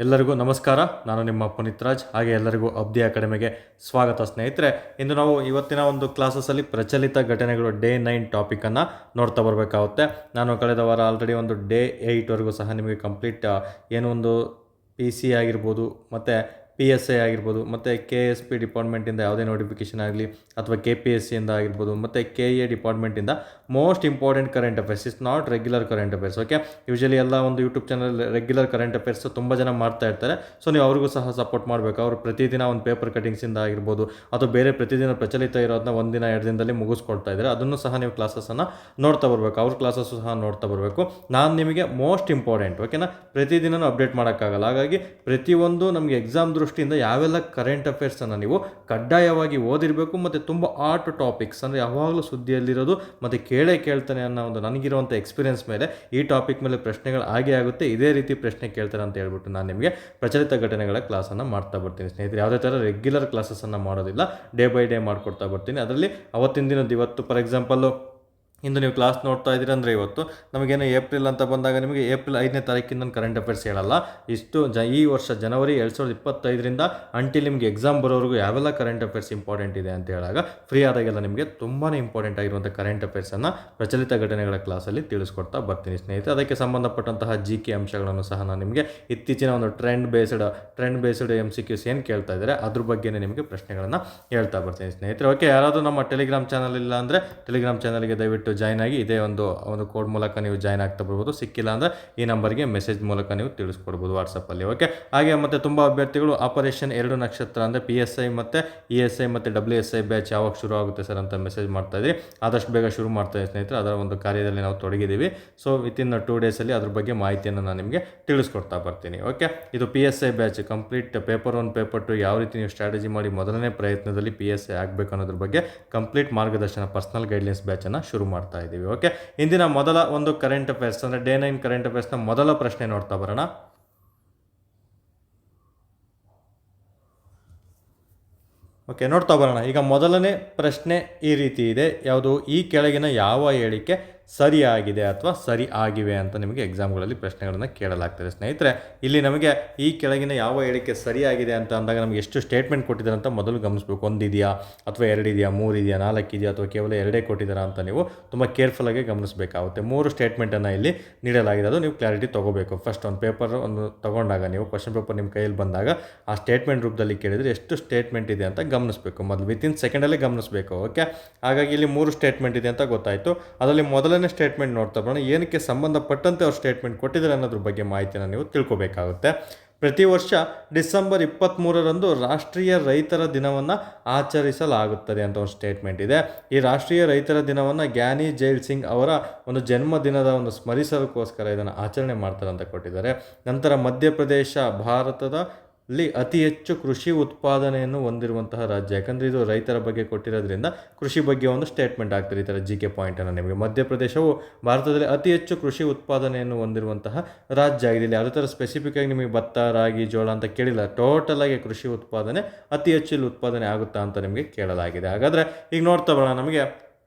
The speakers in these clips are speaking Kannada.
ಎಲ್ಲರಿಗೂ ನಮಸ್ಕಾರ. ನಾನು ನಿಮ್ಮ ಪುನೀತ್ ರಾಜ್. ಹಾಗೆ ಎಲ್ಲರಿಗೂ ಅಬ್ದಿ ಅಕಾಡೆಮಿಗೆ ಸ್ವಾಗತ ಸ್ನೇಹಿತರೆ. ಇಂದು ನಾವು ಇವತ್ತಿನ ಒಂದು ಕ್ಲಾಸಸ್ಸಲ್ಲಿ ಪ್ರಚಲಿತ ಘಟನೆಗಳು ಡೇ 9 ಟಾಪಿಕನ್ನು ನೋಡ್ತಾ ಬರಬೇಕಾಗುತ್ತೆ. ನಾನು ಕಳೆದ ವಾರ ಆಲ್ರೆಡಿ ಒಂದು ಡೇ 8ವರೆಗೂ ಸಹ ನಿಮಗೆ ಕಂಪ್ಲೀಟ್ ಏನೋ ಒಂದು PC ಆಗಿರ್ಬೋದು ಮತ್ತು PSI ಆಗಿರ್ಬೋದು ಮತ್ತು KSP ಡಿಪಾರ್ಟ್ಮೆಂಟಿಂದ ಯಾವುದೇ ನೋಟಿಫಿಕೇಷನ್ ಆಗಲಿ ಅಥವಾ KPSCಯಿಂದ ಆಗಿರ್ಬೋದು ಮತ್ತು KA ಡಿಪಾರ್ಟ್ಮೆಂಟಿಂದ most important current affairs is not regular current affairs. Okay, usually ಎಲ್ಲ ಒಂದು YouTube channel regular current affairs ತುಂಬ ಜನ ಮಾಡ್ತಾ ಇರ್ತಾರೆ. ಸೊ ನೀವು ಅವ್ರಿಗೂ ಸಹ ಸಪೋರ್ಟ್ ಮಾಡಬೇಕು. ಅವರು ಪ್ರತಿದಿನ ಒಂದು ಪೇಪರ್ ಕಟಿಂಗ್ಸಿಂದ ಆಗಿರ್ಬೋದು ಅಥವಾ ಬೇರೆ ಪ್ರತಿದಿನ ಪ್ರಚಲಿತ ಇರೋದನ್ನ ಒಂದಿನ 2 ದಿನದಲ್ಲಿ ಮುಗಿಸ್ಕೊಡ್ತಾ ಇದ್ದಾರೆ. ಅದನ್ನು ಸಹ ನೀವು ಕ್ಲಾಸಸ್ಸನ್ನು ನೋಡ್ತಾ ಬರಬೇಕು, ಅವ್ರ ಕ್ಲಾಸಸ್ಸು ಸಹ ನೋಡ್ತಾ ಬರಬೇಕು. ನಾನು ನಿಮಗೆ ಮೋಸ್ಟ್ ಇಂಪಾರ್ಟೆಂಟ್, ಓಕೆನಾ, ಪ್ರತಿದಿನವೂ ಅಪ್ಡೇಟ್ ಮಾಡೋಕ್ಕಾಗಲ್ಲ. ಹಾಗಾಗಿ ಪ್ರತಿಯೊಂದು ನಮಗೆ ಎಕ್ಸಾಮ್ ದೃಷ್ಟಿಯಿಂದ ಯಾವೆಲ್ಲ ಕರೆಂಟ್ ಅಫೇರ್ಸನ್ನು ನೀವು ಕಡ್ಡಾಯವಾಗಿ ಓದಿರಬೇಕು ಮತ್ತು ತುಂಬ ಆರ್ಟ್ ಟಾಪಿಕ್ಸ್ ಅಂದರೆ ಯಾವಾಗಲೂ ಸುದ್ದಿಯಲ್ಲಿರೋದು ಮತ್ತು ಕೇಳ್ತಾನೆ ಅನ್ನೋ ಒಂದು ನನಗಿರುವಂಥ ಎಕ್ಸ್ಪೀರಿಯನ್ಸ್ ಮೇಲೆ ಈ ಟಾಪಿಕ್ ಮೇಲೆ ಪ್ರಶ್ನೆಗಳು ಆಗೇ ಆಗುತ್ತೆ. ಇದೇ ರೀತಿ ಪ್ರಶ್ನೆ ಕೇಳ್ತಾರೆ ಅಂತ ಹೇಳ್ಬಿಟ್ಟು ನಾನು ನಿಮಗೆ ಪ್ರಚಲಿತ ಘಟನೆಗಳ ಕ್ಲಾಸನ್ನು ಮಾಡ್ತಾ ಬರ್ತೀನಿ ಸ್ನೇಹಿತರೆ. ಯಾವುದೇ ಥರ ರೆಗ್ಯುಲರ್ ಕ್ಲಾಸಸ್ಸನ್ನು ಮಾಡೋದಿಲ್ಲ, ಡೇ ಬೈ ಡೇ ಮಾಡ್ಕೊಡ್ತಾ ಬರ್ತೀನಿ. ಅದರಲ್ಲಿ ಅವತ್ತಿನ ದಿನದ ಇವತ್ತು ಫಾರ್ ಎಕ್ಸಾಂಪಲ್ಲು ಇಂದು ನೀವು ಕ್ಲಾಸ್ ನೋಡ್ತಾ ಇದ್ದೀರಿ ಅಂದರೆ ಇವತ್ತು ನಮಗೇನು ಏಪ್ರಿಲ್ ಅಂತ ಬಂದಾಗ ನಿಮಗೆ ಏಪ್ರಿಲ್ 5ನೇ ತಾರೀಕಿಂದ ಕರೆಂಟ್ ಅಫೇರ್ಸ್ ಹೇಳಲ್ಲ. ಇಷ್ಟು ಈ ವರ್ಷ ಜನವರಿ 2025ರಿಂದ ಅಂಟಿಲ್ ನಿಮಗೆ ಎಕ್ಸಾಮ್ ಬರೋವರೆಗೂ ಯಾವೆಲ್ಲ ಕರೆಂಟ್ ಅಫೇರ್ಸ್ ಇಂಪಾರ್ಟೆಂಟ್ ಇದೆ ಅಂತ ಹೇಳಾಗ ಫ್ರೀ ಆದಾಗೆಲ್ಲ ನಿಮಗೆ ತುಂಬಾ ಇಂಪಾರ್ಟೆಂಟ್ ಆಗಿರುವಂಥ ಕರೆಂಟ್ ಅಫೇರ್ಸನ್ನು ಪ್ರಚಲಿತ ಘಟನೆಗಳ ಕ್ಲಾಸಲ್ಲಿ ತಿಳಿಸ್ಕೊಡ್ತಾ ಬರ್ತೀನಿ ಸ್ನೇಹಿತರೆ. ಅದಕ್ಕೆ ಸಂಬಂಧಪಟ್ಟಂತಹ GK ಅಂಶಗಳನ್ನು ಸಹ ನಾನು ನಿಮಗೆ ಇತ್ತೀಚಿನ ಒಂದು ಟ್ರೆಂಡ್ ಬೇಸ್ಡ್ MCQs ಏನು ಕೇಳ್ತಾ ಇದ್ದಾರೆ ಅದ್ರ ಬಗ್ಗೆನೇ ನಿಮಗೆ ಪ್ರಶ್ನೆಗಳನ್ನು ಹೇಳ್ತಾ ಬರ್ತೀನಿ ಸ್ನೇಹಿತರೆ. ಓಕೆ, ಯಾರಾದರೂ ನಮ್ಮ ಟೆಲಿಗ್ರಾಮ್ ಚಾನಲ್ ಇಲ್ಲ ಅಂದರೆ ಟೆಲಿಗ್ರಾಮ್ ಚಾನಲ್ಗೆ ದಯವಿಟ್ಟು ಜಾಯ್ನ್ ಆಗಿ. ಇದೇ ಒಂದು ಕೋಡ್ ಮೂಲಕ ನೀವು ಜಾಯ್ನ್ ಆಗ್ತಾ ಬರ್ಬೋದು. ಸಿಕ್ಕಿಲ್ಲ ಅಂದರೆ ಈ ನಂಬರ್ಗೆ ಮೆಸೇಜ್ ಮೂಲಕ ನೀವು ತಿಳಿಸ್ಕೊಡ್ಬೋದು ವಾಟ್ಸಪ್ಪಲ್ಲಿ. ಓಕೆ, ಹಾಗೆ ಮತ್ತು ತುಂಬ ಅಭ್ಯರ್ಥಿಗಳು ಆಪರೇಷನ್ 2 ನಕ್ಷತ್ರ ಅಂದರೆ PSI ಮತ್ತು ESI ಮತ್ತು WSI ಬ್ಯಾಚ್ ಯಾವಾಗ ಶುರು ಆಗುತ್ತೆ ಸರ್ ಅಂತ ಮೆಸೇಜ್ ಮಾಡ್ತಾ ಇದ್ದೀರಿ. ಆದಷ್ಟು ಬೇಗ ಶುರು ಮಾಡ್ತಾ ಇದ್ದೀವಿ ಸ್ನೇಹಿತರೆ. ಅದರ ಒಂದು ಕಾರ್ಯದಲ್ಲಿ ನಾವು ತೊಡಗಿದ್ದೀವಿ. ಸೊ ವಿತಿನ್ 2 ಡೇಸಲ್ಲಿ ಅದ್ರ ಬಗ್ಗೆ ಮಾಹಿತಿಯನ್ನು ನಾನು ನಿಮಗೆ ತಿಳಿಸ್ಕೊಡ್ತಾ ಬರ್ತೀನಿ. ಓಕೆ, ಇದು PSI batch complete paper 1 paper 2 ಯಾವ ರೀತಿ ನೀವು ಸ್ಟ್ರಾಟಜಿ ಮಾಡಿ ಮೊದಲನೇ ಪ್ರಯತ್ನದಲ್ಲಿ PSI ಆಗಬೇಕು ಅನ್ನೋದ್ರ ಬಗ್ಗೆ ಕಂಪ್ಲೀಟ್ ಮಾರ್ಗದರ್ಶನ ಪರ್ಸನಲ್ ಗೈಡ್ಲೈನ್ಸ್ ಬ್ಯಾಚನ್ನು ಶುರು ಮಾಡ್ತಾ ಇದ್ದೀವಿ. ಓಕೆ, ಇಂದಿನ ಮೊದಲ ಒಂದು ಕರೆಂಟ್ ಅಫೇರ್ಸ್ ಅಂದರೆ ಡೇ 9 ಕರೆಂಟ್ ಅಫೇರ್ಸ್ನ ಮೊದಲ ಪ್ರಶ್ನೆ ನೋಡ್ತಾ ಬರೋಣ. ಓಕೆ, ನೋಡ್ತಾ ಬರೋಣ. ಈಗ ಮೊದಲನೇ ಪ್ರಶ್ನೆ ಈ ರೀತಿ ಇದೆ. ಯಾವುದು? ಈ ಕೆಳಗಿನ ಯಾವ ಹೇಳಿಕೆ ಸರಿಯಾಗಿದೆ ಅಥವಾ ಸರಿ ಆಗಿವೆ ಅಂತ ನಿಮಗೆ ಎಕ್ಸಾಮ್ಗಳಲ್ಲಿ ಪ್ರಶ್ನೆಗಳನ್ನು ಕೇಳಲಾಗ್ತದೆ ಸ್ನೇಹಿತರೆ. ಇಲ್ಲಿ ನಮಗೆ ಈ ಕೆಳಗಿನ ಯಾವ ಹೇಳಿಕೆ ಸರಿಯಾಗಿದೆ ಅಂತ ಅಂದಾಗ ನಮಗೆ ಎಷ್ಟು ಸ್ಟೇಟ್ಮೆಂಟ್ ಕೊಟ್ಟಿದ್ದಾರೆ ಅಂತ ಮೊದಲು ಗಮನಿಸಬೇಕು. 1 ಇದೆಯಾ ಅಥವಾ 2 ಇದೆಯಾ, 3 ಇದೆಯಾ, 4 ಇದೆಯಾ ಅಥವಾ ಕೇವಲ 2 ಕೊಟ್ಟಿದ್ದಾರಾ ಅಂತ ನೀವು ತುಂಬ ಕೇರ್ಫುಲ್ಲಾಗಿ ಗಮನಿಸಬೇಕಾಗುತ್ತೆ. 3 ಸ್ಟೇಟ್ಮೆಂಟನ್ನು ಇಲ್ಲಿ ನೀಡಲಾಗಿದೆ, ಅದು ನೀವು ಕ್ಲಾರಿಟಿ ತೊಗೋಬೇಕು. ಫಸ್ಟ್ ಒಂದು ಪೇಪರ್ ತೊಗೊಂಡಾಗ ನೀವು ಕ್ವಶನ್ ಪೇಪರ್ ನಿಮ್ಮ ಕೈಯಲ್ಲಿ ಬಂದಾಗ ಆ ಸ್ಟೇಟ್ಮೆಂಟ್ ರೂಪದಲ್ಲಿ ಕೇಳಿದರೆ ಎಷ್ಟು ಸ್ಟೇಟ್ಮೆಂಟ್ ಇದೆ ಅಂತ ಗಮನಿಸಬೇಕು. ಮೊದಲು ವಿತಿನ್ ಸೆಕೆಂಡಲ್ಲೇ ಗಮನಿಸಬೇಕು. ಓಕೆ, ಹಾಗಾಗಿ ಇಲ್ಲಿ 3 ಸ್ಟೇಟ್ಮೆಂಟ್ ಇದೆ ಅಂತ ಗೊತ್ತಾಯಿತು. ಅದರಲ್ಲಿ ಮೊದಲನೇ ಸ್ಟೇಟ್ಮೆಂಟ್ ನೋಡ್ತಾ ಬರೋಣ. ಏನಕ್ಕೆ ಸಂಬಂಧಪಟ್ಟಂತೆ ಅವ್ರು ಸ್ಟೇಟ್ಮೆಂಟ್ ಕೊಟ್ಟಿದ್ದಾರೆ ಅನ್ನೋದ್ರ ಬಗ್ಗೆ ಮಾಹಿತಿಯನ್ನು ನೀವು ತಿಳ್ಕೊಬೇಕಾಗುತ್ತೆ. ಪ್ರತಿ ವರ್ಷ ಡಿಸೆಂಬರ್ 23ರಂದು ರಾಷ್ಟ್ರೀಯ ರೈತರ ದಿನವನ್ನು ಆಚರಿಸಲಾಗುತ್ತದೆ ಅಂತ ಒಂದು ಸ್ಟೇಟ್ಮೆಂಟ್ ಇದೆ. ಈ ರಾಷ್ಟ್ರೀಯ ರೈತರ ದಿನವನ್ನು ಗ್ಯಾನಿ ಜೈಲ್ ಸಿಂಗ್ ಅವರ ಒಂದು ಜನ್ಮದಿನದ ಒಂದು ಸ್ಮರಿಸೋದಕ್ಕೋಸ್ಕರ ಇದನ್ನು ಆಚರಣೆ ಮಾಡ್ತಾರೆ ಅಂತ ಕೊಟ್ಟಿದ್ದಾರೆ. ನಂತರ ಮಧ್ಯಪ್ರದೇಶ ಭಾರತದ ಅತಿ ಹೆಚ್ಚು ಕೃಷಿ ಉತ್ಪಾದನೆಯನ್ನು ಹೊಂದಿರುವಂತಹ ರಾಜ್ಯ. ಯಾಕಂದರೆ ಇದು ರೈತರ ಬಗ್ಗೆ ಕೊಟ್ಟಿರೋದ್ರಿಂದ ಕೃಷಿ ಬಗ್ಗೆ ಒಂದು ಸ್ಟೇಟ್ಮೆಂಟ್ ಆಗ್ತದೆ. ಈ ಥರ GK ಪಾಯಿಂಟನ್ನು ನಿಮಗೆ. ಮಧ್ಯಪ್ರದೇಶವು ಭಾರತದಲ್ಲಿ ಅತಿ ಹೆಚ್ಚು ಕೃಷಿ ಉತ್ಪಾದನೆಯನ್ನು ಹೊಂದಿರುವಂತಹ ರಾಜ್ಯ ಆಗಿದೆ. ಇಲ್ಲಿ ಯಾವುದೇ ಥರ ಸ್ಪೆಸಿಫಿಕ್ ಆಗಿ ನಿಮಗೆ ಭತ್ತ, ರಾಗಿ, ಜೋಳ ಅಂತ ಕೇಳಿಲ್ಲ. ಟೋಟಲ್ ಆಗಿ ಕೃಷಿ ಉತ್ಪಾದನೆ ಅತಿ ಹೆಚ್ಚು ಇಲ್ಲಿ ಉತ್ಪಾದನೆ ಆಗುತ್ತಾ ಅಂತ ನಿಮಗೆ ಕೇಳಲಾಗಿದೆ. ಹಾಗಾದರೆ ಈಗ ನೋಡ್ತಾ ಬರೋಣ, ನಮಗೆ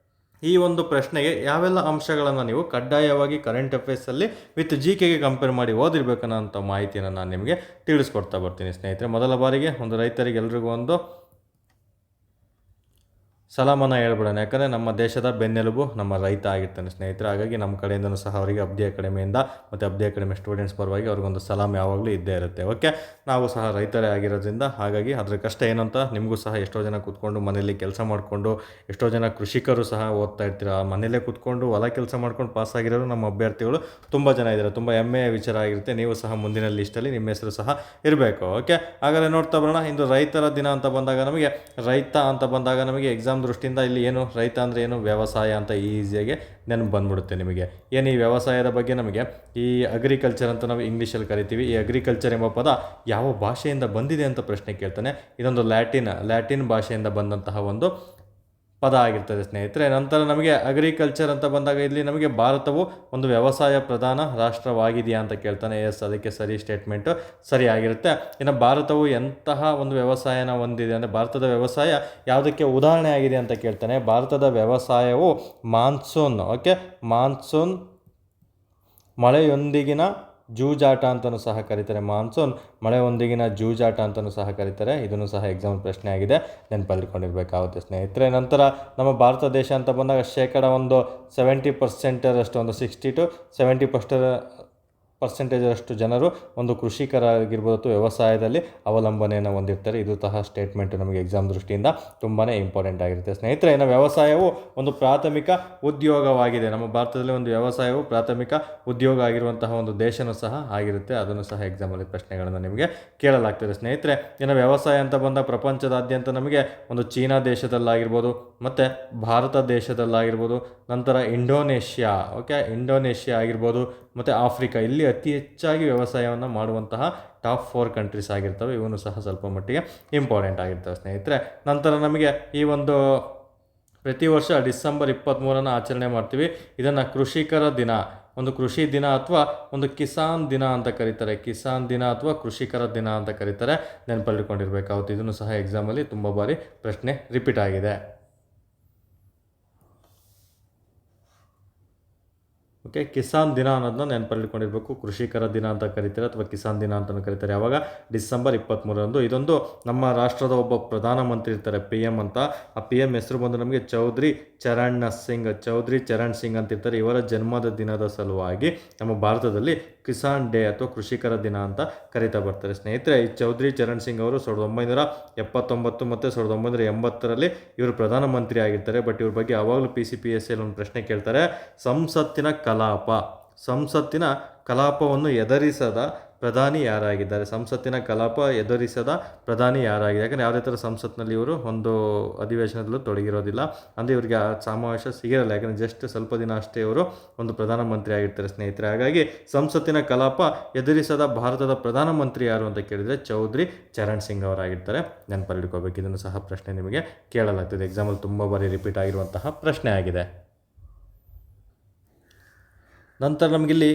ಈ ಒಂದು ಪ್ರಶ್ನೆಗೆ ಯಾವೆಲ್ಲ ಅಂಶಗಳನ್ನು ನೀವು ಕಡ್ಡಾಯವಾಗಿ ಕರೆಂಟ್ ಅಫೇರ್ಸಲ್ಲಿ ವಿತ್ GKಗೆ ಕಂಪೇರ್ ಮಾಡಿ ಓದಿರ್ಬೇಕನ್ನೋ ಮಾಹಿತಿಯನ್ನು ನಾನು ನಿಮಗೆ ತಿಳಿಸ್ಕೊಡ್ತಾ ಬರ್ತೀನಿ ಸ್ನೇಹಿತರೆ. ಮೊದಲ ಬಾರಿಗೆ ಒಂದು ರೈತರಿಗೆ ಎಲ್ರಿಗೂ ಒಂದು ಸಲಾಮನ್ನು ಹೇಳ್ಬಿಡೋಣ. ಯಾಕಂದರೆ ನಮ್ಮ ದೇಶದ ಬೆನ್ನೆಲುಬು ನಮ್ಮ ರೈತ ಆಗಿರ್ತಾನೆ ಸ್ನೇಹಿತರೆ. ಹಾಗಾಗಿ ನಮ್ಮ ಕಡೆಯಿಂದನೂ ಸಹ ಅವರಿಗೆ ಅಬ್ದಿ ಅಕಾಡೆಮಿಯಿಂದ ಮತ್ತು ಅಬ್ದಿ ಅಕಾಡೆಮಿ ಸ್ಟೂಡೆಂಟ್ಸ್ ಪರವಾಗಿ ಅವ್ರಿಗೊಂದು ಸಲಾಮ್ ಯಾವಾಗಲೂ ಇದ್ದೇ ಇರುತ್ತೆ. ಓಕೆ, ನಾವು ಸಹ ರೈತರೇ ಆಗಿರೋದ್ರಿಂದ ಹಾಗಾಗಿ ಅದರ ಕಷ್ಟ ಏನು ಅಂತ ನಿಮಗೂ ಸಹ ಎಷ್ಟೋ ಜನ ಕೂತ್ಕೊಂಡು ಮನೆಯಲ್ಲಿ ಕೆಲಸ ಮಾಡಿಕೊಂಡು, ಎಷ್ಟೋ ಜನ ಕೃಷಿಕರು ಸಹ ಓದ್ತಾ ಇರ್ತೀರ. ಮನೆಯಲ್ಲೇ ಕೂತ್ಕೊಂಡು ಹೊಲ ಕೆಲಸ ಮಾಡ್ಕೊಂಡು ಪಾಸಾಗಿರೋರು ನಮ್ಮ ಅಭ್ಯರ್ಥಿಗಳು ತುಂಬ ಜನ ಇದ್ದಾರೆ. ತುಂಬ ಹೆಮ್ಮೆಯ ವಿಚಾರ ಆಗಿರುತ್ತೆ. ನೀವು ಸಹ ಮುಂದಿನ ಲಿಸ್ಟಲ್ಲಿ ನಿಮ್ಮ ಹೆಸರು ಸಹ ಇರಬೇಕು. ಓಕೆ, ಹಾಗಾದರೆ ನೋಡ್ತಾ ಬರೋಣ. ಇಂದು ರೈತರ ದಿನ ಅಂತ ಬಂದಾಗ ನಮಗೆ ಎಕ್ಸಾಮ್ ದೃಷ್ಟಿಯಿಂದ ಇಲ್ಲಿ ಏನು ರೈತ ಅಂದರೆ ಏನು, ವ್ಯವಸಾಯ ಅಂತ ಈಸಿಯಾಗಿ ನೆನಪು ಬಂದ್ಬಿಡುತ್ತೆ ನಿಮಗೆ. ಏನು ಈ ವ್ಯವಸಾಯದ ಬಗ್ಗೆ ನಮಗೆ ಈ ಅಗ್ರಿಕಲ್ಚರ್ ಅಂತ ನಾವು ಇಂಗ್ಲೀಷಲ್ಲಿ ಕರಿತೀವಿ. ಈ ಅಗ್ರಿಕಲ್ಚರ್ ಎಂಬ ಪದ ಯಾವ ಭಾಷೆಯಿಂದ ಬಂದಿದೆ ಅಂತ ಪ್ರಶ್ನೆ ಕೇಳ್ತಾನೆ. ಇದೊಂದು ಲ್ಯಾಟಿನ್ ಭಾಷೆಯಿಂದ ಬಂದಂತಹ ಒಂದು ಪದ ಆಗಿರ್ತದೆ ಸ್ನೇಹಿತರೆ. ನಂತರ ನಮಗೆ ಅಗ್ರಿಕಲ್ಚರ್ ಅಂತ ಬಂದಾಗ ಇಲ್ಲಿ ನಮಗೆ ಭಾರತವು ಒಂದು ವ್ಯವಸಾಯ ಪ್ರಧಾನ ರಾಷ್ಟ್ರವಾಗಿದೆಯಾ ಅಂತ ಕೇಳ್ತಾನೆ. ಎಸ್, ಅದಕ್ಕೆ ಸರಿ ಸ್ಟೇಟ್ಮೆಂಟು ಸರಿ ಆಗಿರುತ್ತೆ. ಇನ್ನು ಭಾರತವು ಎಂತಹ ಒಂದು ವ್ಯವಸಾಯನ ಹೊಂದಿದೆ ಅಂದರೆ ಭಾರತದ ವ್ಯವಸಾಯ ಯಾವುದಕ್ಕೆ ಉದಾಹರಣೆ ಆಗಿದೆ ಅಂತ ಕೇಳ್ತಾನೆ. ಭಾರತದ ವ್ಯವಸಾಯವು ಮಾನ್ಸೂನ್ ಮಳೆಯೊಂದಿಗಿನ ಜೂಜಾಟ ಅಂತಲೂ ಸಹ ಕರೀತಾರೆ. ಮಾನ್ಸೂನ್ ಮಳೆಯೊಂದಿಗಿನ ಜೂಜಾಟ ಅಂತಲೂ ಸಹ ಕರೀತಾರೆ. ಇದನ್ನು ಸಹ ಎಕ್ಸಾಮ್ ಪ್ರಶ್ನೆ ಆಗಿದೆ, ನೆನಪಲ್ಲಿಕೊಂಡಿರಬೇಕಾಗುತ್ತೆ ಸ್ನೇಹಿತರೆ. ನಂತರ ನಮ್ಮ ಭಾರತ ದೇಶ ಅಂತ ಬಂದಾಗ ಶೇಕಡ ಒಂದು 70% ಒಂದು 60-70% ಜನರು ಒಂದು ಕೃಷಿಕರಾಗಿರ್ಬೋದು ಅಥವಾ ವ್ಯವಸಾಯದಲ್ಲಿ ಅವಲಂಬನೆಯನ್ನು ಹೊಂದಿರ್ತಾರೆ. ಇದು ಸಹ ಸ್ಟೇಟ್ಮೆಂಟ್ ನಮಗೆ ಎಕ್ಸಾಮ್ ದೃಷ್ಟಿಯಿಂದ ತುಂಬಾ ಇಂಪಾರ್ಟೆಂಟ್ ಆಗಿರುತ್ತೆ ಸ್ನೇಹಿತರೆ. ಇನ್ನು ವ್ಯವಸಾಯವು ಒಂದು ಪ್ರಾಥಮಿಕ ಉದ್ಯೋಗವಾಗಿದೆ. ನಮ್ಮ ಭಾರತದಲ್ಲಿ ಒಂದು ವ್ಯವಸಾಯವು ಪ್ರಾಥಮಿಕ ಉದ್ಯೋಗ ಆಗಿರುವಂತಹ ಒಂದು ದೇಶನೂ ಸಹ ಆಗಿರುತ್ತೆ. ಅದನ್ನು ಸಹ ಎಕ್ಸಾಮಲ್ಲಿ ಪ್ರಶ್ನೆಗಳನ್ನು ನಿಮಗೆ ಕೇಳಲಾಗ್ತದೆ ಸ್ನೇಹಿತರೆ. ಇನ್ನು ವ್ಯವಸಾಯ ಅಂತ ಬಂದ ಪ್ರಪಂಚದಾದ್ಯಂತ ನಮಗೆ ಒಂದು ಚೀನಾ ದೇಶದಲ್ಲಾಗಿರ್ಬೋದು, ಮತ್ತು ಭಾರತ ದೇಶದಲ್ಲಾಗಿರ್ಬೋದು, ನಂತರ ಇಂಡೋನೇಷ್ಯಾ ಆಗಿರ್ಬೋದು, ಮತ್ತು ಆಫ್ರಿಕಾ, ಇಲ್ಲಿ ಅತಿ ಹೆಚ್ಚಾಗಿ ವ್ಯವಸಾಯವನ್ನು ಮಾಡುವಂತಹ ಟಾಪ್ 4 ಕಂಟ್ರೀಸ್ ಆಗಿರ್ತವೆ. ಇವನು ಸಹ ಸ್ವಲ್ಪ ಮಟ್ಟಿಗೆ ಇಂಪಾರ್ಟೆಂಟ್ ಆಗಿರ್ತವೆ ಸ್ನೇಹಿತರೆ. ನಂತರ ನಮಗೆ ಈ ಒಂದು ಪ್ರತಿ ವರ್ಷ ಡಿಸೆಂಬರ್ 23 ಆಚರಣೆ ಮಾಡ್ತೀವಿ. ಇದನ್ನು ಕೃಷಿಕರ ದಿನ, ಒಂದು ಕೃಷಿ ದಿನ ಅಥವಾ ಒಂದು ಕಿಸಾನ್ ದಿನ ಅಂತ ಕರೀತಾರೆ. ಕಿಸಾನ್ ದಿನ ಅಥವಾ ಕೃಷಿಕರ ದಿನ ಅಂತ ಕರೀತಾರೆ, ನೆನಪಲ್ಲಿಕೊಂಡಿರ್ಬೇಕಾಗುತ್ತೆ. ಇದನ್ನು ಸಹ ಎಕ್ಸಾಮಲ್ಲಿ ತುಂಬ ಬಾರಿ ಪ್ರಶ್ನೆ ರಿಪೀಟ್ ಆಗಿದೆ. ಕಿಸಾನ್ ದಿನ ಅನ್ನೋದನ್ನ ನೆನಪಲ್ಲಿಟ್ಕೊಂಡಿರ್ಬೇಕು. ಕೃಷಿಕರ ದಿನ ಅಂತ ಕರೀತಾರೆ ಅಥವಾ ಕಿಸಾನ್ ದಿನ ಅಂತಲೂ ಕರೀತಾರೆ. ಯಾವಾಗ? ಡಿಸೆಂಬರ್ 23 ಇದೊಂದು ನಮ್ಮ ರಾಷ್ಟ್ರದ ಒಬ್ಬ ಪ್ರಧಾನಮಂತ್ರಿ ಇರ್ತಾರೆ, PM ಅಂತ. ಆ PM ಹೆಸರು ಬಂದು ನಮಗೆ ಚೌಧರಿ ಚರಣ್ ಸಿಂಗ್ ಅಂತ ಇರ್ತಾರೆ. ಇವರ ಜನ್ಮದ ದಿನದ ಸಲುವಾಗಿ ನಮ್ಮ ಭಾರತದಲ್ಲಿ ಕಿಸಾನ್ ಡೇ ಅಥವಾ ಕೃಷಿಕರ ದಿನ ಅಂತ ಕರೀತಾ ಬರ್ತಾರೆ ಸ್ನೇಹಿತರೆ. ಈ ಚೌಧರಿ ಚರಣ್ ಸಿಂಗ್ ಅವರು 1979 ಮತ್ತು 1980 ಇವರು ಪ್ರಧಾನಮಂತ್ರಿ ಆಗಿರ್ತಾರೆ. ಬಟ್ ಇವ್ರ ಬಗ್ಗೆ ಯಾವಾಗಲೂ PCPSC ಒಂದು ಪ್ರಶ್ನೆ ಕೇಳ್ತಾರೆ. ಸಂಸತ್ತಿನ ಕಲಾಪವನ್ನು ಎದುರಿಸದ ಪ್ರಧಾನಿ ಯಾರಾಗಿದ್ದಾರೆ? ಸಂಸತ್ತಿನ ಕಲಾಪ ಎದುರಿಸದ ಪ್ರಧಾನಿ ಯಾರಾಗಿದೆ? ಯಾಕಂದರೆ ಯಾವುದೇ ಥರ ಸಂಸತ್ನಲ್ಲಿ ಇವರು ಒಂದು ಅಧಿವೇಶನದಲ್ಲೂ ತೊಡಗಿರೋದಿಲ್ಲ, ಅಂದರೆ ಇವರಿಗೆ ಆ ಸಮಾವೇಶ ಸಿಗಿರಲ್ಲ. ಯಾಕಂದರೆ ಜಸ್ಟ್ ಸ್ವಲ್ಪ ದಿನ ಅಷ್ಟೇ ಇವರು ಒಂದು ಪ್ರಧಾನಮಂತ್ರಿ ಆಗಿರ್ತಾರೆ ಸ್ನೇಹಿತರೆ. ಹಾಗಾಗಿ ಸಂಸತ್ತಿನ ಕಲಾಪ ಎದುರಿಸದ ಭಾರತದ ಪ್ರಧಾನಮಂತ್ರಿ ಯಾರು ಅಂತ ಕೇಳಿದರೆ ಚೌಧರಿ ಚರಣ್ ಸಿಂಗ್ ಅವರಾಗಿರ್ತಾರೆ, ನೆನಪಲ್ಲಿಟ್ಕೋಬೇಕು. ಇದನ್ನು ಸಹ ಪ್ರಶ್ನೆ ನಿಮಗೆ ಕೇಳಲಾಗ್ತದೆ. ಎಕ್ಸಾಮಲ್ಲಿ ತುಂಬ ಬಾರಿ ರಿಪೀಟ್ ಆಗಿರುವಂತಹ ಪ್ರಶ್ನೆ ಆಗಿದೆ. ನಂತರ ನಮಗಿಲ್ಲಿ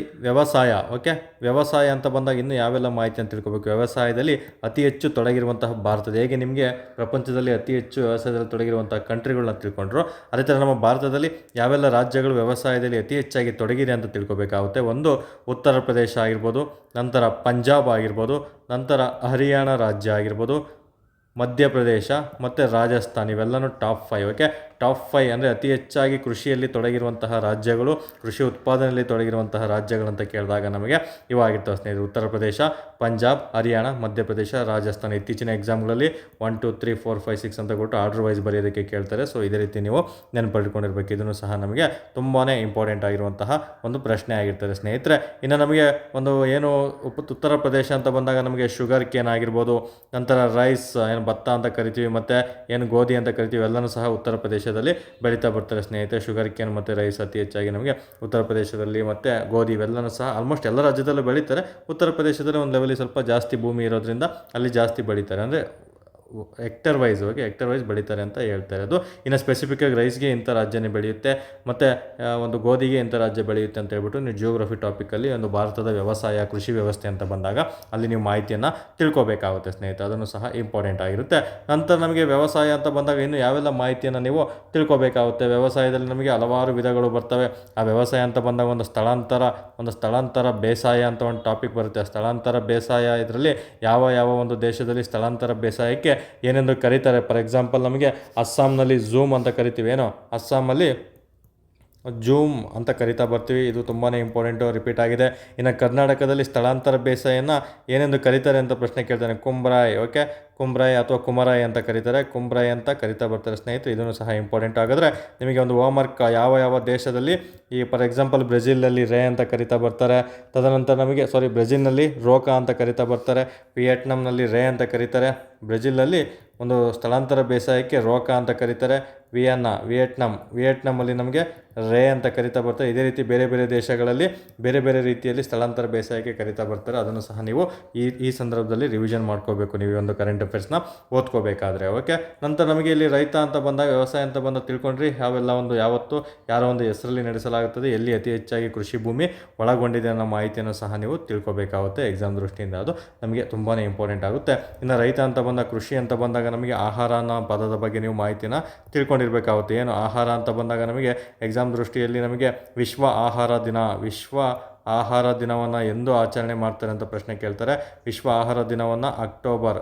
ವ್ಯವಸಾಯ ಅಂತ ಬಂದಾಗ ಇನ್ನು ಯಾವೆಲ್ಲ ಮಾಹಿತಿ ಅಂತ ತಿಳ್ಕೊಬೇಕು. ವ್ಯವಸಾಯದಲ್ಲಿ ಅತಿ ಹೆಚ್ಚು ತೊಡಗಿರುವಂತಹ ಭಾರತದ, ಹೇಗೆ ನಿಮಗೆ ಪ್ರಪಂಚದಲ್ಲಿ ಅತಿ ಹೆಚ್ಚು ವ್ಯವಸಾಯದಲ್ಲಿ ತೊಡಗಿರುವಂತಹ ಕಂಟ್ರಿಗಳನ್ನ ತಿಳ್ಕೊಂಡ್ರು, ಅದೇ ಥರ ನಮ್ಮ ಭಾರತದಲ್ಲಿ ಯಾವೆಲ್ಲ ರಾಜ್ಯಗಳು ವ್ಯವಸಾಯದಲ್ಲಿ ಅತಿ ಹೆಚ್ಚಾಗಿ ತೊಡಗಿದೆ ಅಂತ ತಿಳ್ಕೊಬೇಕಾಗುತ್ತೆ. ಒಂದು ಉತ್ತರ ಪ್ರದೇಶ ಆಗಿರ್ಬೋದು, ನಂತರ ಪಂಜಾಬ್ ಆಗಿರ್ಬೋದು, ನಂತರ ಹರಿಯಾಣ ರಾಜ್ಯ ಆಗಿರ್ಬೋದು, ಮಧ್ಯಪ್ರದೇಶ ಮತ್ತು ರಾಜಸ್ಥಾನ್, ಇವೆಲ್ಲನೂ ಟಾಪ್ 5. ಟಾಪ್ 5 ಅಂದರೆ ಅತಿ ಹೆಚ್ಚಾಗಿ ಕೃಷಿಯಲ್ಲಿ ತೊಡಗಿರುವಂತಹ ರಾಜ್ಯಗಳು, ಕೃಷಿ ಉತ್ಪಾದನೆಯಲ್ಲಿ ತೊಡಗಿರುವಂತಹ ರಾಜ್ಯಗಳಂತ ಕೇಳಿದಾಗ ನಮಗೆ ಇವಾಗಿರ್ತವೆ ಸ್ನೇಹಿತರೆ. ಉತ್ತರ ಪ್ರದೇಶ, ಪಂಜಾಬ್, ಹರಿಯಾಣ, ಮಧ್ಯಪ್ರದೇಶ, ರಾಜಸ್ಥಾನ. ಇತ್ತೀಚಿನ ಎಕ್ಸಾಮ್ಗಳಲ್ಲಿ 1, 2, 3, 4, 5, 6 ಅಂತ ಕೊಟ್ಟು ಆರ್ಡರ್ ವೈಸ್ ಬರೆಯೋದಕ್ಕೆ ಕೇಳ್ತಾರೆ. ಸೊ ಇದೇ ರೀತಿ ನೀವು ನೆನಪಿಟ್ಕೊಂಡಿರ್ಬೇಕು. ಇದನ್ನು ಸಹ ನಮಗೆ ತುಂಬಾ ಇಂಪಾರ್ಟೆಂಟ್ ಆಗಿರುವಂತಹ ಒಂದು ಪ್ರಶ್ನೆ ಆಗಿರ್ತದೆ ಸ್ನೇಹಿತರೆ. ಇನ್ನು ನಮಗೆ ಒಂದು ಏನು ಉತ್ತರ ಪ್ರದೇಶ ಅಂತ ಬಂದಾಗ ನಮಗೆ ಶುಗರ್ ಕೇನ್ ಆಗಿರ್ಬೋದು, ನಂತರ ರೈಸ್ ಭತ್ತ ಅಂತ ಕರಿತೀವಿ, ಮತ್ತು ಏನು ಗೋಧಿ ಅಂತ ಕರಿತೀವಿ, ಎಲ್ಲನೂ ಸಹ ಉತ್ತರ ಪ್ರದೇಶದಲ್ಲಿ ಬೆಳೀತಾ ಬರ್ತಾರೆ ಸ್ನೇಹಿತರೆ. ಶುಗರ್ ಕೇನ್ ಮತ್ತು ರೈಸ್ ಅತಿ ಹೆಚ್ಚಾಗಿ ನಮಗೆ ಉತ್ತರ ಪ್ರದೇಶದಲ್ಲಿ, ಮತ್ತು ಗೋಧಿ ಇವೆಲ್ಲನೂ ಸಹ ಆಲ್ಮೋಸ್ಟ್ ಎಲ್ಲ ರಾಜ್ಯದಲ್ಲೂ ಬೆಳೀತಾರೆ. ಉತ್ತರ ಪ್ರದೇಶದಲ್ಲಿ ಒಂದು ಲೆವೆಲಿ ಸ್ವಲ್ಪ ಜಾಸ್ತಿ ಭೂಮಿ ಇರೋದ್ರಿಂದ ಅಲ್ಲಿ ಜಾಸ್ತಿ ಬೆಳೀತಾರೆ, ಅಂದರೆ ಹೆಕ್ಟರ್ ವೈಸ್ ಬೆಳೀತಾರೆ ಅಂತ ಹೇಳ್ತಾರೆ. ಅದು ಇನ್ನು ಸ್ಪೆಸಿಫಿಕ್ಕಾಗಿ ರೈಸ್ಗೆ ಇಂಥ ರಾಜ್ಯನೇ ಬೆಳೆಯುತ್ತೆ, ಮತ್ತು ಒಂದು ಗೋಧಿಗೆ ಇಂಥ ರಾಜ್ಯ ಬೆಳೆಯುತ್ತೆ ಅಂತ ಹೇಳ್ಬಿಟ್ಟು ನೀವು ಜಿಯೋಗ್ರಫಿ ಟಾಪಿಕಲ್ಲಿ ಒಂದು ಭಾರತದ ವ್ಯವಸಾಯ ಕೃಷಿ ವ್ಯವಸ್ಥೆ ಅಂತ ಬಂದಾಗ ಅಲ್ಲಿ ನೀವು ಮಾಹಿತಿಯನ್ನು ತಿಳ್ಕೊಬೇಕಾಗುತ್ತೆ ಸ್ನೇಹಿತರೆ. ಅದನ್ನು ಸಹ ಇಂಪಾರ್ಟೆಂಟ್ ಆಗಿರುತ್ತೆ. ನಂತರ ನಮಗೆ ವ್ಯವಸಾಯ ಅಂತ ಬಂದಾಗ ಇನ್ನು ಯಾವೆಲ್ಲ ಮಾಹಿತಿಯನ್ನು ನೀವು ತಿಳ್ಕೊಬೇಕಾಗುತ್ತೆ. ವ್ಯವಸಾಯದಲ್ಲಿ ನಮಗೆ ಹಲವಾರು ವಿಧಗಳು ಬರ್ತವೆ. ಆ ವ್ಯವಸಾಯ ಅಂತ ಬಂದಾಗ ಒಂದು ಸ್ಥಳಾಂತರ ಬೇಸಾಯ ಅಂತ ಒಂದು ಟಾಪಿಕ್ ಬರುತ್ತೆ. ಸ್ಥಳಾಂತರ ಬೇಸಾಯ ಇದರಲ್ಲಿ ಯಾವ ಒಂದು ದೇಶದಲ್ಲಿ ಸ್ಥಳಾಂತರ ಬೇಸಾಯಕ್ಕೆ ಏನೆಂದು ಕರೀತಾರೆ. ಫಾರ್ ಎಕ್ಸಾಂಪಲ್ ನಮಗೆ ಅಸ್ಸಾಂನಲ್ಲಿ ಝೂಮ್ ಅಂತ ಕರಿತೀವಿ, ಅಸ್ಸಾಮಲ್ಲಿ ಜೂಮ್ ಅಂತ ಕರಿತಾ ಬರ್ತೀವಿ. ಇದು ತುಂಬಾ ಇಂಪಾರ್ಟೆಂಟು, ರಿಪೀಟ್ ಆಗಿದೆ. ಇನ್ನು ಕರ್ನಾಟಕದಲ್ಲಿ ಸ್ಥಳಾಂತರ ಬೇಸಾಯನ ಏನೆಂದು ಕರೀತಾರೆ ಅಂತ ಪ್ರಶ್ನೆ ಕೇಳ್ತಾನೆ. ಕುಂಬ್ರಾಯ್ ಅಥವಾ ಕುಮರಾಯ್ ಅಂತ ಕರೀತಾರೆ. ಕುಂಬ್ರಾಯ್ ಅಂತ ಕರಿತಾ ಬರ್ತಾರೆ ಸ್ನೇಹಿತರೆ. ಇದನ್ನು ಸಹ ಇಂಪಾರ್ಟೆಂಟ್ ಆಗಿದ್ರೆ ನಿಮಗೆ ಒಂದು ಹೋಮ್ವರ್ಕ್, ಯಾವ ದೇಶದಲ್ಲಿ ಈ ಫಾರ್ ಎಕ್ಸಾಂಪಲ್ ಬ್ರೆಜಿಲ್ನಲ್ಲಿ ರೇ ಅಂತ ಕರಿತಾ ಬರ್ತಾರೆ. ತದನಂತರ ನಮಗೆ ಬ್ರೆಜಿಲ್ನಲ್ಲಿ ರೋಕಾ ಅಂತ ಕರಿತಾ ಬರ್ತಾರೆ. ವಿಯೆಟ್ನಾಂನಲ್ಲಿ ರೇ ಅಂತ ಕರೀತಾರೆ. ಬ್ರೆಜಿಲಲ್ಲಿ ಒಂದು ಸ್ಥಳಾಂತರ ಬೇಸಾಯಕ್ಕೆ ರೋಕಾ ಅಂತ ಕರೀತಾರೆ. ವಿಯೆಟ್ನಾಮಲ್ಲಿ ನಮಗೆ ರೇ ಅಂತ ಕರಿತಾ ಬರ್ತಾರೆ. ಇದೇ ರೀತಿ ಬೇರೆ ದೇಶಗಳಲ್ಲಿ ಬೇರೆ ರೀತಿಯಲ್ಲಿ ಸ್ಥಳಾಂತರ ಬೇಸಾಯಕ್ಕೆ ಕರಿತಾ ಬರ್ತಾರೆ. ಅದನ್ನು ಸಹ ನೀವು ಈ ಸಂದರ್ಭದಲ್ಲಿ ರಿವಿಷನ್ ಮಾಡ್ಕೋಬೇಕು, ನೀವು ಒಂದು ಕರೆಂಟ್ ಅಫೇರ್ಸ್ನ ಓದ್ಕೋಬೇಕಾದ್ರೆ. ನಂತರ ನಮಗೆ ಇಲ್ಲಿ ರೈತ ಅಂತ ಬಂದಾಗ, ವ್ಯವಸಾಯ ಅಂತ ಬಂದಾಗ ತಿಳ್ಕೊಂಡ್ರಿ ಯಾವತ್ತು ಯಾರೋ ಒಂದು ಹೆಸರಲ್ಲಿ ನಡೆಸಲಾಗುತ್ತದೆ, ಎಲ್ಲಿ ಅತಿ ಹೆಚ್ಚಾಗಿ ಕೃಷಿ ಭೂಮಿ ಒಳಗೊಂಡಿದೆ ಅನ್ನೋ ಮಾಹಿತಿಯನ್ನು ಸಹ ನೀವು ತಿಳ್ಕೊಬೇಕಾಗುತ್ತೆ. ಎಕ್ಸಾಮ್ ದೃಷ್ಟಿಯಿಂದ ಅದು ನಮಗೆ ತುಂಬಾ ಇಂಪಾರ್ಟೆಂಟ್ ಆಗುತ್ತೆ. ಇನ್ನು ರೈತ ಅಂತ ಬಂದಾಗ, ಕೃಷಿ ಅಂತ ಬಂದಾಗ ನಮಗೆ ಆಹಾರ ಅನ್ನೋ ಪದದ ಬಗ್ಗೆ ನೀವು ಮಾಹಿತಿನ ತಿಳ್ಕೊಂಡಿರ್ಬೇಕಾಗುತ್ತೆ. ಏನು ಆಹಾರ ಅಂತ ಬಂದಾಗ ನಮಗೆ ಎಕ್ಸಾಮ್ ದೃಷ್ಟಿಯಲ್ಲಿ ನಮಗೆ ವಿಶ್ವ ಆಹಾರ ದಿನವನ್ನು ಎಂದು ಆಚರಣೆ ಮಾಡ್ತಾರೆ ಅಂತ ಪ್ರಶ್ನೆ ಕೇಳ್ತಾರೆ. ವಿಶ್ವ ಆಹಾರ ದಿನವನ್ನು ಅಕ್ಟೋಬರ್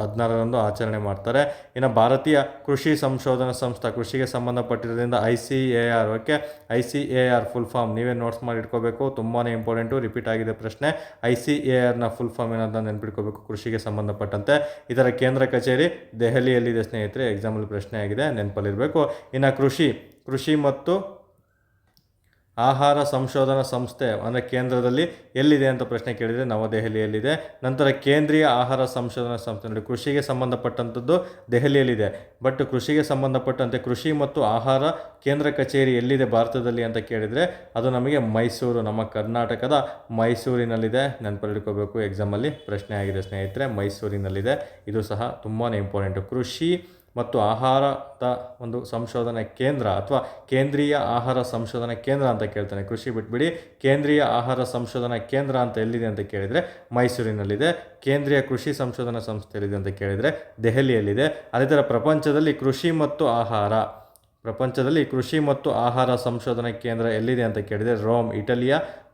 16ರಂದು ಆಚರಣೆ ಮಾಡ್ತಾರೆ. ಇನ್ನು ಭಾರತೀಯ ಕೃಷಿ ಸಂಶೋಧನಾ ಸಂಸ್ಥೆ, ಕೃಷಿಗೆ ಸಂಬಂಧಪಟ್ಟಿರೋದ್ರಿಂದ ICAR. Okay, ICAR full form ನೀವೇ ನೋಟ್ಸ್ ಮಾಡಿ ಇಟ್ಕೋಬೇಕು, ತುಂಬಾ ಇಂಪಾರ್ಟೆಂಟು, ರಿಪೀಟ್ ಆಗಿದೆ ಪ್ರಶ್ನೆ. ICARನ ಫುಲ್ ಫಾರ್ಮ್ ಏನಂತ ನೆನ್ಪಿಟ್ಕೋಬೇಕು ಕೃಷಿಗೆ ಸಂಬಂಧಪಟ್ಟಂತೆ. ಇದರ ಕೇಂದ್ರ ಕಚೇರಿ ದೆಹಲಿಯಲ್ಲಿದೆ ಸ್ನೇಹಿತರೆ. ಎಕ್ಸಾಂಪಲ್ ಪ್ರಶ್ನೆ ಆಗಿದೆ, ನೆನಪಲ್ಲಿರಬೇಕು. ಇನ್ನು ಕೃಷಿ ಮತ್ತು ಆಹಾರ ಸಂಶೋಧನಾ ಸಂಸ್ಥೆ ಅಂದರೆ ಕೇಂದ್ರದಲ್ಲಿ ಎಲ್ಲಿದೆ ಅಂತ ಪ್ರಶ್ನೆ ಕೇಳಿದರೆ ನವದೆಹಲಿಯಲ್ಲಿದೆ. ನಂತರ ಕೇಂದ್ರೀಯ ಆಹಾರ ಸಂಶೋಧನಾ ಸಂಸ್ಥೆ, ನೋಡಿ ಕೃಷಿಗೆ ಸಂಬಂಧಪಟ್ಟಂಥದ್ದು ದೆಹಲಿಯಲ್ಲಿದೆ, ಬಟ್ ಕೃಷಿಗೆ ಸಂಬಂಧಪಟ್ಟಂತೆ ಕೃಷಿ ಮತ್ತು ಆಹಾರ ಕೇಂದ್ರ ಕಚೇರಿ ಎಲ್ಲಿದೆ ಭಾರತದಲ್ಲಿ ಅಂತ ಕೇಳಿದರೆ ಅದು ನಮಗೆ ಮೈಸೂರು, ನಮ್ಮ ಕರ್ನಾಟಕದ ಮೈಸೂರಿನಲ್ಲಿದೆ. ನೆನಪಲ್ಲಿಟ್ಕೋಬೇಕು, ಎಕ್ಸಾಮಲ್ಲಿ ಪ್ರಶ್ನೆ ಆಗಿದೆ ಸ್ನೇಹಿತರೆ, ಮೈಸೂರಿನಲ್ಲಿದೆ. ಇದು ಸಹ ತುಂಬಾ ಇಂಪಾರ್ಟೆಂಟು. ಕೃಷಿ ಮತ್ತು ಆಹಾರದ ಒಂದು ಸಂಶೋಧನಾ ಕೇಂದ್ರ ಅಥವಾ ಕೇಂದ್ರೀಯ ಆಹಾರ ಸಂಶೋಧನಾ ಕೇಂದ್ರ ಅಂತ ಕೇಳ್ತಾನೆ. ಕೃಷಿ ಬಿಟ್ಬಿಡಿ, ಕೇಂದ್ರೀಯ ಆಹಾರ ಸಂಶೋಧನಾ ಕೇಂದ್ರ ಅಂತ ಎಲ್ಲಿದೆ ಅಂತ ಕೇಳಿದರೆ ಮೈಸೂರಿನಲ್ಲಿದೆ. ಕೇಂದ್ರೀಯ ಕೃಷಿ ಸಂಶೋಧನಾ ಸಂಸ್ಥೆ ಎಲ್ಲಿದೆ ಅಂತ ಕೇಳಿದರೆ ದೆಹಲಿಯಲ್ಲಿದೆ. ಅದೇ ಥರ ಪ್ರಪಂಚದಲ್ಲಿ ಕೃಷಿ ಮತ್ತು ಆಹಾರ ಸಂಶೋಧನಾ ಕೇಂದ್ರ ಎಲ್ಲಿದೆ ಅಂತ ಕೇಳಿದರೆ ರೋಮ್,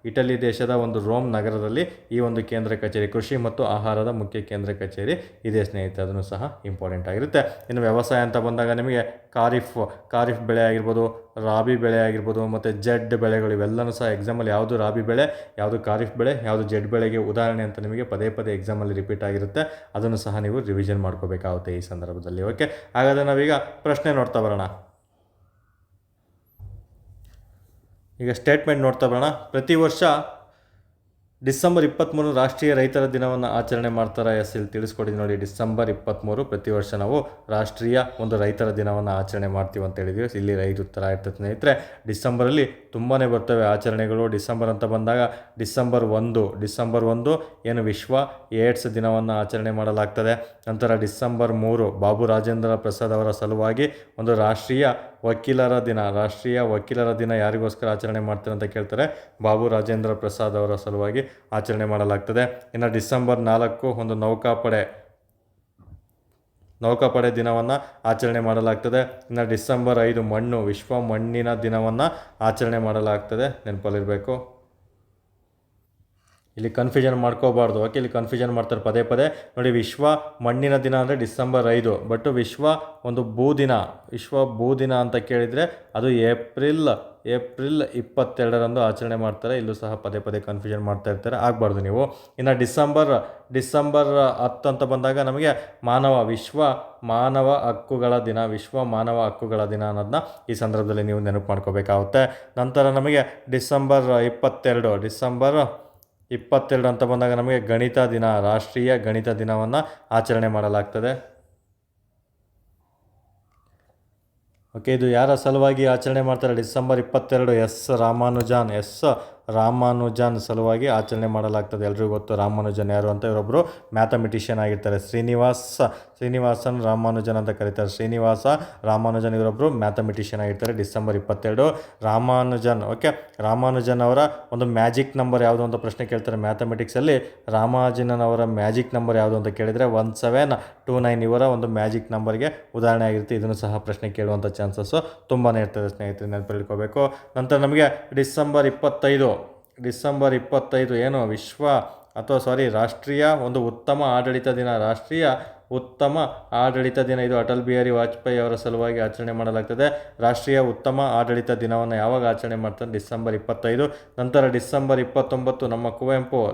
ಇಟಲಿ ದೇಶದ ಒಂದು ರೋಮ್ ನಗರದಲ್ಲಿ ಈ ಒಂದು ಕೇಂದ್ರ ಕಚೇರಿ, ಕೃಷಿ ಮತ್ತು ಆಹಾರದ ಮುಖ್ಯ ಕೇಂದ್ರ ಕಚೇರಿ ಇದೆ ಸ್ನೇಹಿತರೆ. ಅದನ್ನು ಸಹ ಇಂಪಾರ್ಟೆಂಟ್ ಆಗಿರುತ್ತೆ. ಇನ್ನು ವ್ಯವಸಾಯ ಅಂತ ಬಂದಾಗ ನಿಮಗೆ ಖಾರಿಫ್ ಬೆಳೆ ಆಗಿರ್ಬೋದು, ರಾಬಿ ಬೆಳೆ ಆಗಿರ್ಬೋದು, ಮತ್ತು ಜೆಡ್ ಬೆಳೆಗಳು, ಇವೆಲ್ಲನೂ ಸಹ ಎಕ್ಸಾಮಲ್ಲಿ ಯಾವುದು ರಾಬಿ ಬೆಳೆ, ಯಾವುದು ಖಾರಿಫ್ ಬೆಳೆ, ಯಾವುದು ಜೆಡ್ ಬೆಳೆಗೆ ಉದಾಹರಣೆ ಅಂತ ನಿಮಗೆ ಪದೇ ಎಕ್ಸಾಮಲ್ಲಿ ರಿಪೀಟ್ ಆಗಿರುತ್ತೆ. ಅದನ್ನು ಸಹ ನೀವು ರಿವಿಷನ್ ಮಾಡ್ಕೋಬೇಕಾಗುತ್ತೆ ಈ ಸಂದರ್ಭದಲ್ಲಿ. ಓಕೆ, ಹಾಗಾದರೆ ನಾವೀಗ ಪ್ರಶ್ನೆ ನೋಡ್ತಾ ಬರೋಣ. ಈಗ ಸ್ಟೇಟ್ಮೆಂಟ್ ನೋಡ್ತಾ ಬರೋಣ. ಪ್ರತಿ ವರ್ಷ ಡಿಸೆಂಬರ್ 23 ರಾಷ್ಟ್ರೀಯ ರೈತರ ದಿನವನ್ನು ಆಚರಣೆ ಮಾಡ್ತಾರೆ. ಇಲ್ಲಿ ತಿಳಿಸ್ಕೊಟ್ಟಿದ್ದೀನಿ ನೋಡಿ, ಡಿಸೆಂಬರ್ 23 ಪ್ರತಿ ವರ್ಷ ನಾವು ರಾಷ್ಟ್ರೀಯ ಒಂದು ರೈತರ ದಿನವನ್ನು ಆಚರಣೆ ಮಾಡ್ತೀವಿ ಅಂತ ಹೇಳಿದ್ವಿ. ಇಲ್ಲಿ 5 ಉತ್ತರ ಇರ್ತದೆ ಸ್ನೇಹಿತರೆ. ಡಿಸೆಂಬರಲ್ಲಿ ತುಂಬಾ ಬರ್ತವೆ ಆಚರಣೆಗಳು. ಡಿಸೆಂಬರ್ ಅಂತ ಬಂದಾಗ ಡಿಸೆಂಬರ್ 1 ಏನು ವಿಶ್ವ ಏಡ್ಸ್ ದಿನವನ್ನು ಆಚರಣೆ ಮಾಡಲಾಗ್ತದೆ. ನಂತರ ಡಿಸೆಂಬರ್ 3 ಬಾಬು ರಾಜೇಂದ್ರ ಪ್ರಸಾದ್ ಅವರ ಸಲುವಾಗಿ ಒಂದು ರಾಷ್ಟ್ರೀಯ ವಕೀಲರ ದಿನ ಯಾರಿಗೋಸ್ಕರ ಆಚರಣೆ ಮಾಡ್ತಾರೆ ಅಂತ ಕೇಳ್ತಾರೆ, ಬಾಬು ರಾಜೇಂದ್ರ ಪ್ರಸಾದ್ ಅವರ ಸಲುವಾಗಿ ಆಚರಣೆ ಮಾಡಲಾಗ್ತದೆ. ಇನ್ನು ಡಿಸೆಂಬರ್ 4 ಒಂದು ನೌಕಾಪಡೆ ದಿನವನ್ನು ಆಚರಣೆ ಮಾಡಲಾಗ್ತದೆ. ಇನ್ನು ಡಿಸೆಂಬರ್ 5 ವಿಶ್ವ ಮಣ್ಣಿನ ದಿನವನ್ನು ಆಚರಣೆ ಮಾಡಲಾಗ್ತದೆ. ನೆನಪಲ್ಲಿರಬೇಕು, ಇಲ್ಲಿ ಕನ್ಫ್ಯೂಷನ್ ಮಾಡ್ಕೋಬಾರ್ದು. ಓಕೆ, ಇಲ್ಲಿ ಕನ್ಫ್ಯೂಷನ್ ಮಾಡ್ತಾರೆ ಪದೇ ನೋಡಿ. ವಿಶ್ವ ಮಣ್ಣಿನ ದಿನ ಅಂದರೆ ಡಿಸೆಂಬರ್ 5, ಬಟ್ ವಿಶ್ವ ಭೂದಿನ ಅಂತ ಕೇಳಿದರೆ ಅದು ಏಪ್ರಿಲ್ 22ರಂದು ಆಚರಣೆ ಮಾಡ್ತಾರೆ. ಇಲ್ಲೂ ಸಹ ಪದೇ ಕನ್ಫ್ಯೂಷನ್ ಮಾಡ್ತಾ ಇರ್ತಾರೆ, ಆಗಬಾರ್ದು ನೀವು. ಇನ್ನು ಡಿಸೆಂಬರ್ 10 ಅಂತ ಬಂದಾಗ ನಮಗೆ ವಿಶ್ವ ಮಾನವ ಹಕ್ಕುಗಳ ದಿನ ಅನ್ನೋದನ್ನ ಈ ಸಂದರ್ಭದಲ್ಲಿ ನೀವು ನೆನಪು ಮಾಡ್ಕೋಬೇಕಾಗುತ್ತೆ. ನಂತರ ನಮಗೆ ಡಿಸೆಂಬರ್ 22 ಅಂತ ಬಂದಾಗ ನಮಗೆ ರಾಷ್ಟ್ರೀಯ ಗಣಿತ ದಿನವನ್ನು ಆಚರಣೆ ಮಾಡಲಾಗ್ತದೆ. ಓಕೆ, ಇದು ಯಾರ ಸಲುವಾಗಿ ಆಚರಣೆ ಮಾಡ್ತಾರೆ? ಡಿಸೆಂಬರ್ 22 ರಾಮಾನುಜನ್ ಸಲುವಾಗಿ ಆಚರಣೆ ಮಾಡಲಾಗ್ತದೆ. ಎಲ್ರಿಗೂ ಗೊತ್ತು ರಾಮಾನುಜನ್ ಯಾರು ಅಂತ. ಇವರೊಬ್ಬರು ಮ್ಯಾಥಮೆಟಿಷಿಯನ್ ಆಗಿರ್ತಾರೆ. ಶ್ರೀನಿವಾಸನ್ ರಾಮಾನುಜನ್ ಅಂತ ಕರೀತಾರೆ. ಶ್ರೀನಿವಾಸ ರಾಮಾನುಜನ್ ಇವರೊಬ್ಬರು ಮ್ಯಾಥಮೆಟಿಷಿಯನ್ ಆಗಿರ್ತಾರೆ. ಡಿಸೆಂಬರ್ 22 ರಾಮಾನುಜನ್ ಅವರ ಒಂದು ಮ್ಯಾಜಿಕ್ ನಂಬರ್ ಯಾವುದು ಅಂತ ಪ್ರಶ್ನೆ ಕೇಳ್ತಾರೆ ಮ್ಯಾಥಮೆಟಿಕ್ಸಲ್ಲಿ. ರಾಮಾನುಜನ್ ಅವರ ಮ್ಯಾಜಿಕ್ ನಂಬರ್ ಯಾವುದು ಅಂತ ಕೇಳಿದರೆ 1729 ಇವರ ಒಂದು ಮ್ಯಾಜಿಕ್ ನಂಬರ್ಗೆ ಉದಾಹರಣೆ ಆಗಿರುತ್ತೆ. ಇದನ್ನು ಸಹ ಪ್ರಶ್ನೆ ಕೇಳುವಂಥ ಚಾನ್ಸಸ್ಸು ತುಂಬಾ ಇರ್ತದೆ ಸ್ನೇಹಿತರೆ, ನೆನಪಿಟ್ಕೋಬೇಕು. ನಂತರ ನಮಗೆ ಡಿಸೆಂಬರ್ 25 ಏನು ರಾಷ್ಟ್ರೀಯ ಒಂದು ಉತ್ತಮ ಆಡಳಿತ ದಿನ. ಇದು ಅಟಲ್ ಬಿಹಾರಿ ವಾಜಪೇಯಿ ಅವರ ಸಲುವಾಗಿ ಆಚರಣೆ ಮಾಡಲಾಗ್ತದೆ. ರಾಷ್ಟ್ರೀಯ ಉತ್ತಮ ಆಡಳಿತ ದಿನವನ್ನು ಯಾವಾಗ ಆಚರಣೆ ಮಾಡ್ತಾರೆ? ಡಿಸೆಂಬರ್ 25. ನಂತರ ಡಿಸೆಂಬರ್ 29 ನಮ್ಮ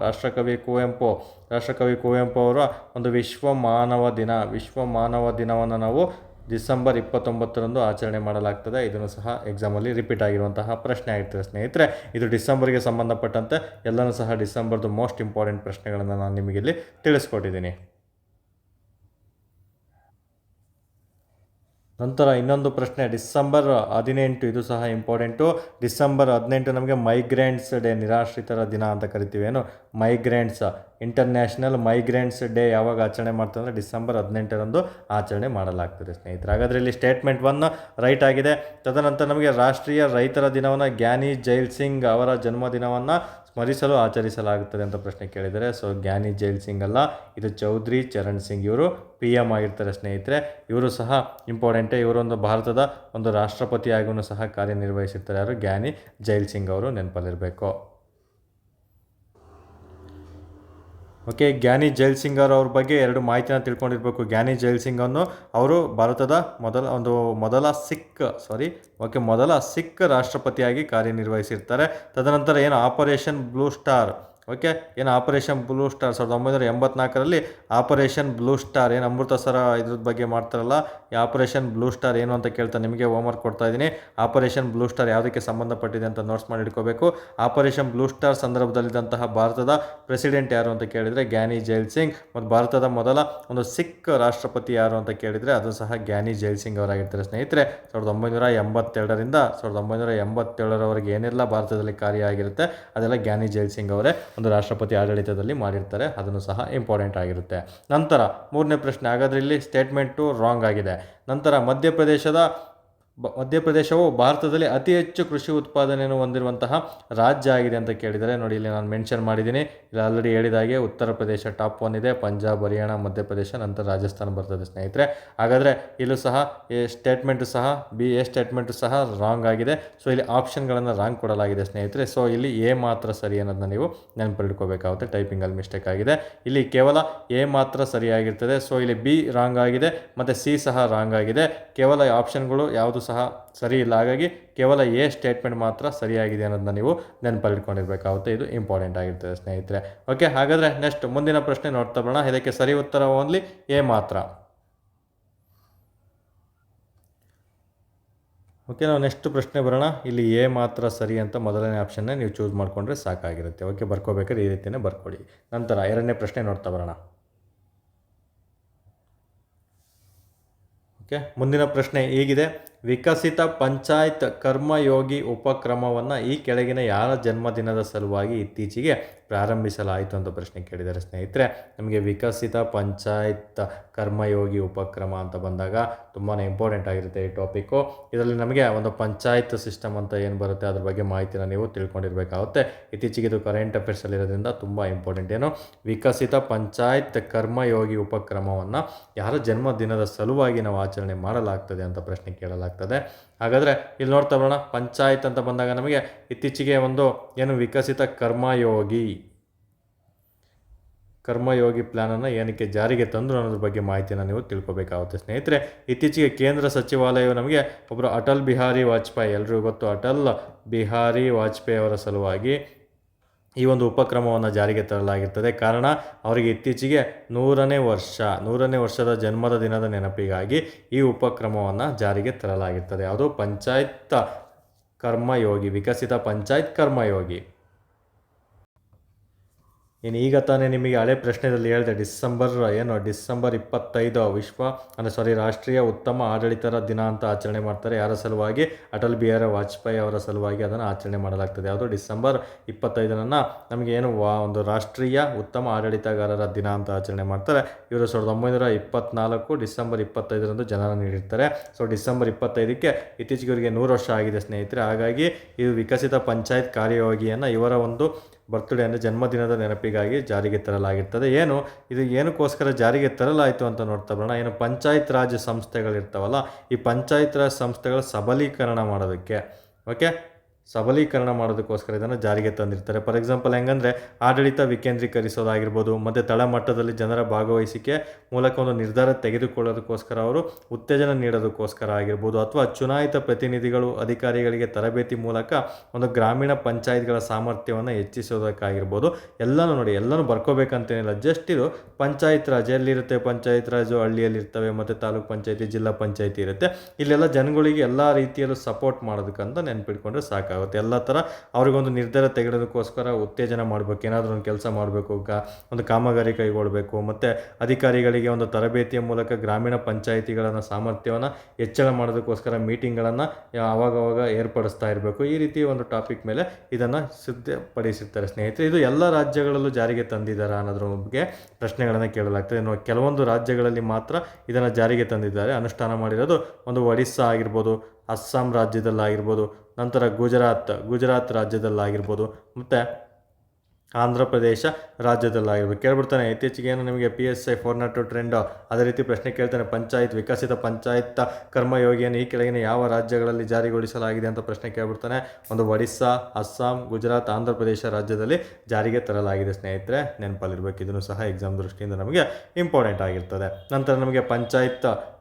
ರಾಷ್ಟ್ರಕವಿ ಕುವೆಂಪು ಅವರ ಒಂದು ವಿಶ್ವ ಮಾನವ ದಿನವನ್ನು ನಾವು ಡಿಸೆಂಬರ್ 29ರಂದು ಆಚರಣೆ ಮಾಡಲಾಗ್ತದೆ. ಇದನ್ನು ಸಹ ಎಕ್ಸಾಮಲ್ಲಿ ರಿಪೀಟ್ ಆಗಿರುವಂತಹ ಪ್ರಶ್ನೆ ಆಗಿರ್ತದೆ ಸ್ನೇಹಿತರೆ. ಇದು ಡಿಸೆಂಬರ್ಗೆ ಸಂಬಂಧಪಟ್ಟಂತೆ ಎಲ್ಲನೂ ಸಹ ಡಿಸೆಂಬರ್ದು ಮೋಸ್ಟ್ ಇಂಪಾರ್ಟೆಂಟ್ ಪ್ರಶ್ನೆಗಳನ್ನು ನಾನು ನಿಮಗಿಲ್ಲಿ ತಿಳಿಸ್ಕೊಟ್ಟಿದ್ದೀನಿ. ನಂತರ ಇನ್ನೊಂದು ಪ್ರಶ್ನೆ ಡಿಸೆಂಬರ್ 18, ಇದು ಸಹ ಇಂಪಾರ್ಟೆಂಟು. ಡಿಸೆಂಬರ್ 18 ನಮಗೆ ಮೈಗ್ರೆಂಟ್ಸ್ ಡೇ, ನಿರಾಶ್ರಿತರ ದಿನ ಅಂತ ಕರಿತೀವಿ. ಇಂಟರ್ನ್ಯಾಷನಲ್ ಮೈಗ್ರೆಂಟ್ಸ್ ಡೇ ಯಾವಾಗ ಆಚರಣೆ ಮಾಡ್ತಾರೆ ಅಂದರೆ ಡಿಸೆಂಬರ್ 18ರಂದು ಆಚರಣೆ ಮಾಡಲಾಗ್ತದೆ ಸ್ನೇಹಿತರೆ. ಹಾಗಾದರೆ ಇಲ್ಲಿ ಸ್ಟೇಟ್ಮೆಂಟ್ 1 ರೈಟ್ ಆಗಿದೆ. ತದನಂತರ ನಮಗೆ ರಾಷ್ಟ್ರೀಯ ರೈತರ ದಿನವನ್ನು ಜ್ಞಾನಿ ಜೈಲ್ ಸಿಂಗ್ ಅವರ ಜನ್ಮದಿನವನ್ನು ಸ್ಮರಿಸಲು ಆಚರಿಸಲಾಗುತ್ತದೆ ಅಂತ ಪ್ರಶ್ನೆ ಕೇಳಿದರೆ, ಜ್ಞಾನಿ ಜೈಲ್ ಸಿಂಗ್ ಅಲ್ಲ, ಇದು ಚೌಧರಿ ಚರಣ್ ಸಿಂಗ್, ಇವರು PM ಆಗಿರ್ತಾರೆ ಸ್ನೇಹಿತರೆ. ಇವರು ಸಹ ಇಂಪಾರ್ಟೆಂಟೇ. ಇವರೊಂದು ಭಾರತದ ಒಂದು ರಾಷ್ಟ್ರಪತಿಯಾಗೂ ಸಹ ಕಾರ್ಯನಿರ್ವಹಿಸಿರ್ತಾರೆ. ಯಾರು? ಜ್ಞಾನಿ ಜೈಲ್ ಸಿಂಗ್ ಅವರು, ನೆನಪಲ್ಲಿರಬೇಕು. ಓಕೆ, ಗ್ಯಾನಿ ಜೈಲ್ ಸಿಂಗ್ ಅವ್ರ ಬಗ್ಗೆ ಎರಡು ಮಾಹಿತಿನ ತಿಳ್ಕೊಂಡಿರ್ಬೇಕು. ಗ್ಯಾನಿ ಜೈಲ್ ಸಿಂಗ್ ಅವರು ಭಾರತದ ಮೊದಲ ಸಿಖ್ ರಾಷ್ಟ್ರಪತಿಯಾಗಿ ಕಾರ್ಯನಿರ್ವಹಿಸಿರ್ತಾರೆ. ತದನಂತರ ಏನು ಆಪರೇಷನ್ ಬ್ಲೂ ಸ್ಟಾರ್, ಓಕೆ, ಏನು ಆಪರೇಷನ್ ಬ್ಲೂ ಸ್ಟಾರ್ 1984ರಲ್ಲಿ ಆಪರೇಷನ್ ಬ್ಲೂ ಸ್ಟಾರ್ ಏನು ಅಮೃತಸರ ಇದ್ರ ಬಗ್ಗೆ ಮಾಡ್ತಾರಲ್ಲ, ಈ ಆಪರೇಷನ್ ಬ್ಲೂ ಸ್ಟಾರ್ ಏನು ಅಂತ ಕೇಳ್ತಾ ನಿಮಗೆ ಹೋಮ್ವರ್ಕ್ ಕೊಡ್ತಾ ಇದ್ದೀನಿ. ಆಪರೇಷನ್ ಬ್ಲೂ ಸ್ಟಾರ್ ಯಾವುದಕ್ಕೆ ಸಂಬಂಧಪಟ್ಟಿದೆ ಅಂತ ನೋಟ್ಸ್ ಮಾಡಿ ಇಟ್ಕೋಬೇಕು. ಆಪರೇಷನ್ ಬ್ಲೂ ಸ್ಟಾರ್ ಸಂದರ್ಭದಲ್ಲಿದ್ದಂತಹ ಭಾರತದ ಪ್ರೆಸಿಡೆಂಟ್ ಯಾರು ಅಂತ ಕೇಳಿದರೆ ಗ್ಯಾನಿ ಜೈಲ್ ಸಿಂಗ್, ಮತ್ತು ಭಾರತದ ಮೊದಲ ಒಂದು ಸಿಖ್ ರಾಷ್ಟ್ರಪತಿ ಯಾರು ಅಂತ ಕೇಳಿದರೆ ಅದು ಸಹ ಗ್ಯಾನಿ ಜೈಲ್ ಸಿಂಗ್ ಅವರಾಗಿರ್ತಾರೆ. ಸ್ನೇಹಿತರೆ, 1982ರಿಂದ 1987ರವರೆಗೆ ಏನೆಲ್ಲ ಭಾರತದಲ್ಲಿ ಕಾರ್ಯ ಆಗಿರುತ್ತೆ ಅದೆಲ್ಲ ಗ್ಯಾನಿ ಜೈಲ್ ಸಿಂಗ್ ಅವರೇ ಒಂದು ರಾಷ್ಟ್ರಪತಿ ಆಡಳಿತದಲ್ಲಿ ಮಾಡಿರ್ತಾರೆ. ಅದನ್ನು ಸಹ ಇಂಪಾರ್ಟೆಂಟ್ ಆಗಿರುತ್ತೆ. ನಂತರ ಮೂರನೇ ಪ್ರಶ್ನೆ, ಹಾಗಾದರೆ ಇಲ್ಲಿ ಸ್ಟೇಟ್ಮೆಂಟು ರಾಂಗ್ ಆಗಿದೆ. ನಂತರ ಮಧ್ಯಪ್ರದೇಶವು ಭಾರತದಲ್ಲಿ ಅತಿ ಹೆಚ್ಚು ಕೃಷಿ ಉತ್ಪಾದನೆಯನ್ನು ಹೊಂದಿರುವಂತಹ ರಾಜ್ಯ ಆಗಿದೆ ಅಂತ ಕೇಳಿದರೆ, ನೋಡಿ ಇಲ್ಲಿ ನಾನು ಮೆನ್ಷನ್ ಮಾಡಿದ್ದೀನಿ. ಇಲ್ಲಿ ಆಲ್ರೆಡಿ ಹೇಳಿದಾಗೆ ಉತ್ತರ ಪ್ರದೇಶ ಟಾಪ್ 1 ಇದೆ, ಪಂಜಾಬ್, ಹರಿಯಾಣ, ಮಧ್ಯಪ್ರದೇಶ, ನಂತರ ರಾಜಸ್ಥಾನ ಬರ್ತದೆ ಸ್ನೇಹಿತರೆ. ಹಾಗಾದರೆ ಇಲ್ಲೂ ಸಹ ಎ ಸ್ಟೇಟ್ಮೆಂಟು ಸಹ ರಾಂಗ್ ಆಗಿದೆ. ಸೊ ಇಲ್ಲಿ ಆಪ್ಷನ್ಗಳನ್ನು ರಾಂಗ್ ಕೊಡಲಾಗಿದೆ ಸ್ನೇಹಿತರೆ. ಸೊ ಇಲ್ಲಿ ಎ ಮಾತ್ರ ಸರಿ ಅನ್ನೋದನ್ನ ನೀವು ನೆನಪಿಟ್ಕೋಬೇಕಾಗುತ್ತೆ. ಟೈಪಿಂಗಲ್ಲಿ ಮಿಸ್ಟೇಕ್ ಆಗಿದೆ. ಇಲ್ಲಿ ಕೇವಲ ಎ ಮಾತ್ರ ಸರಿಯಾಗಿರ್ತದೆ. ಸೊ ಇಲ್ಲಿ ಬಿ ರಾಂಗ್ ಆಗಿದೆ ಮತ್ತು ಸಿ ಸಹ ರಾಂಗ್ ಆಗಿದೆ. ಕೇವಲ ಆಪ್ಷನ್ಗಳು ಯಾವುದು ಸಹ ಸರಿ ಇಲ್ಲ. ಹಾಗಾಗಿ ಕೇವಲ ಎ ಸ್ಟೇಟ್ಮೆಂಟ್ ಮಾತ್ರ ಸರಿಯಾಗಿದೆ ಅನ್ನೋದನ್ನ ನೀವು ನೆನಪಲ್ಲಿಟ್ಕೊಂಡಿರ್ಬೇಕಾಗುತ್ತೆ. ಇದು ಇಂಪಾರ್ಟೆಂಟ್ ಆಗಿರ್ತದೆ ಸ್ನೇಹಿತರೆ. ಓಕೆ, ಹಾಗಾದರೆ ನೆಕ್ಸ್ಟ್ ಮುಂದಿನ ಪ್ರಶ್ನೆ ನೋಡ್ತಾ ಬರೋಣ. ಇದಕ್ಕೆ ಸರಿ ಉತ್ತರ ಓನ್ಲಿ ಎ ಮಾತ್ರ. ಓಕೆ, ನಾವು ನೆಕ್ಸ್ಟ್ ಪ್ರಶ್ನೆ ಬರೋಣ. ಇಲ್ಲಿ ಎ ಮಾತ್ರ ಸರಿ ಅಂತ ಮೊದಲನೇ ಆಪ್ಷನ್ನೇ ನೀವು ಚೂಸ್ ಮಾಡಿಕೊಂಡ್ರೆ ಸಾಕಾಗಿರುತ್ತೆ. ಓಕೆ, ಬರ್ಕೋಬೇಕಾದ್ರೆ ಈ ರೀತಿಯೇ ಬರ್ಕೊಳ್ಳಿ. ನಂತರ ಎರಡನೇ ಪ್ರಶ್ನೆ ನೋಡ್ತಾ ಬರೋಣ. ಓಕೆ, ಮುಂದಿನ ಪ್ರಶ್ನೆ ಹೀಗಿದೆ: ವಿಕಸಿತ ಪಂಚಾಯತ್ ಕರ್ಮಯೋಗಿ ಉಪಕ್ರಮವನ್ನು ಈ ಕೆಳಗಿನ ಯಾರ ಜನ್ಮದಿನದ ಸಲುವಾಗಿ ಇತ್ತೀಚೆಗೆ ಪ್ರಾರಂಭಿಸಲಾಯಿತು ಅಂತ ಪ್ರಶ್ನೆ ಕೇಳಿದ್ದಾರೆ ಸ್ನೇಹಿತರೆ. ನಮಗೆ ವಿಕಸಿತ ಪಂಚಾಯತ್ ಕರ್ಮಯೋಗಿ ಉಪಕ್ರಮ ಅಂತ ಬಂದಾಗ ತುಂಬಾ ಇಂಪಾರ್ಟೆಂಟ್ ಆಗಿರುತ್ತೆ ಈ ಟಾಪಿಕ್ಕು. ಇದರಲ್ಲಿ ನಮಗೆ ಒಂದು ಪಂಚಾಯತ್ ಸಿಸ್ಟಮ್ ಅಂತ ಏನು ಬರುತ್ತೆ ಅದ್ರ ಬಗ್ಗೆ ಮಾಹಿತಿನ ನೀವು ತಿಳ್ಕೊಂಡಿರಬೇಕಾಗುತ್ತೆ. ಇತ್ತೀಚೆಗೆ ಇದು ಕರೆಂಟ್ ಅಫೇರ್ಸಲ್ಲಿರೋದ್ರಿಂದ ತುಂಬ ಇಂಪಾರ್ಟೆಂಟ್. ಏನು ವಿಕಸಿತ ಪಂಚಾಯತ್ ಕರ್ಮಯೋಗಿ ಉಪಕ್ರಮವನ್ನು ಯಾರ ಜನ್ಮದಿನದ ಸಲುವಾಗಿ ನಾವು ಆಚರಣೆ ಮಾಡಲಾಗ್ತದೆ ಅಂತ ಪ್ರಶ್ನೆ ಕೇಳಲಾಗ್ತದೆ. ಹಾಗಾದರೆ ಇಲ್ಲಿ ನೋಡ್ತಾ ಬರೋಣ. ಪಂಚಾಯತ್ ಅಂತ ಬಂದಾಗ ನಮಗೆ ಇತ್ತೀಚೆಗೆ ಒಂದು ಏನು ವಿಕಸಿತ ಕರ್ಮಯೋಗಿ ಪ್ಲ್ಯಾನನ್ನು ಏನಕ್ಕೆ ಜಾರಿಗೆ ತಂದರು ಅನ್ನೋದ್ರ ಬಗ್ಗೆ ಮಾಹಿತಿಯನ್ನು ನೀವು ತಿಳ್ಕೊಬೇಕಾಗುತ್ತೆ ಸ್ನೇಹಿತರೆ. ಇತ್ತೀಚೆಗೆ ಕೇಂದ್ರ ಸಚಿವಾಲಯವು ನಮಗೆ ಒಬ್ಬರು ಅಟಲ್ ಬಿಹಾರಿ ವಾಜಪೇಯಿ, ಎಲ್ಲರಿಗೂ ಗೊತ್ತು ಅಟಲ್ ಬಿಹಾರಿ ವಾಜಪೇಯಿ ಅವರ ಸಲುವಾಗಿ ಈ ಒಂದು ಉಪಕ್ರಮವನ್ನು ಜಾರಿಗೆ ತರಲಾಗಿರ್ತದೆ. ಕಾರಣ, ಅವರಿಗೆ ಇತ್ತೀಚೆಗೆ 100ನೇ ವರ್ಷದ ಜನ್ಮದ ದಿನದ ನೆನಪಿಗಾಗಿ ಈ ಉಪಕ್ರಮವನ್ನು ಜಾರಿಗೆ ತರಲಾಗಿರ್ತದೆ. ಅದು ಪಂಚಾಯತ್ ಕರ್ಮಯೋಗಿ, ವಿಕಸಿತ ಪಂಚಾಯತ್ ಕರ್ಮಯೋಗಿ. ಈಗ ತಾನೇ ನಿಮಗೆ ಹಳೆ ಪ್ರಶ್ನೆಯಲ್ಲಿ ಹೇಳಿದೆ ಡಿಸೆಂಬರ್ 25 ರಾಷ್ಟ್ರೀಯ ಉತ್ತಮ ಆಡಳಿತರ ದಿನ ಅಂತ ಆಚರಣೆ ಮಾಡ್ತಾರೆ. ಯಾರ ಸಲುವಾಗಿ? ಅಟಲ್ ಬಿಹಾರಿ ವಾಜಪೇಯಿ ಅವರ ಸಲುವಾಗಿ ಅದನ್ನು ಆಚರಣೆ ಮಾಡಲಾಗ್ತದೆ. ಅದು ಡಿಸೆಂಬರ್ 25 ನಮಗೆ ಒಂದು ರಾಷ್ಟ್ರೀಯ ಉತ್ತಮ ಆಡಳಿತಗಾರರ ದಿನ ಅಂತ ಆಚರಣೆ ಮಾಡ್ತಾರೆ. ಇವರು 1924 ಡಿಸೆಂಬರ್ 25 ಜನನ ನೀಡಿರ್ತಾರೆ. ಸೊ ಡಿಸೆಂಬರ್ 25ಕ್ಕೆ ಇತ್ತೀಚೆಗೆ ಇವರಿಗೆ 100 ವರ್ಷ ಆಗಿದೆ ಸ್ನೇಹಿತರೆ. ಹಾಗಾಗಿ ಇದು ವಿಕಸಿತ ಪಂಚಾಯತ್ ಕಾರ್ಯಯೋಗಿಯನ್ನು ಇವರ ಒಂದು ಬರ್ತ್ಡೇ ಅಂದರೆ ಜನ್ಮದಿನದ ನೆನಪಿಗಾಗಿ ಜಾರಿಗೆ ತರಲಾಗಿರ್ತದೆ. ಇದು ಏನಕ್ಕೋಸ್ಕರ ಜಾರಿಗೆ ತರಲಾಯಿತು ಅಂತ ನೋಡ್ತಾ ಬರೋಣ. ಪಂಚಾಯತ್ ರಾಜ್ ಸಂಸ್ಥೆಗಳಿರ್ತಾವಲ್ಲ, ಈ ಪಂಚಾಯತ್ ರಾಜ್ ಸಂಸ್ಥೆಗಳ ಸಬಲೀಕರಣ ಮಾಡೋದಕ್ಕೆ, ಸಬಲೀಕರಣ ಮಾಡೋದಕ್ಕೋಸ್ಕರ ಇದನ್ನು ಜಾರಿಗೆ ತಂದಿರ್ತಾರೆ. ಫಾರ್ ಎಕ್ಸಾಂಪಲ್ ಹೆಂಗಂದರೆ ಆಡಳಿತ ವಿಕೇಂದ್ರೀಕರಿಸೋದಾಗಿರ್ಬೋದು, ಮತ್ತು ತಳಮಟ್ಟದಲ್ಲಿ ಜನರ ಭಾಗವಹಿಸಿಕೆ ಮೂಲಕ ಒಂದು ನಿರ್ಧಾರ ತೆಗೆದುಕೊಳ್ಳೋದಕ್ಕೋಸ್ಕರ ಅವರು ಉತ್ತೇಜನ ನೀಡೋದಕ್ಕೋಸ್ಕರ ಆಗಿರ್ಬೋದು, ಅಥವಾ ಚುನಾಯಿತ ಪ್ರತಿನಿಧಿಗಳು ಅಧಿಕಾರಿಗಳಿಗೆ ತರಬೇತಿ ಮೂಲಕ ಒಂದು ಗ್ರಾಮೀಣ ಪಂಚಾಯತ್ಗಳ ಸಾಮರ್ಥ್ಯವನ್ನು ಹೆಚ್ಚಿಸೋದಕ್ಕಾಗಿರ್ಬೋದು. ಎಲ್ಲನೂ ಬರ್ಕೋಬೇಕಂತೇನಿಲ್ಲ. ಜಸ್ಟ್ ಇದು ಪಂಚಾಯತ್ ರಾಜ್ ಎಲ್ಲಿರುತ್ತೆ, ಪಂಚಾಯತ್ ರಾಜು ಹಳ್ಳಿಯಲ್ಲಿರ್ತವೆ, ಮತ್ತು ತಾಲೂಕು ಪಂಚಾಯತಿ, ಜಿಲ್ಲಾ ಪಂಚಾಯತಿ ಇರುತ್ತೆ. ಇಲ್ಲೆಲ್ಲ ಜನಗಳಿಗೆ ಎಲ್ಲ ರೀತಿಯಲ್ಲೂ ಸಪೋರ್ಟ್ ಮಾಡೋದಕ್ಕಂತ ನೆನ್ಪಿಟ್ಕೊಂಡ್ರೆ ಸಾಕಾಗುತ್ತೆ. ಎಲ್ಲ ಥರ ಅವ್ರಿಗೊಂದು ನಿರ್ಧಾರ ತೆಗೆಯೋದಕ್ಕೋಸ್ಕರ ಉತ್ತೇಜನ ಮಾಡಬೇಕು. ಏನಾದರೂ ಒಂದು ಕೆಲಸ ಮಾಡಬೇಕು, ಒಂದು ಕಾಮಗಾರಿ ಕೈಗೊಳ್ಳಬೇಕು, ಮತ್ತು ಅಧಿಕಾರಿಗಳಿಗೆ ಒಂದು ತರಬೇತಿಯ ಮೂಲಕ ಗ್ರಾಮೀಣ ಪಂಚಾಯಿತಿಗಳನ್ನು ಸಾಮರ್ಥ್ಯವನ್ನು ಹೆಚ್ಚಳ ಮಾಡೋದಕ್ಕೋಸ್ಕರ ಮೀಟಿಂಗ್ಗಳನ್ನು ಆವಾಗವಾಗ ಏರ್ಪಡಿಸ್ತಾ ಇರಬೇಕು. ಈ ರೀತಿ ಒಂದು ಟಾಪಿಕ್ ಮೇಲೆ ಇದನ್ನು ಸಿದ್ಧಪಡಿಸಿರ್ತಾರೆ ಸ್ನೇಹಿತರೆ. ಇದು ಎಲ್ಲ ರಾಜ್ಯಗಳಲ್ಲೂ ಜಾರಿಗೆ ತಂದಿದ್ದಾರೆ ಅನ್ನೋದ್ರ ಬಗ್ಗೆ ಪ್ರಶ್ನೆಗಳನ್ನು ಕೇಳಲಾಗ್ತದೆ. ಕೆಲವೊಂದು ರಾಜ್ಯಗಳಲ್ಲಿ ಮಾತ್ರ ಇದನ್ನು ಜಾರಿಗೆ ತಂದಿದ್ದಾರೆ. ಅನುಷ್ಠಾನ ಮಾಡಿರೋದು ಒಂದು ಒಡಿಸ್ಸಾ ಆಗಿರ್ಬೋದು, ಅಸ್ಸಾಂ ರಾಜ್ಯದಲ್ಲಾಗಿರ್ಬೋದು, ನಂತರ ಗುಜರಾತ್ ರಾಜ್ಯದಲ್ಲಾಗಿರ್ಬೋದು, ಮತ್ತು ಆಂಧ್ರ ಪ್ರದೇಶ ರಾಜ್ಯದಲ್ಲಾಗಿರ್ಬೇಕು. ಕೇಳ್ಬಿಡ್ತಾನೆ ಇತ್ತೀಚೆಗೆ ಏನು ನಿಮಗೆ PSI 402 ಟ್ರೆಂಡ್, ಅದೇ ರೀತಿ ಪ್ರಶ್ನೆ ಕೇಳ್ತಾನೆ ಪಂಚಾಯತ್ ವಿಕಸಿತ ಪಂಚಾಯತ್ ಕರ್ಮಯೋಗಿಯನ್ನು ಈ ಕೆಳಗಿನ ಯಾವ ರಾಜ್ಯಗಳಲ್ಲಿ ಜಾರಿಗೊಳಿಸಲಾಗಿದೆ ಅಂತ ಪ್ರಶ್ನೆ ಕೇಳ್ಬಿಡ್ತಾನೆ. ಒಂದು ಒಡಿಸ್ಸಾ, ಅಸ್ಸಾಂ, ಗುಜರಾತ್, ಆಂಧ್ರ ಪ್ರದೇಶ ರಾಜ್ಯದಲ್ಲಿ ಜಾರಿಗೆ ತರಲಾಗಿದೆ ಸ್ನೇಹಿತರೆ, ನೆನಪಲ್ಲಿರ್ಬೇಕು. ಇದನ್ನು ಸಹ ಎಕ್ಸಾಮ್ ದೃಷ್ಟಿಯಿಂದ ನಮಗೆ ಇಂಪಾರ್ಟೆಂಟ್ ಆಗಿರ್ತದೆ. ನಂತರ ನಮಗೆ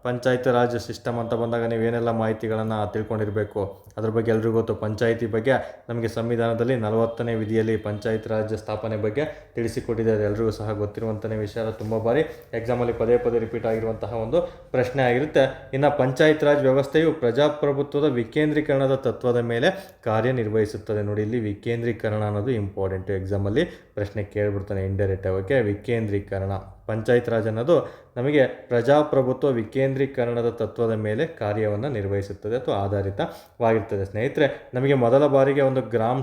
ಪಂಚಾಯತ್ ರಾಜ್ ಸಿಸ್ಟಮ್ ಅಂತ ಬಂದಾಗ ನೀವೇನೆಲ್ಲ ಮಾಹಿತಿಗಳನ್ನು ತಿಳ್ಕೊಂಡಿರಬೇಕು ಅದ್ರ ಬಗ್ಗೆ ಎಲ್ರಿಗೂ ಗೊತ್ತು. ಪಂಚಾಯಿತಿ ಬಗ್ಗೆ ನಮಗೆ ಸಂವಿಧಾನದಲ್ಲಿ 40ನೇ ವಿಧಿಯಲ್ಲಿ ಪಂಚಾಯತ್ ರಾಜ್ ಸ್ಥಾಪನೆ ಬಗ್ಗೆ ತಿಳಿಸಿಕೊಟ್ಟಿದ್ದಾರೆ, ಎಲ್ರಿಗೂ ಸಹ ಗೊತ್ತಿರುವಂಥನೇ ವಿಷಯ. ತುಂಬ ಬಾರಿ ಎಕ್ಸಾಮಲ್ಲಿ ಪದೇ ರಿಪೀಟ್ ಆಗಿರುವಂತಹ ಒಂದು ಪ್ರಶ್ನೆ ಆಗಿರುತ್ತೆ. ಇನ್ನು ಪಂಚಾಯತ್ ರಾಜ್ ವ್ಯವಸ್ಥೆಯು ಪ್ರಜಾಪ್ರಭುತ್ವದ ವಿಕೇಂದ್ರೀಕರಣದ ತತ್ವದ ಮೇಲೆ ಕಾರ್ಯನಿರ್ವಹಿಸುತ್ತದೆ. ನೋಡಿ, ಇಲ್ಲಿ ವಿಕೇಂದ್ರೀಕರಣ ಅನ್ನೋದು ಇಂಪಾರ್ಟೆಂಟು, ಎಕ್ಸಾಮಲ್ಲಿ ಪ್ರಶ್ನೆ ಕೇಳಿಬಿಡ್ತಾನೆ ಇಂಡೈರೆಕ್ಟ್ ಆಗಿ. ವಿಕೇಂದ್ರೀಕರಣ, ಪಂಚಾಯತ್ ರಾಜ್ ಅನ್ನೋದು ನಮಗೆ ಪ್ರಜಾಪ್ರಭುತ್ವ ವಿಕೇಂದ್ರೀಕರಣದ ತತ್ವದ ಮೇಲೆ ಕಾರ್ಯವನ್ನು ನಿರ್ವಹಿಸುತ್ತದೆ ಅಥವಾ ಆಧಾರಿತವಾಗಿರ್ತದೆ. ಸ್ನೇಹಿತರೆ, ನಮಗೆ ಮೊದಲ ಬಾರಿಗೆ ಒಂದು ಗ್ರಾಮ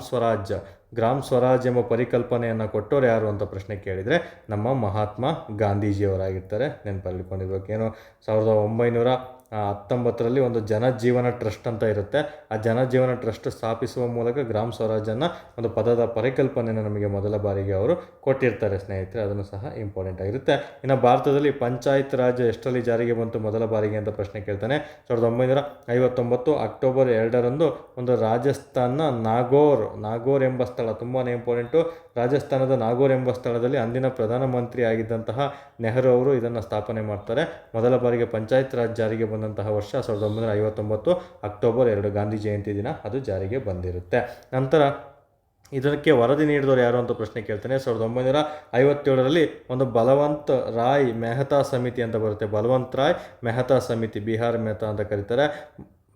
ಸ್ವರಾಜ್ ಎಂಬ ಪರಿಕಲ್ಪನೆಯನ್ನು ಕೊಟ್ಟೋರು ಯಾರು ಅಂತ ಪ್ರಶ್ನೆ ಕೇಳಿದರೆ ನಮ್ಮ ಮಹಾತ್ಮ ಗಾಂಧೀಜಿಯವರಾಗಿರ್ತಾರೆ, ನೆನಪಲ್ಲಿಟ್ಕೊಂಡಿರ್ಬೇಕು. ಏನು 1919ರಲ್ಲಿ ಒಂದು ಜನಜೀವನ ಟ್ರಸ್ಟ್ ಅಂತ ಇರುತ್ತೆ. ಆ ಜನಜೀವನ ಟ್ರಸ್ಟ್ ಸ್ಥಾಪಿಸುವ ಮೂಲಕ ಗ್ರಾಮ ಸ್ವರಾಜನ್ನು ಒಂದು ಪದದ ಪರಿಕಲ್ಪನೆಯನ್ನು ನಮಗೆ ಮೊದಲ ಬಾರಿಗೆ ಅವರು ಕೊಟ್ಟಿರ್ತಾರೆ ಸ್ನೇಹಿತರೆ, ಅದನ್ನು ಸಹ ಇಂಪಾರ್ಟೆಂಟ್ ಆಗಿರುತ್ತೆ. ಇನ್ನು ಭಾರತದಲ್ಲಿ ಪಂಚಾಯತ್ ರಾಜ್ ಎಷ್ಟರಲ್ಲಿ ಜಾರಿಗೆ ಬಂತು ಮೊದಲ ಬಾರಿಗೆ ಅಂತ ಪ್ರಶ್ನೆ ಕೇಳ್ತಾನೆ. 1959 ಅಕ್ಟೋಬರ್ 2ರಂದು ಒಂದು ರಾಜಸ್ಥಾನ ನಾಗೋರ್ ಎಂಬ ಸ್ಥಳ, ತುಂಬಾ ಇಂಪಾರ್ಟೆಂಟು. ರಾಜಸ್ಥಾನದ ನಾಗೋರ್ ಎಂಬ ಸ್ಥಳದಲ್ಲಿ ಅಂದಿನ ಪ್ರಧಾನಮಂತ್ರಿ ಆಗಿದ್ದಂತಹ ನೆಹರು ಅವರು ಇದನ್ನು ಸ್ಥಾಪನೆ ಮಾಡ್ತಾರೆ. ಮೊದಲ ಬಾರಿಗೆ ಪಂಚಾಯತ್ ರಾಜ್ ಜಾರಿಗೆ ಬಂದಂತಹ ವರ್ಷ 1959 ಅಕ್ಟೋಬರ್ 2, ಗಾಂಧಿ ಜಯಂತಿ ದಿನ ಅದು ಜಾರಿಗೆ ಬಂದಿರುತ್ತೆ. ನಂತರ ಇದಕ್ಕೆ ವರದಿ ನೀಡಿದವರು ಯಾರು ಅಂತ ಪ್ರಶ್ನೆ ಕೇಳ್ತಾನೆ. 1957ರಲ್ಲಿ ಒಂದು ಬಲವಂತ್ ರಾಯ್ ಮೆಹ್ತಾ ಸಮಿತಿ ಅಂತ ಬರುತ್ತೆ. ಬಲವಂತ್ ರಾಯ್ ಮೆಹ್ತಾ ಸಮಿತಿ, ಬಿಹಾರ್ ಮೆಹ್ತಾ ಅಂತ ಕರೀತಾರೆ.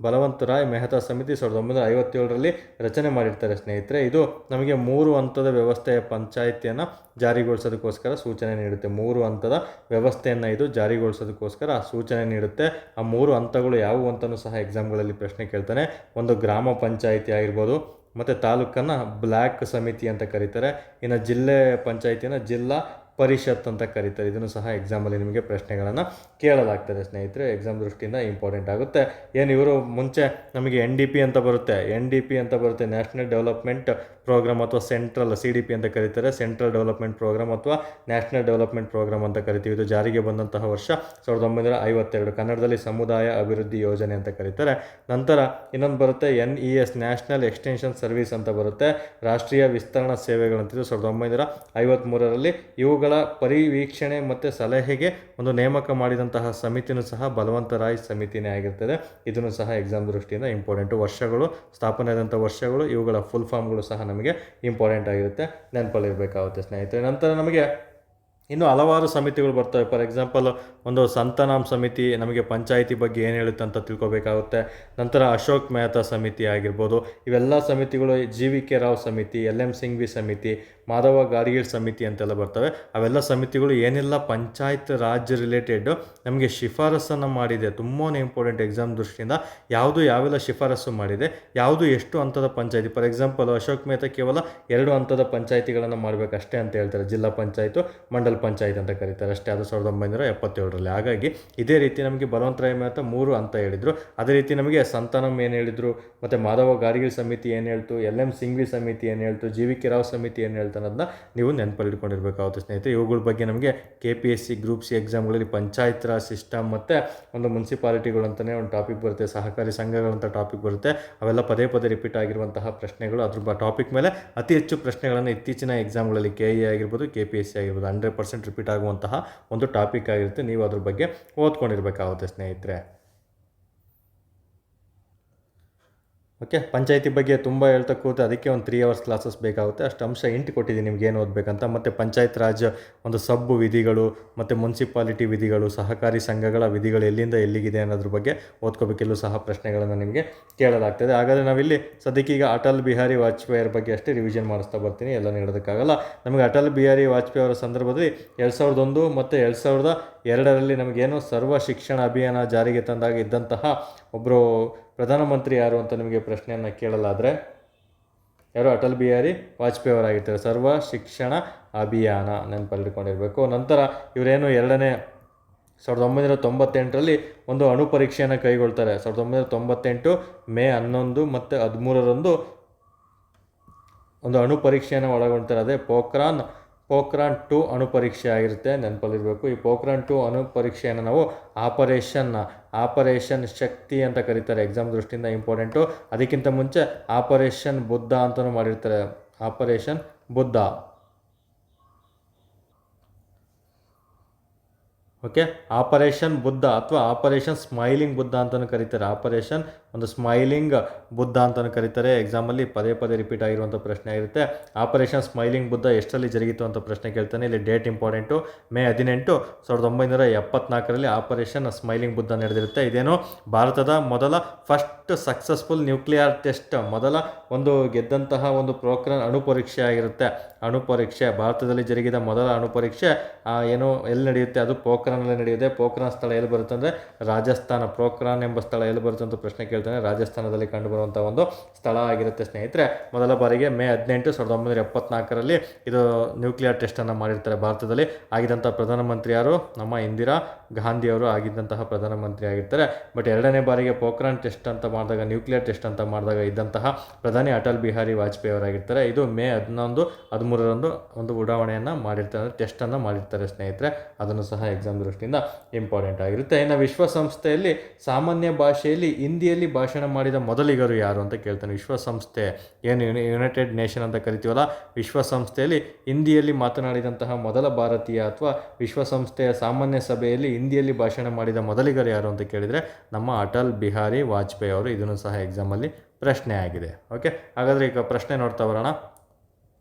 ಬಲವಂತ್ ರಾಯ್ ಮೆಹ್ತಾ ಸಮಿತಿ 1957ರಲ್ಲಿ ರಚನೆ ಮಾಡಿರ್ತಾರೆ ಸ್ನೇಹಿತರೆ. ಇದು ನಮಗೆ 3 ಹಂತದ ವ್ಯವಸ್ಥೆಯ ಪಂಚಾಯಿತಿಯನ್ನು ಜಾರಿಗೊಳಿಸೋದಕ್ಕೋಸ್ಕರ ಸೂಚನೆ ನೀಡುತ್ತೆ. 3 ಹಂತದ ವ್ಯವಸ್ಥೆಯನ್ನು ಇದು ಜಾರಿಗೊಳಿಸೋದಕ್ಕೋಸ್ಕರ ಸೂಚನೆ ನೀಡುತ್ತೆ. ಆ 3 ಹಂತಗಳು ಯಾವುವು ಅಂತಲೂ ಸಹ ಎಕ್ಸಾಮ್ಗಳಲ್ಲಿ ಪ್ರಶ್ನೆ ಕೇಳ್ತಾನೆ. ಒಂದು ಗ್ರಾಮ ಪಂಚಾಯಿತಿ ಆಗಿರ್ಬೋದು, ಮತ್ತು ತಾಲೂಕನ್ನು ಬ್ಲ್ಯಾಕ್ ಸಮಿತಿ ಅಂತ ಕರೀತಾರೆ. ಇನ್ನು ಜಿಲ್ಲೆ ಪಂಚಾಯಿತಿಯನ್ನು ಜಿಲ್ಲಾ ಪರಿಷತ್ ಅಂತ ಕರೀತಾರೆ. ಇದನ್ನು ಸಹ ಎಕ್ಸಾಮಲ್ಲಿ ನಿಮಗೆ ಪ್ರಶ್ನೆಗಳನ್ನು ಕೇಳಲಾಗ್ತದೆ ಸ್ನೇಹಿತರೆ, ಎಕ್ಸಾಮ್ ದೃಷ್ಟಿಯಿಂದ ಇಂಪಾರ್ಟೆಂಟ್ ಆಗುತ್ತೆ. ಏನು ಇವರು ಮುಂಚೆ ನಮಗೆ NDP ಅಂತ ಬರುತ್ತೆ, ನ್ಯಾಷನಲ್ ಡೆವಲಪ್ಮೆಂಟ್ ಪ್ರೋಗ್ರಾಮ್ ಅಥವಾ ಸೆಂಟ್ರಲ್ CDP ಅಂತ ಕರೀತಾರೆ, ಸೆಂಟ್ರಲ್ ಡೆವಲಪ್ಮೆಂಟ್ ಪ್ರೋಗ್ರಾಮ್ ಅಥವಾ ನ್ಯಾಷನಲ್ ಡೆವಲಪ್ಮೆಂಟ್ ಪ್ರೋಗ್ರಾಮ್ ಅಂತ ಕರಿತೀವಿ. ಇದು ಜಾರಿಗೆ ಬಂದಂತಹ ವರ್ಷ 1952, ಕನ್ನಡದಲ್ಲಿ ಸಮುದಾಯ ಅಭಿವೃದ್ಧಿ ಯೋಜನೆ ಅಂತ ಕರೀತಾರೆ. ನಂತರ ಇನ್ನೊಂದು ಬರುತ್ತೆ NES, ನ್ಯಾಷನಲ್ ಎಕ್ಸ್ಟೆನ್ಷನ್ ಸರ್ವಿಸ್ ಅಂತ ಬರುತ್ತೆ, ರಾಷ್ಟ್ರೀಯ ವಿಸ್ತರಣಾ ಸೇವೆಗಳಂತಿದ್ದು 1953ರಲ್ಲಿ. ಇವುಗಳ ಪರಿವೀಕ್ಷಣೆ ಮತ್ತು ಸಲಹೆಗೆ ಒಂದು ನೇಮಕ ಮಾಡಿದಂತಹ ಸಮಿತಿನೂ ಸಹ ಬಲವಂತ ರಾಯ್ ಸಮಿತಿನೇ ಆಗಿರ್ತದೆ. ಇದನ್ನು ಸಹ ಎಕ್ಸಾಮ್ ದೃಷ್ಟಿಯಿಂದ ಇಂಪಾರ್ಟೆಂಟು. ವರ್ಷಗಳು, ಸ್ಥಾಪನೆ ಆದಂಥ ವರ್ಷಗಳು, ಇವುಗಳ ಫುಲ್ ಫಾರ್ಮ್ಗಳು ಸಹ ನಮಗೆ ಇಂಪಾರ್ಟೆಂಟ್ ಆಗಿರುತ್ತೆ, ನೆನಪಲ್ಲಿರಬೇಕಾಗುತ್ತೆ ಸ್ನೇಹಿತರೆ. ನಂತರ ನಮಗೆ ಇನ್ನು ಹಲವಾರು ಸಮಿತಿಗಳು ಬರ್ತವೆ. ಫಾರ್ ಎಕ್ಸಾಂಪಲ್ ಒಂದು ಸಂತನಾಮ್ ಸಮಿತಿ ನಮಗೆ ಪಂಚಾಯಿತಿ ಬಗ್ಗೆ ಏನು ಹೇಳುತ್ತೆ ಅಂತ ತಿಳ್ಕೊಬೇಕಾಗುತ್ತೆ. ನಂತರ ಅಶೋಕ್ ಮೆಹ್ತಾ ಸಮಿತಿ ಆಗಿರ್ಬೋದು, ಇವೆಲ್ಲ ಸಮಿತಿಗಳು, GVK ರಾವ್ ಸಮಿತಿ, LM ಸಿಂಘ್ವಿ ಸಮಿತಿ, ಮಾಧವ ಗಾಡ್ಗೀಳ್ ಸಮಿತಿ ಅಂತೆಲ್ಲ ಬರ್ತವೆ. ಅವೆಲ್ಲ ಸಮಿತಿಗಳು ಏನೆಲ್ಲ ಪಂಚಾಯತ್ ರಾಜ್ ರಿಲೇಟೆಡ್ ನಮಗೆ ಶಿಫಾರಸನ್ನು ಮಾಡಿದೆ, ತುಂಬಾ ಇಂಪಾರ್ಟೆಂಟ್ ಎಕ್ಸಾಮ್ ದೃಷ್ಟಿಯಿಂದ. ಯಾವೆಲ್ಲ ಶಿಫಾರಸು ಮಾಡಿದೆ, ಯಾವುದು ಎಷ್ಟು ಹಂತದ ಪಂಚಾಯಿತಿ. ಫಾರ್ ಎಕ್ಸಾಂಪಲ್ ಅಶೋಕ್ ಮೆಹ್ತಾ ಕೇವಲ 2 ಹಂತದ ಪಂಚಾಯಿತಿಗಳನ್ನು ಮಾಡಬೇಕಷ್ಟೇ ಅಂತ ಹೇಳ್ತಾರೆ, ಜಿಲ್ಲಾ ಪಂಚಾಯತು, ಮಂಡಲ್ ಪಂಚಾಯತ್ ಅಂತ ಕರೀತಾರೆ ಅಷ್ಟೇ. ಅದು 1977ರಲ್ಲಿ. ಹಾಗಾಗಿ ಇದೇ ರೀತಿ ನಮಗೆ ಬಲವಂತ ರಾಯ್ ಮೆಹ್ತಾ 3 ಹಂತ ಹೇಳಿದರು. ಅದೇ ರೀತಿ ನಮಗೆ ಸಂತಾನಮ್ ಏನು ಹೇಳಿದರು, ಮತ್ತು ಮಾಧವ ಗಾಡ್ಗೀಳ್ ಸಮಿತಿ ಏನು ಹೇಳ್ತು, LM ಸಿಂಘ್ವಿ ಸಮಿತಿ ಏನು ಹೇಳ್ತು, GVK ರಾವ್ ಸಮಿತಿ ಏನು ಹೇಳ್ತು ಅನ್ನೋದನ್ನ ನೀವು ನೆನಪಲ್ಲಿಟ್ಕೊಂಡಿರ್ಬೇಕಾಗುತ್ತೆ ಸ್ನೇಹಿತರೆ. ಇವುಗಳ ಬಗ್ಗೆ ನಮಗೆ KPSC ಗ್ರೂಪ್ C ಎಕ್ಸಾಮ್ಗಳಲ್ಲಿ ಪಂಚಾಯತ್ ರಾಜ್ ಸಿಸ್ಟಮ್ ಮತ್ತು ಒಂದು ಮುನ್ಸಿಪಾಲಿಟಿಗಳು ಅಂತಲೇ ಒಂದು ಟಾಪಿಕ್ ಬರುತ್ತೆ, ಸಹಕಾರಿ ಸಂಘಗಳಂತ ಟಾಪಿಕ್ ಬರುತ್ತೆ. ಅವೆಲ್ಲ ಪದೇ ರಿಪೀಟ್ ಆಗಿರುವಂತಹ ಪ್ರಶ್ನೆಗಳು. ಅದ್ರ ಟಾಪಿಕ್ ಮೇಲೆ ಅತಿ ಹೆಚ್ಚು ಪ್ರಶ್ನೆಗಳನ್ನು ಇತ್ತೀಚಿನ ಎಕ್ಸಾಮ್ಗಳಲ್ಲಿ KE ಆಗಿರ್ಬೋದು, KPSC ಆಗಿರ್ಬೋದು 100% ರಿಪೀಟ್ ಆಗುವಂತಹ ಒಂದು ಟಾಪಿಕ್ ಆಗಿರುತ್ತೆ. ನೀವು ಅದ್ರ ಬಗ್ಗೆ ಓದ್ಕೊಂಡಿರ್ಬೇಕಾಗುತ್ತೆ ಸ್ನೇಹಿತರೆ. ಓಕೆ, ಪಂಚಾಯಿತಿ ಬಗ್ಗೆ ತುಂಬ ಹೇಳ್ತಾ ಕೂತು ಅದಕ್ಕೆ ಒಂದು 3 ಅವರ್ಸ್ ಕ್ಲಾಸಸ್ ಬೇಕಾಗುತ್ತೆ. ಅಷ್ಟು ಅಂಶ ಇಂಟು ಕೊಟ್ಟಿದ್ದೀನಿ ನಿಮ್ಗೆ ಏನು ಓದಬೇಕಂತ. ಮತ್ತು ಪಂಚಾಯತ್ ರಾಜ್ ಒಂದು ಸಬ್ ವಿಧಿಗಳು ಮತ್ತು ಮುನ್ಸಿಪಾಲಿಟಿ ವಿಧಿಗಳು, ಸಹಕಾರಿ ಸಂಘಗಳ ವಿಧಿಗಳು ಎಲ್ಲಿಂದ ಎಲ್ಲಿಗಿದೆ ಅನ್ನೋದ್ರ ಬಗ್ಗೆ ಓದ್ಕೋಬೇಕೆಲ್ಲೂ ಸಹ ಪ್ರಶ್ನೆಗಳನ್ನು ನಿಮಗೆ ಕೇಳಲಾಗ್ತದೆ. ಹಾಗಾದರೆ ನಾವಿಲ್ಲಿ ಸದ್ಯಕ್ಕೀಗ ಅಟಲ್ ಬಿಹಾರಿ ವಾಜಪೇಯಿ ಬಗ್ಗೆ ಅಷ್ಟೇ ರಿವಿಷನ್ ಮಾಡಿಸ್ತಾ ಬರ್ತೀನಿ, ಎಲ್ಲ ನೀಡೋದಕ್ಕಾಗಲ್ಲ. ನಮಗೆ ಅಟಲ್ ಬಿಹಾರಿ ವಾಜಪೇಯಿ ಅವರ ಸಂದರ್ಭದಲ್ಲಿ 2001 ಮತ್ತು 2002ರಲ್ಲಿ ನಮಗೇನು ಸರ್ವ ಶಿಕ್ಷಣ ಅಭಿಯಾನ ಜಾರಿಗೆ ತಂದಾಗ ಇದ್ದಂತಹ ಒಬ್ಬರು ಪ್ರಧಾನಮಂತ್ರಿ ಯಾರು ಅಂತ ನಿಮಗೆ ಪ್ರಶ್ನೆಯನ್ನು ಕೇಳಲಾದರೆ ಯಾರು, ಅಟಲ್ ಬಿಹಾರಿ ವಾಜಪೇಯಿ ಅವರಾಗಿರ್ತಾರೆ. ಸರ್ವ ಶಿಕ್ಷಣ ಅಭಿಯಾನ ನೆನಪಲ್ಲಿಟ್ಕೊಂಡಿರಬೇಕು. ನಂತರ ಇವರೇನು 1998ರಲ್ಲಿ ಒಂದು ಅಣು ಪರೀಕ್ಷೆಯನ್ನು ಕೈಗೊಳ್ತಾರೆ. 1998 ಮೇ 11 ಮತ್ತು 13ರಂದು ಒಂದು ಅಣು ಪರೀಕ್ಷೆಯನ್ನು ಒಳಗೊಂಡಿರ್ತಾರೆ. ಅದೇ ಪೋಖ್ರಾನ್ 2 ಅಣು ಪರೀಕ್ಷೆ ಆಗಿರುತ್ತೆ, ನೆನಪಲ್ಲಿರಬೇಕು. ಈ ಪೋಖ್ರಾನ್ 2 ಅಣು ಪರೀಕ್ಷೆಯನ್ನು ನಾವು ಆಪರೇಷನ್ ಶಕ್ತಿ ಅಂತ ಕರೀತಾರೆ. ಎಕ್ಸಾಮ್ ದೃಷ್ಟಿಯಿಂದ ಇಂಪಾರ್ಟೆಂಟು. ಅದಕ್ಕಿಂತ ಮುಂಚೆ ಆಪರೇಷನ್ ಬುದ್ಧ ಅಂತಲೂ ಮಾಡಿರ್ತಾರೆ. Operation Buddha. Okay, operation Buddha ಅಥವಾ ಆಪರೇಷನ್ ಸ್ಮೈಲಿಂಗ್ ಬುದ್ಧ ಅಂತಲೂ ಕರೀತಾರೆ. ಆಪರೇಷನ್ ಒಂದು ಸ್ಮೈಲಿಂಗ್ ಬುದ್ಧ ಅಂತಲೂ ಕರೀತಾರೆ. ಎಕ್ಸಾಮಲ್ಲಿ ಪದೇ ಪದೇ ರಿಪೀಟ್ ಆಗಿರುವಂಥ ಪ್ರಶ್ನೆ ಆಗಿರುತ್ತೆ. ಆಪರೇಷನ್ ಸ್ಮೈಲಿಂಗ್ ಬುದ್ಧ ಎಷ್ಟರಲ್ಲಿ ಜರುಗಿತು ಅಂತ ಪ್ರಶ್ನೆ ಕೇಳ್ತಾನೆ. ಇಲ್ಲಿ date important. May 18, 1974 operation smiling Buddha ನಡೆದಿರುತ್ತೆ. ಇದೇನು ಭಾರತದ ಫಸ್ಟ್ ಸಕ್ಸಸ್ಫುಲ್ ನ್ಯೂಕ್ಲಿಯರ್ ಟೆಸ್ಟ್, ಮೊದಲ ಒಂದು ಗೆದ್ದಂತಹ ಒಂದು ಪೋಖ್ರಾನ್ ಅಣು ಪರೀಕ್ಷೆ ಆಗಿರುತ್ತೆ. ಅಣು ಪರೀಕ್ಷೆ ಭಾರತದಲ್ಲಿ ಜರುಗಿದ ಮೊದಲ ಅಣು ಪರೀಕ್ಷೆ ಎಲ್ಲಿ ನಡೆಯುತ್ತೆ? ಅದು ಪೋಖ್ರಾನಲ್ಲಿ ನಡೆಯುತ್ತೆ. ಪೋಖ್ರಾನ್ ಸ್ಥಳ ಎಲ್ಲಿ ಬರುತ್ತೆ ಅಂದರೆ ರಾಜಸ್ಥಾನ. ಪೋಖ್ರಾನ್ ಎಂಬ ಸ್ಥಳ ಎಲ್ಲಿ ಬರುತ್ತೆ ಅಂತ ಪ್ರಶ್ನೆ ಕೇಳ್ತಾನೆ. ರಾಜಸ್ಥಾನದಲ್ಲಿ ಕಂಡುಬರುವಂಥ ಒಂದು ಸ್ಥಳ ಆಗಿರುತ್ತೆ ಸ್ನೇಹಿತರೆ. ಮೊದಲ ಬಾರಿಗೆ ಮೇ 18, 1974 ಇದು ನ್ಯೂಕ್ಲಿಯರ್ ಟೆಸ್ಟನ್ನು ಮಾಡಿರ್ತಾರೆ ಭಾರತದಲ್ಲಿ. ಆಗಿದ್ದಂಥ ಪ್ರಧಾನಮಂತ್ರಿ ಯಾರು? ನಮ್ಮ ಇಂದಿರಾ ಗಾಂಧಿ ಅವರು ಆಗಿದ್ದಂತಹ ಪ್ರಧಾನಮಂತ್ರಿ ಆಗಿರ್ತಾರೆ. ಬಟ್ ಎರಡನೇ ಬಾರಿಗೆ ಪೋಖ್ರಾನ್ ಟೆಸ್ಟ್ ಅಂತ ಮಾಡಿದಾಗ, ನ್ಯೂಕ್ಲಿಯರ್ ಟೆಸ್ಟ್ ಅಂತ ಮಾಡಿದಾಗ ಇದ್ದಂತಹ ಪ್ರಧಾನಿ ಅಟಲ್ ಬಿಹಾರಿ ವಾಜಪೇಯಿ ಅವರಾಗಿರ್ತಾರೆ. ಇದು ಮೇ 11, 13 ಒಂದು ಉಡಾವಣೆಯನ್ನು ಮಾಡಿರ್ತಾರೆ, ಟೆಸ್ಟನ್ನು ಮಾಡಿರ್ತಾರೆ ಸ್ನೇಹಿತರೆ. ಅದನ್ನು ಸಹ ಎಕ್ಸಾಮ್ ದೃಷ್ಟಿಯಿಂದ ಇಂಪಾರ್ಟೆಂಟ್ ಆಗಿರುತ್ತೆ. ಇನ್ನು ವಿಶ್ವಸಂಸ್ಥೆಯಲ್ಲಿ ಸಾಮಾನ್ಯ ಭಾಷೆಯಲ್ಲಿ ಹಿಂದಿಯಲ್ಲಿ ಭಾಷಣ ಮಾಡಿದ ಮೊದಲಿಗರು ಯಾರು ಅಂತ ಕೇಳ್ತಾನೆ. ವಿಶ್ವಸಂಸ್ಥೆ ಏನು ಯುನೈಟೆಡ್ ನೇಷನ್ ಅಂತ ಕರಿತೀವಲ್ಲ, ವಿಶ್ವಸಂಸ್ಥೆಯಲ್ಲಿ ಹಿಂದಿಯಲ್ಲಿ ಮಾತನಾಡಿದಂತಹ ಮೊದಲ ಭಾರತೀಯ ಅಥವಾ ವಿಶ್ವಸಂಸ್ಥೆಯ ಸಾಮಾನ್ಯ ಸಭೆಯಲ್ಲಿ ಹಿಂದಿಯಲ್ಲಿ ಭಾಷಣ ಮಾಡಿದ ಮೊದಲಿಗರು ಯಾರು ಅಂತ ಕೇಳಿದರೆ ನಮ್ಮ ಅಟಲ್ ಬಿಹಾರಿ ವಾಜಪೇಯಿ ಅವರು. ಇದನ್ನು ಸಹ ಎಕ್ಸಾಮಲ್ಲಿ ಪ್ರಶ್ನೆ ಆಗಿದೆ. ಓಕೆ, ಹಾಗಾದರೆ ಈಗ ಪ್ರಶ್ನೆ ನೋಡ್ತಾ ಬರೋಣ.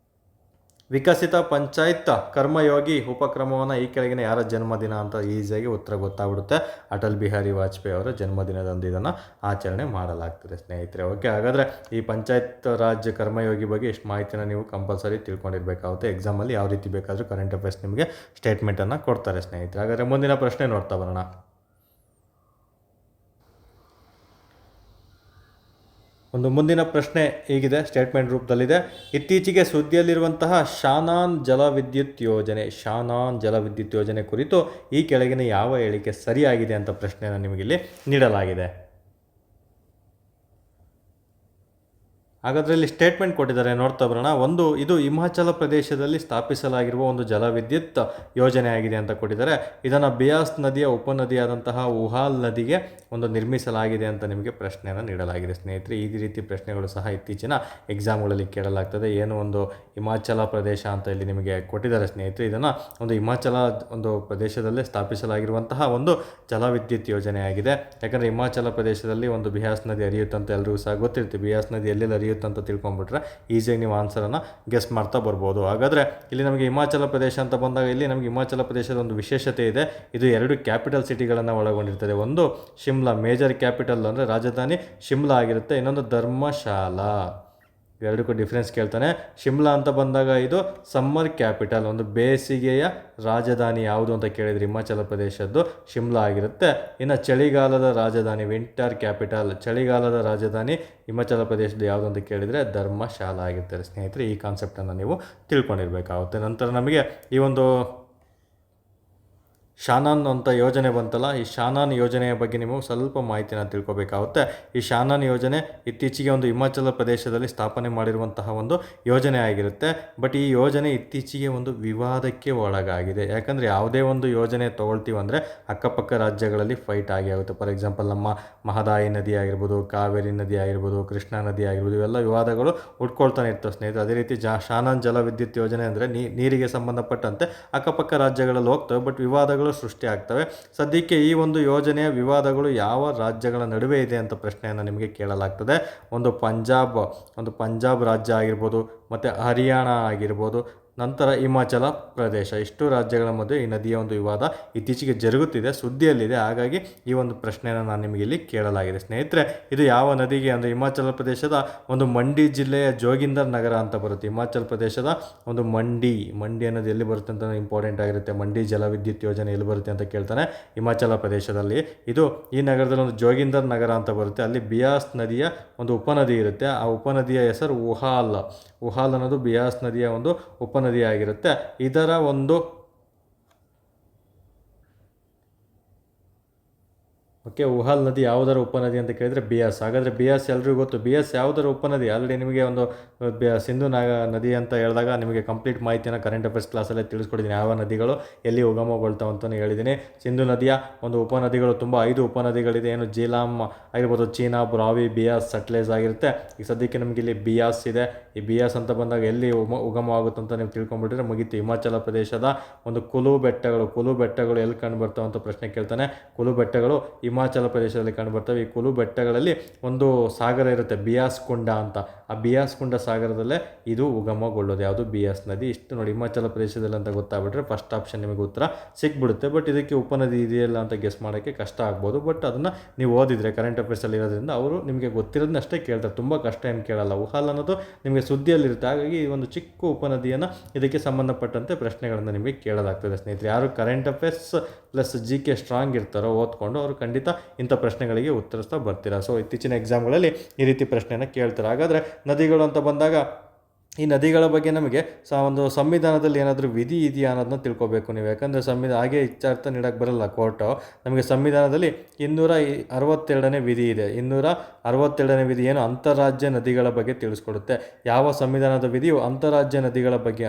ವಿಕಸಿತ ಪಂಚಾಯತ್ ಕರ್ಮಯೋಗಿ ಉಪಕ್ರಮವನ್ನು ಈ ಕೆಳಗಿನ ಯಾರ ಜನ್ಮದಿನ ಅಂತ ಈಸಿಯಾಗಿ ಉತ್ತರ ಗೊತ್ತಾಗ್ಬಿಡುತ್ತೆ. ಅಟಲ್ ಬಿಹಾರಿ ವಾಜಪೇಯಿ ಅವರ ಜನ್ಮದಿನದಂದು ಇದನ್ನು ಆಚರಣೆ ಮಾಡಲಾಗ್ತದೆ ಸ್ನೇಹಿತರೆ. ಓಕೆ, ಹಾಗಾದರೆ ಈ ಪಂಚಾಯತ್ ರಾಜ್ ಕರ್ಮಯೋಗಿ ಬಗ್ಗೆ ಇಷ್ಟು ಮಾಹಿತಿನ ನೀವು ಕಂಪಲ್ಸರಿ ತಿಳ್ಕೊಂಡಿರಬೇಕಾಗುತ್ತೆ. ಎಕ್ಸಾಮಲ್ಲಿ ಯಾವ ರೀತಿ ಬೇಕಾದರೂ ಕರೆಂಟ್ ಅಫೇರ್ಸ್ ನಿಮಗೆ ಸ್ಟೇಟ್ಮೆಂಟನ್ನು ಕೊಡ್ತಾರೆ ಸ್ನೇಹಿತರೆ. ಹಾಗಾದರೆ ಮುಂದಿನ ಪ್ರಶ್ನೆ ನೋಡ್ತಾ ಬರೋಣ. ಮುಂದಿನ ಪ್ರಶ್ನೆ ಹೀಗಿದೆ, ಸ್ಟೇಟ್ಮೆಂಟ್ ರೂಪದಲ್ಲಿದೆ. ಇತ್ತೀಚೆಗೆ ಸುದ್ದಿಯಲ್ಲಿರುವಂತಹ ಶಾನಾನ್ ಜಲವಿದ್ಯುತ್ ಯೋಜನೆ ಕುರಿತು ಈ ಕೆಳಗಿನ ಯಾವ ಹೇಳಿಕೆ ಸರಿಯಾಗಿದೆ ಅಂತ ಪ್ರಶ್ನೆಯನ್ನು ನಿಮಗಿಲ್ಲಿ ನೀಡಲಾಗಿದೆ. ಹಾಗಾದರೆ ಇಲ್ಲಿ ಸ್ಟೇಟ್ಮೆಂಟ್ ಕೊಟ್ಟಿದ್ದಾರೆ, ನೋಡ್ತಾ ಬರೋಣ. ಒಂದು, ಇದು ಹಿಮಾಚಲ ಪ್ರದೇಶದಲ್ಲಿ ಸ್ಥಾಪಿಸಲಾಗಿರುವ ಒಂದು ಜಲವಿದ್ಯುತ್ ಯೋಜನೆ ಆಗಿದೆ ಅಂತ ಕೊಟ್ಟಿದ್ದಾರೆ. ಇದನ್ನು ಬಿಯಾಸ್ ನದಿಯ ಉಪನದಿಯಾದಂತಹ ಉಹಾಲ್ ನದಿಗೆ ನಿರ್ಮಿಸಲಾಗಿದೆ ಅಂತ ನಿಮಗೆ ಪ್ರಶ್ನೆಯನ್ನು ನೀಡಲಾಗಿದೆ ಸ್ನೇಹಿತರೆ. ಈ ರೀತಿ ಪ್ರಶ್ನೆಗಳು ಸಹ ಇತ್ತೀಚಿನ ಎಕ್ಸಾಮ್ಗಳಲ್ಲಿ ಕೇಳಲಾಗ್ತದೆ. ಏನು ಒಂದು ಹಿಮಾಚಲ ಪ್ರದೇಶ ಅಂತ ಇಲ್ಲಿ ನಿಮಗೆ ಕೊಟ್ಟಿದ್ದಾರೆ ಸ್ನೇಹಿತರೆ. ಇದನ್ನು ಹಿಮಾಚಲ ಪ್ರದೇಶದಲ್ಲೇ ಸ್ಥಾಪಿಸಲಾಗಿರುವಂತಹ ಒಂದು ಜಲವಿದ್ಯುತ್ ಯೋಜನೆ ಆಗಿದೆ. ಯಾಕಂದರೆ ಹಿಮಾಚಲ ಪ್ರದೇಶದಲ್ಲಿ ಬಿಯಾಸ್ ನದಿ ಹರಿಯುತ್ತಂತ ಎಲ್ಲರಿಗೂ ಸಹ ಗೊತ್ತಿರುತ್ತೆ. ಬಿಯಾಸ್ ನದಿ ಎಲ್ಲೆಲ್ಲಿ ಹರಿಯುತ್ತೆ ಅಂತ ತಿಳ್ಕೊಂಡ್ಬಿಟ್ರೆ ಈಸಿಯಾಗಿ ನೀವು ಆನ್ಸರನ್ನು ಗೆಸ್ ಮಾಡ್ತಾ ಬರ್ಬೋದು. ಹಾಗಾದರೆ ಇಲ್ಲಿ ನಮಗೆ ಹಿಮಾಚಲ ಪ್ರದೇಶ ಅಂತ ಬಂದಾಗ ಇಲ್ಲಿ ನಮಗೆ ಹಿಮಾಚಲ ಪ್ರದೇಶದ ಒಂದು ವಿಶೇಷತೆ ಇದೆ. ಇದು 2 ಕ್ಯಾಪಿಟಲ್ ಸಿಟಿಗಳನ್ನು ಒಳಗೊಂಡಿರ್ತದೆ. ಒಂದು ಶಿಮ್ಲಾ, ಮೇಜರ್ ಕ್ಯಾಪಿಟಲ್ ಅಂದರೆ ರಾಜಧಾನಿ ಶಿಮ್ಲಾ ಆಗಿರುತ್ತೆ. ಇನ್ನೊಂದು ಧರ್ಮಶಾಲಾ. ಎರಡಕ್ಕೂ ಡಿಫ್ರೆನ್ಸ್ ಕೇಳ್ತಾನೆ. ಶಿಮ್ಲಾ ಅಂತ ಬಂದಾಗ ಇದು ಸಮ್ಮರ್ ಕ್ಯಾಪಿಟಲ್, ಒಂದು ಬೇಸಿಗೆಯ ರಾಜಧಾನಿ ಯಾವುದು ಅಂತ ಕೇಳಿದರೆ ಹಿಮಾಚಲ ಪ್ರದೇಶದ್ದು ಶಿಮ್ಲಾ ಆಗಿರುತ್ತೆ. ಇನ್ನು ಚಳಿಗಾಲದ ರಾಜಧಾನಿ, ವಿಂಟರ್ ಕ್ಯಾಪಿಟಲ್, ಚಳಿಗಾಲದ ರಾಜಧಾನಿ ಹಿಮಾಚಲ ಪ್ರದೇಶದ ಯಾವುದು ಅಂತ ಕೇಳಿದರೆ ಧರ್ಮಶಾಲಾ ಆಗಿರ್ತಾರೆ ಸ್ನೇಹಿತರೆ. ಈ ಕಾನ್ಸೆಪ್ಟನ್ನು ನೀವು ತಿಳ್ಕೊಂಡಿರಬೇಕಾಗುತ್ತೆ. ನಂತರ ನಮಗೆ ಈ ಶಾನಾನ್ ಅಂತ ಯೋಜನೆ ಬಂತಲ್ಲ, ಈ ಶಾನಾನ್ ಯೋಜನೆಯ ಬಗ್ಗೆ ನೀವು ಸ್ವಲ್ಪ ಮಾಹಿತಿನ ತಿಳ್ಕೊಬೇಕಾಗುತ್ತೆ. ಈ ಶಾನಾನ್ ಯೋಜನೆ ಇತ್ತೀಚೆಗೆ ಹಿಮಾಚಲ ಪ್ರದೇಶದಲ್ಲಿ ಸ್ಥಾಪನೆ ಮಾಡಿರುವಂತಹ ಯೋಜನೆ ಆಗಿರುತ್ತೆ. ಬಟ್ ಈ ಯೋಜನೆ ಇತ್ತೀಚೆಗೆ ವಿವಾದಕ್ಕೆ ಒಳಗಾಗಿದೆ. ಯಾಕಂದರೆ ಯಾವುದೇ ಯೋಜನೆ ತೊಗೊಳ್ತೀವಿ ಅಂದರೆ ಅಕ್ಕಪಕ್ಕ ರಾಜ್ಯಗಳಲ್ಲಿ ಫೈಟ್ ಆಗಿ ಆಗುತ್ತೆ. ಫಾರ್ ಎಕ್ಸಾಂಪಲ್ ನಮ್ಮ ಮಹದಾಯಿ ನದಿ ಆಗಿರ್ಬೋದು, ಕಾವೇರಿ ನದಿ ಆಗಿರ್ಬೋದು, ಕೃಷ್ಣಾ ನದಿ ಆಗಿರ್ಬೋದು, ಇವೆಲ್ಲ ವಿವಾದಗಳು ಉಟ್ಕೊಳ್ತಾನೆ ಇರ್ತವೆ ಸ್ನೇಹಿತರೆ. ಅದೇ ರೀತಿ ಶಾನಾನ್ ಜಲವಿದ್ಯುತ್ ಯೋಜನೆ ಅಂದರೆ ನೀರಿಗೆ ಸಂಬಂಧಪಟ್ಟಂತೆ ಅಕ್ಕಪಕ್ಕ ರಾಜ್ಯಗಳಲ್ಲಿ ಹೋಗ್ತವೆ, ಬಟ್ ವಿವಾದಗಳು ಸೃಷ್ಟಿ ಆಗ್ತವೆ. ಸದ್ಯಕ್ಕೆ ಈ ಯೋಜನೆಯ ವಿವಾದಗಳು ಯಾವ ರಾಜ್ಯಗಳ ನಡುವೆ ಇದೆ ಅಂತ ಪ್ರಶ್ನೆಯನ್ನು ನಿಮಗೆ ಕೇಳಲಾಗ್ತದೆ. ಪಂಜಾಬ್ ರಾಜ್ಯ ಆಗಿರ್ಬೋದು, ಮತ್ತು ಹರಿಯಾಣ ಆಗಿರ್ಬೋದು, ನಂತರ ಹಿಮಾಚಲ ಪ್ರದೇಶ. ಇಷ್ಟು ರಾಜ್ಯಗಳ ಮಧ್ಯೆ ಈ ನದಿಯ ವಿವಾದ ಇತ್ತೀಚೆಗೆ ಜರುಗುತ್ತಿದೆ, ಸುದ್ದಿಯಲ್ಲಿದೆ. ಹಾಗಾಗಿ ಈ ಪ್ರಶ್ನೆಯನ್ನು ನಾನು ನಿಮಗೆ ಇಲ್ಲಿ ಕೇಳಲಾಗಿದೆ ಸ್ನೇಹಿತರೆ. ಇದು ಯಾವ ನದಿಗೆ ಅಂದರೆ ಹಿಮಾಚಲ ಪ್ರದೇಶದ ಮಂಡಿ ಜಿಲ್ಲೆಯ ಜೋಗಿಂದರ್ ನಗರ ಅಂತ ಬರುತ್ತೆ. ಹಿಮಾಚಲ ಪ್ರದೇಶದ ಮಂಡಿ ಅನ್ನೋದು ಎಲ್ಲಿ ಬರುತ್ತೆ ಅಂತ ಇಂಪಾರ್ಟೆಂಟ್ ಆಗಿರುತ್ತೆ. ಮಂಡಿ ಜಲವಿದ್ಯುತ್ ಯೋಜನೆ ಎಲ್ಲಿ ಬರುತ್ತೆ ಅಂತ ಕೇಳ್ತಾನೆ. ಹಿಮಾಚಲ ಪ್ರದೇಶದಲ್ಲಿ ಈ ನಗರದಲ್ಲಿ ಜೋಗಿಂದರ್ ನಗರ ಅಂತ ಬರುತ್ತೆ. ಅಲ್ಲಿ ಬಿಯಾಸ್ ನದಿಯ ಉಪನದಿ ಇರುತ್ತೆ. ಆ ಉಪನದಿಯ ಹೆಸರು ಉಹಾಲ್ ಅನ್ನೋದು ಬಿಯಾಸ್ ನದಿಯ ಉಪನದಿ ಆಗಿರುತ್ತೆ. ಇದರ ಓಕೆ, ಉಹಾಲ್ ನದಿ ಯಾವುದರ ಉಪನದಿ ಅಂತ ಕೇಳಿದರೆ ಬಿಯಾಸ್. ಹಾಗಾದರೆ ಬಿಯಾಸ್ ಎಲ್ರಿಗೂ ಗೊತ್ತು. ಬಿಯಾಸ್ ಯಾವುದರ ಉಪನದಿ? ಆಲ್ರೆಡಿ ನಿಮಗೆ ಒಂದು ಸಿಂಧು ನದಿ ಅಂತ ಹೇಳಿದಾಗ ನಿಮಗೆ ಕಂಪ್ಲೀಟ್ ಮಾಹಿತಿಯನ್ನು ಕರೆಂಟ್ ಅಫೇರ್ಸ್ ಕ್ಲಾಸಲ್ಲೇ ತಿಳಿಸ್ಕೊಡಿದ್ದೀನಿ. ಯಾವ ನದಿಗಳು ಎಲ್ಲಿ ಉಗಮಗೊಳ್ತಾವೆ ಅಂತಲೇ ಹೇಳಿದ್ದೀನಿ. ಸಿಂಧು ನದಿಯ ಒಂದು ಉಪನದಿಗಳು ತುಂಬ 5 ಉಪನದಿಗಳಿದೆ. ಏನು ಜೀಲಾಮ್ ಆಗಿರ್ಬೋದು, ಚೀನಾಬ್, ರಾವಿ, ಬಿಯಾಸ್, ಸಟ್ಲೇಜ್ ಆಗಿರುತ್ತೆ. ಈಗ ಸದ್ಯಕ್ಕೆ ನಮಗೆ ಇಲ್ಲಿ ಬಿಯಾಸ್ ಇದೆ. ಈ ಬಿಯಾಸ್ ಅಂತ ಬಂದಾಗ ಎಲ್ಲಿ ಉಗಮವಾಗುತ್ತೆ ಅಂತ ನೀವು ತಿಳ್ಕೊಂಡ್ಬಿಟ್ರೆ ಮುಗೀತು. ಹಿಮಾಚಲ ಪ್ರದೇಶದ ಒಂದು ಕುಲು ಬೆಟ್ಟಗಳು ಎಲ್ಲಿ ಕಂಡು ಬರ್ತಾವೆ ಅಂತ ಪ್ರಶ್ನೆ ಕೇಳ್ತಾನೆ. ಕುಲು ಬೆಟ್ಟಗಳು ಹಿಮಾಚಲ ಪ್ರದೇಶದಲ್ಲಿ ಕಂಡು ಬರ್ತವೆ. ಈ ಕುಲು ಬೆಟ್ಟಗಳಲ್ಲಿ ಒಂದು ಸಾಗರ ಇರುತ್ತೆ, ಬಿಯಾಸ್ ಕುಂಡ ಅಂತ. ಆ ಬಿಯಾಸ್ ಕುಂಡ ಸಾಗರದಲ್ಲೇ ಇದು ಉಗಮಗೊಳ್ಳೋದು. ಯಾವುದು? ಬಿಯಾಸ್ ನದಿ. ಇಷ್ಟು ನೋಡಿ, ಹಿಮಾಚಲ ಪ್ರದೇಶದಲ್ಲಿ ಅಂತ ಗೊತ್ತಾಗ್ಬಿಟ್ರೆ ಫಸ್ಟ್ ಆಪ್ಷನ್ ನಿಮಗೆ ಉತ್ತರ ಸಿಕ್ಬಿಡುತ್ತೆ. ಬಟ್ ಇದಕ್ಕೆ ಉಪನದಿ ಇದೆಯಲ್ಲ ಅಂತ ಗೆಸ್ ಮಾಡೋಕ್ಕೆ ಕಷ್ಟ ಆಗ್ಬೋದು. ಬಟ್ ಅದನ್ನು ನೀವು ಓದಿದರೆ ಕರೆಂಟ್ ಅಫೇರ್ಸಲ್ಲಿ ಇರೋದ್ರಿಂದ ಅವರು ನಿಮಗೆ ಗೊತ್ತಿರೋದನ್ನ ಅಷ್ಟೇ ಕೇಳ್ತಾರೆ. ತುಂಬ ಕಷ್ಟ ಏನು ಕೇಳಲ್ಲ. ಉಹಾಲ್ ಅನ್ನೋದು ನಿಮಗೆ ಸುದ್ದಿಯಲ್ಲಿರುತ್ತೆ. ಹಾಗಾಗಿ ಈ ಒಂದು ಚಿಕ್ಕ ಉಪನದಿಯನ್ನು ಇದಕ್ಕೆ ಸಂಬಂಧಪಟ್ಟಂತೆ ಪ್ರಶ್ನೆಗಳನ್ನು ನಿಮಗೆ ಕೇಳಲಾಗ್ತದೆ ಸ್ನೇಹಿತರೆ. ಯಾರು current affairs plus GK strong ಇರ್ತಾರೋ ಓದ್ಕೊಂಡು ಅವರು ಖಂಡಿತ ಇಂಥ ಪ್ರಶ್ನೆಗಳಿಗೆ ಉತ್ತರಿಸ್ತಾ ಬರ್ತೀರಾ. ಸೊ ಇತ್ತೀಚಿನ ಎಕ್ಸಾಮ್ಗಳಲ್ಲಿ ಈ ರೀತಿ ಪ್ರಶ್ನೆಯನ್ನು ಕೇಳ್ತಾರೆ. ಹಾಗಾದರೆ ನದಿಗಳು ಅಂತ ಬಂದಾಗ ಈ ನದಿಗಳ ಬಗ್ಗೆ ನಮಗೆ ಒಂದು ಸಂವಿಧಾನದಲ್ಲಿ ಏನಾದರೂ ವಿಧಿ ಇದೆಯಾ ಅನ್ನೋದನ್ನ ತಿಳ್ಕೊಬೇಕು ನೀವು. ಯಾಕಂದರೆ ಹಾಗೆ ಇಚ್ಛಾರ್ಥ ನೀಡೋಕ್ಕೆ ಬರಲ್ಲ ಕೋರ್ಟು. ನಮಗೆ ಸಂವಿಧಾನದಲ್ಲಿ 262ನೇ ವಿಧಿ ಇದೆ. 262ನೇ ವಿಧಿ ಏನು? ಅಂತಾರಾಜ್ಯ ನದಿಗಳ ಬಗ್ಗೆ ತಿಳಿಸ್ಕೊಡುತ್ತೆ. ಯಾವ ಸಂವಿಧಾನದ ವಿಧಿಯು ಅಂತಾರಾಜ್ಯ ನದಿಗಳ ಬಗ್ಗೆ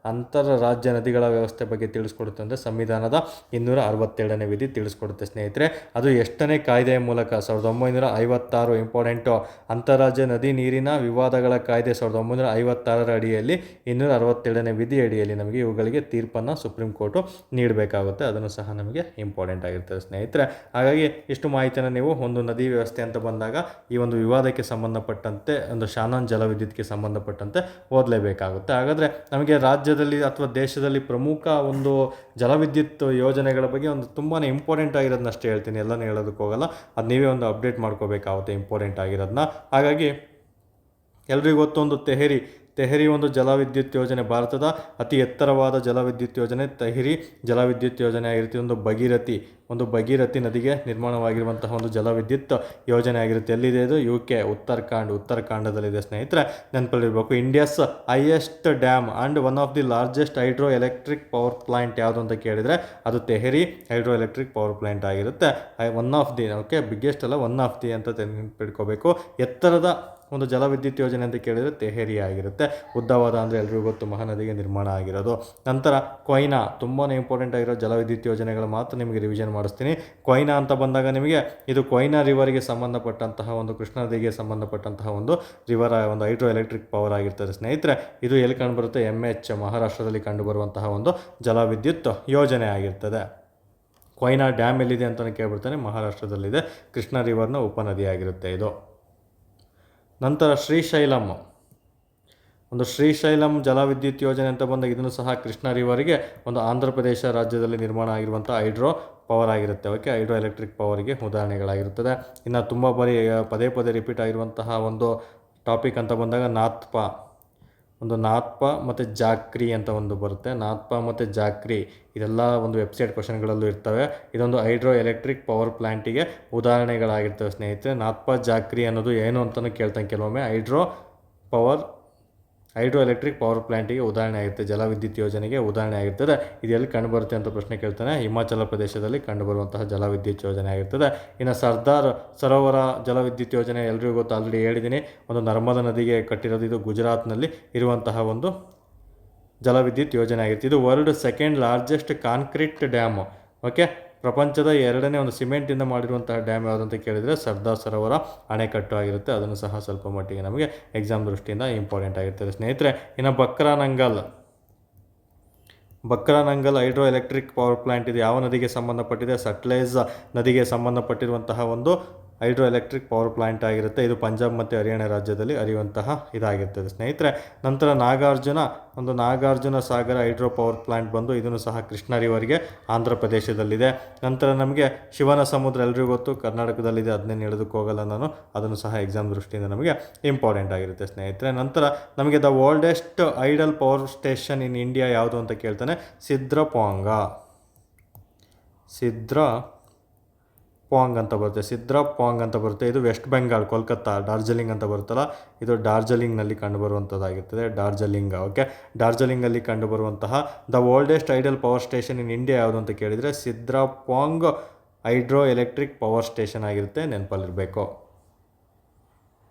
ಅಂತರರಾಜ್ಯ ನದಿಗಳ ವ್ಯವಸ್ಥೆ ಬಗ್ಗೆ ತಿಳಿಸ್ಕೊಡುತ್ತೆ ಅಂದರೆ ಸಂವಿಧಾನದ 262ನೇ ವಿಧಿ ತಿಳಿಸ್ಕೊಡುತ್ತೆ ಸ್ನೇಹಿತರೆ. ಅದು ಎಷ್ಟನೇ ಕಾಯ್ದೆಯ ಮೂಲಕ? 1956. ಇಂಪಾರ್ಟೆಂಟು. ಅಂತಾರಾಜ್ಯ ನದಿ ನೀರಿನ ವಿವಾದಗಳ ಕಾಯ್ದೆ 1956ರ ಅಡಿಯಲ್ಲಿ 262ನೇ ವಿಧಿ ಅಡಿಯಲ್ಲಿ ನಮಗೆ ಇವುಗಳಿಗೆ ತೀರ್ಪನ್ನು ಸುಪ್ರೀಂ ಕೋರ್ಟು ನೀಡಬೇಕಾಗುತ್ತೆ. ಅದನ್ನು ಸಹ ನಮಗೆ ಇಂಪಾರ್ಟೆಂಟ್ ಆಗಿರ್ತದೆ ಸ್ನೇಹಿತರೆ. ಹಾಗಾಗಿ ಇಷ್ಟು ಮಾಹಿತಿಯನ್ನು ನೀವು ಒಂದು ನದಿ ವ್ಯವಸ್ಥೆ ಅಂತ ಬಂದಾಗ ಈ ಒಂದು ವಿವಾದಕ್ಕೆ ಸಂಬಂಧಪಟ್ಟಂತೆ, ಒಂದು ಶಾನಾನ್ ಜಲವಿದ್ಯುತ್ಗೆ ಸಂಬಂಧಪಟ್ಟಂತೆ ಓದಲೇಬೇಕಾಗುತ್ತೆ. ಹಾಗಾದರೆ ನಮಗೆ ರಾಜ್ಯದಲ್ಲಿ ಅಥವಾ ದೇಶದಲ್ಲಿ ಪ್ರಮುಖ ಒಂದು ಜಲವಿದ್ಯುತ್ ಯೋಜನೆಗಳ ಬಗ್ಗೆ ಒಂದು ತುಂಬಾ ಇಂಪಾರ್ಟೆಂಟ್ ಆಗಿರೋದನ್ನ ಅಷ್ಟೇ ಹೇಳ್ತೀನಿ, ಎಲ್ಲನೂ ಹೇಳೋದಕ್ಕೆ ಹೋಗಲ್ಲ. ಅದು ನೀವೇ ಒಂದು ಅಪ್ಡೇಟ್ ಮಾಡ್ಕೋಬೇಕಾಗುತ್ತೆ ಇಂಪಾರ್ಟೆಂಟ್ ಆಗಿರೋದನ್ನ. ಹಾಗಾಗಿ ಎಲ್ರಿಗೂ ಗೊತ್ತೊಂದು ತೆಹರಿ ಒಂದು ಜಲವಿದ್ಯುತ್ ಯೋಜನೆ, ಭಾರತದ ಅತಿ ಎತ್ತರವಾದ ಜಲವಿದ್ಯುತ್ ಯೋಜನೆ ತೆಹರಿ ಜಲವಿದ್ಯುತ್ ಯೋಜನೆ ಆಗಿರುತ್ತೆ. ಒಂದು ಭಗೀರಥಿ ನದಿಗೆ ನಿರ್ಮಾಣವಾಗಿರುವಂತಹ ಒಂದು ಜಲವಿದ್ಯುತ್ ಯೋಜನೆ ಆಗಿರುತ್ತೆ. ಎಲ್ಲಿದೆ ಇದು? UK ಉತ್ತರಾಖಂಡದಲ್ಲಿದೆ ಸ್ನೇಹಿತರೆ, ನೆನಪಲ್ಲಿರಬೇಕು. India's highest dam and one of the largest hydroelectric power plant ಯಾವುದು ಅಂತ ಕೇಳಿದರೆ ಅದು Tehri hydroelectric power plant ಆಗಿರುತ್ತೆ. One of the, okay, biggest ಅಲ್ಲ, ಒನ್ ಆಫ್ ದಿ ಅಂತ ನೆನಪಿಟ್ಕೋಬೇಕು. ಎತ್ತರದ ಒಂದು ಜಲವಿದ್ಯುತ್ ಯೋಜನೆ ಅಂತ ಕೇಳಿದರೆ ತೆಹರಿ ಆಗಿರುತ್ತೆ. ಉದ್ದವಾದ ಅಂದರೆ ಎಲ್ರಿಗೂ ಗೊತ್ತು, ಮಹಾನದಿಗೆ ನಿರ್ಮಾಣ ಆಗಿರೋದು. ನಂತರ ಕೊಯ್ನಾ, ತುಂಬಾ ಇಂಪಾರ್ಟೆಂಟ್ ಆಗಿರೋ ಜಲವಿದ್ಯುತ್ ಯೋಜನೆಗಳು ಮಾತ್ರ ನಿಮಗೆ ರಿವಿಷನ್ ಮಾಡಿಸ್ತೀನಿ. ಕೊಯ್ನಾ ಅಂತ ಬಂದಾಗ ನಿಮಗೆ ಇದು ಕೊಯ್ನಾ ರಿವರ್ಗೆ ಸಂಬಂಧಪಟ್ಟಂತಹ ಒಂದು ಕೃಷ್ಣ ನದಿಗೆ ಸಂಬಂಧಪಟ್ಟಂತಹ ಒಂದು ರಿವರ್, ಒಂದು ಹೈಡ್ರೋ ಎಲೆಕ್ಟ್ರಿಕ್ ಪವರ್ ಆಗಿರ್ತದೆ ಸ್ನೇಹಿತರೆ. ಇದು ಎಲ್ಲಿ ಕಂಡುಬರುತ್ತೆ? MH ಮಹಾರಾಷ್ಟ್ರದಲ್ಲಿ ಕಂಡುಬರುವಂತಹ ಒಂದು ಜಲವಿದ್ಯುತ್ ಯೋಜನೆ ಆಗಿರ್ತದೆ. ಕೊಯ್ನಾ ಡ್ಯಾಮ್ ಎಲ್ಲಿದೆ ಅಂತಲೇ ಕೇಳ್ಬಿಡ್ತಾನೆ, ಮಹಾರಾಷ್ಟ್ರದಲ್ಲಿದೆ. ಕೃಷ್ಣ ರಿವರ್ನ ಉಪನದಿಯಾಗಿರುತ್ತೆ ಇದು. ನಂತರ ಶ್ರೀಶೈಲಂ ಜಲವಿದ್ಯುತ್ ಯೋಜನೆ ಅಂತ ಬಂದಾಗ ಇದನ್ನು ಸಹ ಕೃಷ್ಣ ರಿವರ್ಗೆ ಒಂದು ಆಂಧ್ರ ಪ್ರದೇಶ ರಾಜ್ಯದಲ್ಲಿ ನಿರ್ಮಾಣ ಆಗಿರುವಂಥ ಹೈಡ್ರೋ ಪವರ್ ಆಗಿರುತ್ತೆ. ಓಕೆ, ಹೈಡ್ರೋ ಎಲೆಕ್ಟ್ರಿಕ್ ಪವರ್ಗೆ ಉದಾಹರಣೆಗಳಾಗಿರುತ್ತದೆ. ಇನ್ನು ತುಂಬ ಬಾರಿ ಪದೇ ರಿಪೀಟ್ ಆಗಿರುವಂತಹ ಒಂದು ಟಾಪಿಕ್ ಅಂತ ಬಂದಾಗ ನಾಥ್ಪಾ ಮತ್ತು ಜಾಕ್ರಿ ಅಂತ ಒಂದು ಬರುತ್ತೆ. ನಾಥ್ಪಾ ಮತ್ತು ಜಾಕ್ರಿ ಇದೆಲ್ಲ ಒಂದು ವೆಬ್ಸೈಟ್ ಕ್ವಶನ್ಗಳಲ್ಲೂ ಇರ್ತವೆ. ಇದೊಂದು ಹೈಡ್ರೋ ಎಲೆಕ್ಟ್ರಿಕ್ ಪವರ್ ಪ್ಲ್ಯಾಂಟಿಗೆ ಉದಾಹರಣೆಗಳಾಗಿರ್ತವೆ ಸ್ನೇಹಿತರೆ. ನಾಥ್ಪಾ ಜಾಕ್ರಿ ಅನ್ನೋದು ಏನು ಅಂತಲೂ ಕೇಳ್ತಾನೆ ಕೆಲವೊಮ್ಮೆ. ಹೈಡ್ರೋ ಎಲೆಕ್ಟ್ರಿಕ್ ಪವರ್ ಪ್ಲ್ಯಾಂಟಿಗೆ ಉದಾಹರಣೆ ಆಗಿರುತ್ತೆ, ಜಲವಿದ್ಯುತ್ ಯೋಜನೆಗೆ ಉದಾಹರಣೆ ಆಗಿರ್ತದೆ. ಇದು ಎಲ್ಲಿ ಕಂಡುಬರುತ್ತೆ ಅಂತ ಪ್ರಶ್ನೆ ಕೇಳ್ತಾನೆ. ಹಿಮಾಚಲ ಪ್ರದೇಶದಲ್ಲಿ ಕಂಡುಬರುವಂತಹ ಜಲವಿದ್ಯುತ್ ಯೋಜನೆ ಆಗಿರ್ತದೆ. ಇನ್ನು ಸರ್ದಾರ್ ಸರೋವರ ಜಲವಿದ್ಯುತ್ ಯೋಜನೆ ಎಲ್ರಿಗೂ ಗೊತ್ತು, ಆಲ್ರೆಡಿ ಹೇಳಿದ್ದೀನಿ. ಒಂದು ನರ್ಮದಾ ನದಿಗೆ ಕಟ್ಟಿರೋದು. ಇದು ಗುಜರಾತ್ನಲ್ಲಿ ಇರುವಂತಹ ಒಂದು ಜಲವಿದ್ಯುತ್ ಯೋಜನೆ ಆಗಿರುತ್ತೆ. ಇದು world second largest concrete dam. Okay, ಪ್ರಪಂಚದ 2ನೇ ಒಂದು ಸಿಮೆಂಟಿಂದ ಮಾಡಿರುವಂತಹ ಡ್ಯಾಮ್ ಯಾವುದಂತ ಕೇಳಿದರೆ ಸರ್ದಾರ್ ಸರೋವರ ಅಣೆಕಟ್ಟು ಆಗಿರುತ್ತೆ. ಅದನ್ನು ಸಹ ಸ್ವಲ್ಪ ಮಟ್ಟಿಗೆ ನಮಗೆ ಎಕ್ಸಾಮ್ ದೃಷ್ಟಿಯಿಂದ ಇಂಪಾರ್ಟೆಂಟ್ ಆಗಿರ್ತದೆ ಸ್ನೇಹಿತರೆ. ಇನ್ನು ಬಕ್ರಾನಂಗಲ್ ಹೈಡ್ರೋ ಎಲೆಕ್ಟ್ರಿಕ್ ಪವರ್ ಪ್ಲಾಂಟ್ ಇದು ಯಾವ ನದಿಗೆ ಸಂಬಂಧಪಟ್ಟಿದೆ? ಸಟ್ಲೇಜ್ ನದಿಗೆ ಸಂಬಂಧಪಟ್ಟಿರುವಂತಹ ಒಂದು ಹೈಡ್ರೋ ಎಲೆಕ್ಟ್ರಿಕ್ ಪವರ್ ಪ್ಲಾಂಟ್ ಆಗಿರುತ್ತೆ. ಇದು ಪಂಜಾಬ್ ಮತ್ತು ಹರಿಯಾಣ ರಾಜ್ಯದಲ್ಲಿ ಹರಿಯುವಂತಹ ಇದಾಗಿರ್ತದೆ ಸ್ನೇಹಿತರೆ. ನಂತರ ನಾಗಾರ್ಜುನ ಸಾಗರ ಹೈಡ್ರೋ ಪವರ್ ಪ್ಲಾಂಟ್ ಬಂದು ಇದನ್ನು ಸಹ ಕೃಷ್ಣ ರಿವರ್ಗೆ ಆಂಧ್ರ ಪ್ರದೇಶದಲ್ಲಿದೆ. ನಂತರ ನಮಗೆ ಶಿವನ ಸಮುದ್ರ ಎಲ್ರಿಗೂ ಗೊತ್ತು, ಕರ್ನಾಟಕದಲ್ಲಿದೆ. ಅದನ್ನೇನು ಹೇಳೋದಕ್ಕೆ ಹೋಗಲ್ಲ ನಾನು, ಅದನ್ನು ಸಹ ಎಕ್ಸಾಮ್ ದೃಷ್ಟಿಯಿಂದ ನಮಗೆ ಇಂಪಾರ್ಟೆಂಟ್ ಆಗಿರುತ್ತೆ ಸ್ನೇಹಿತರೆ. ನಂತರ ನಮಗೆ the oldest hydel power station in India ಯಾವುದು ಅಂತ ಕೇಳ್ತಾನೆ. ಸಿದ್ರಪಾಂಗ್ ಅಂತ ಬರುತ್ತೆ. ಇದು ವೆಸ್ಟ್ ಬೆಂಗಾಲ್, ಕೋಲ್ಕತ್ತಾ, ಡಾರ್ಜಿಲಿಂಗ್ ಅಂತ ಬರುತ್ತಲ್ಲ, ಇದು ಡಾರ್ಜಿಲಿಂಗ್ನಲ್ಲಿ ಕಂಡುಬರುವಂಥದ್ದಾಗಿರ್ತದೆ. ಓಕೆ, ಡಾರ್ಜಿಲಿಂಗಲ್ಲಿ ಕಂಡುಬರುವಂತಹ the oldest hydel power station in India ಯಾವುದು ಅಂತ ಕೇಳಿದರೆ Sidrapong hydroelectric power station ಆಗಿರುತ್ತೆ, ನೆನಪಲ್ಲಿರಬೇಕು.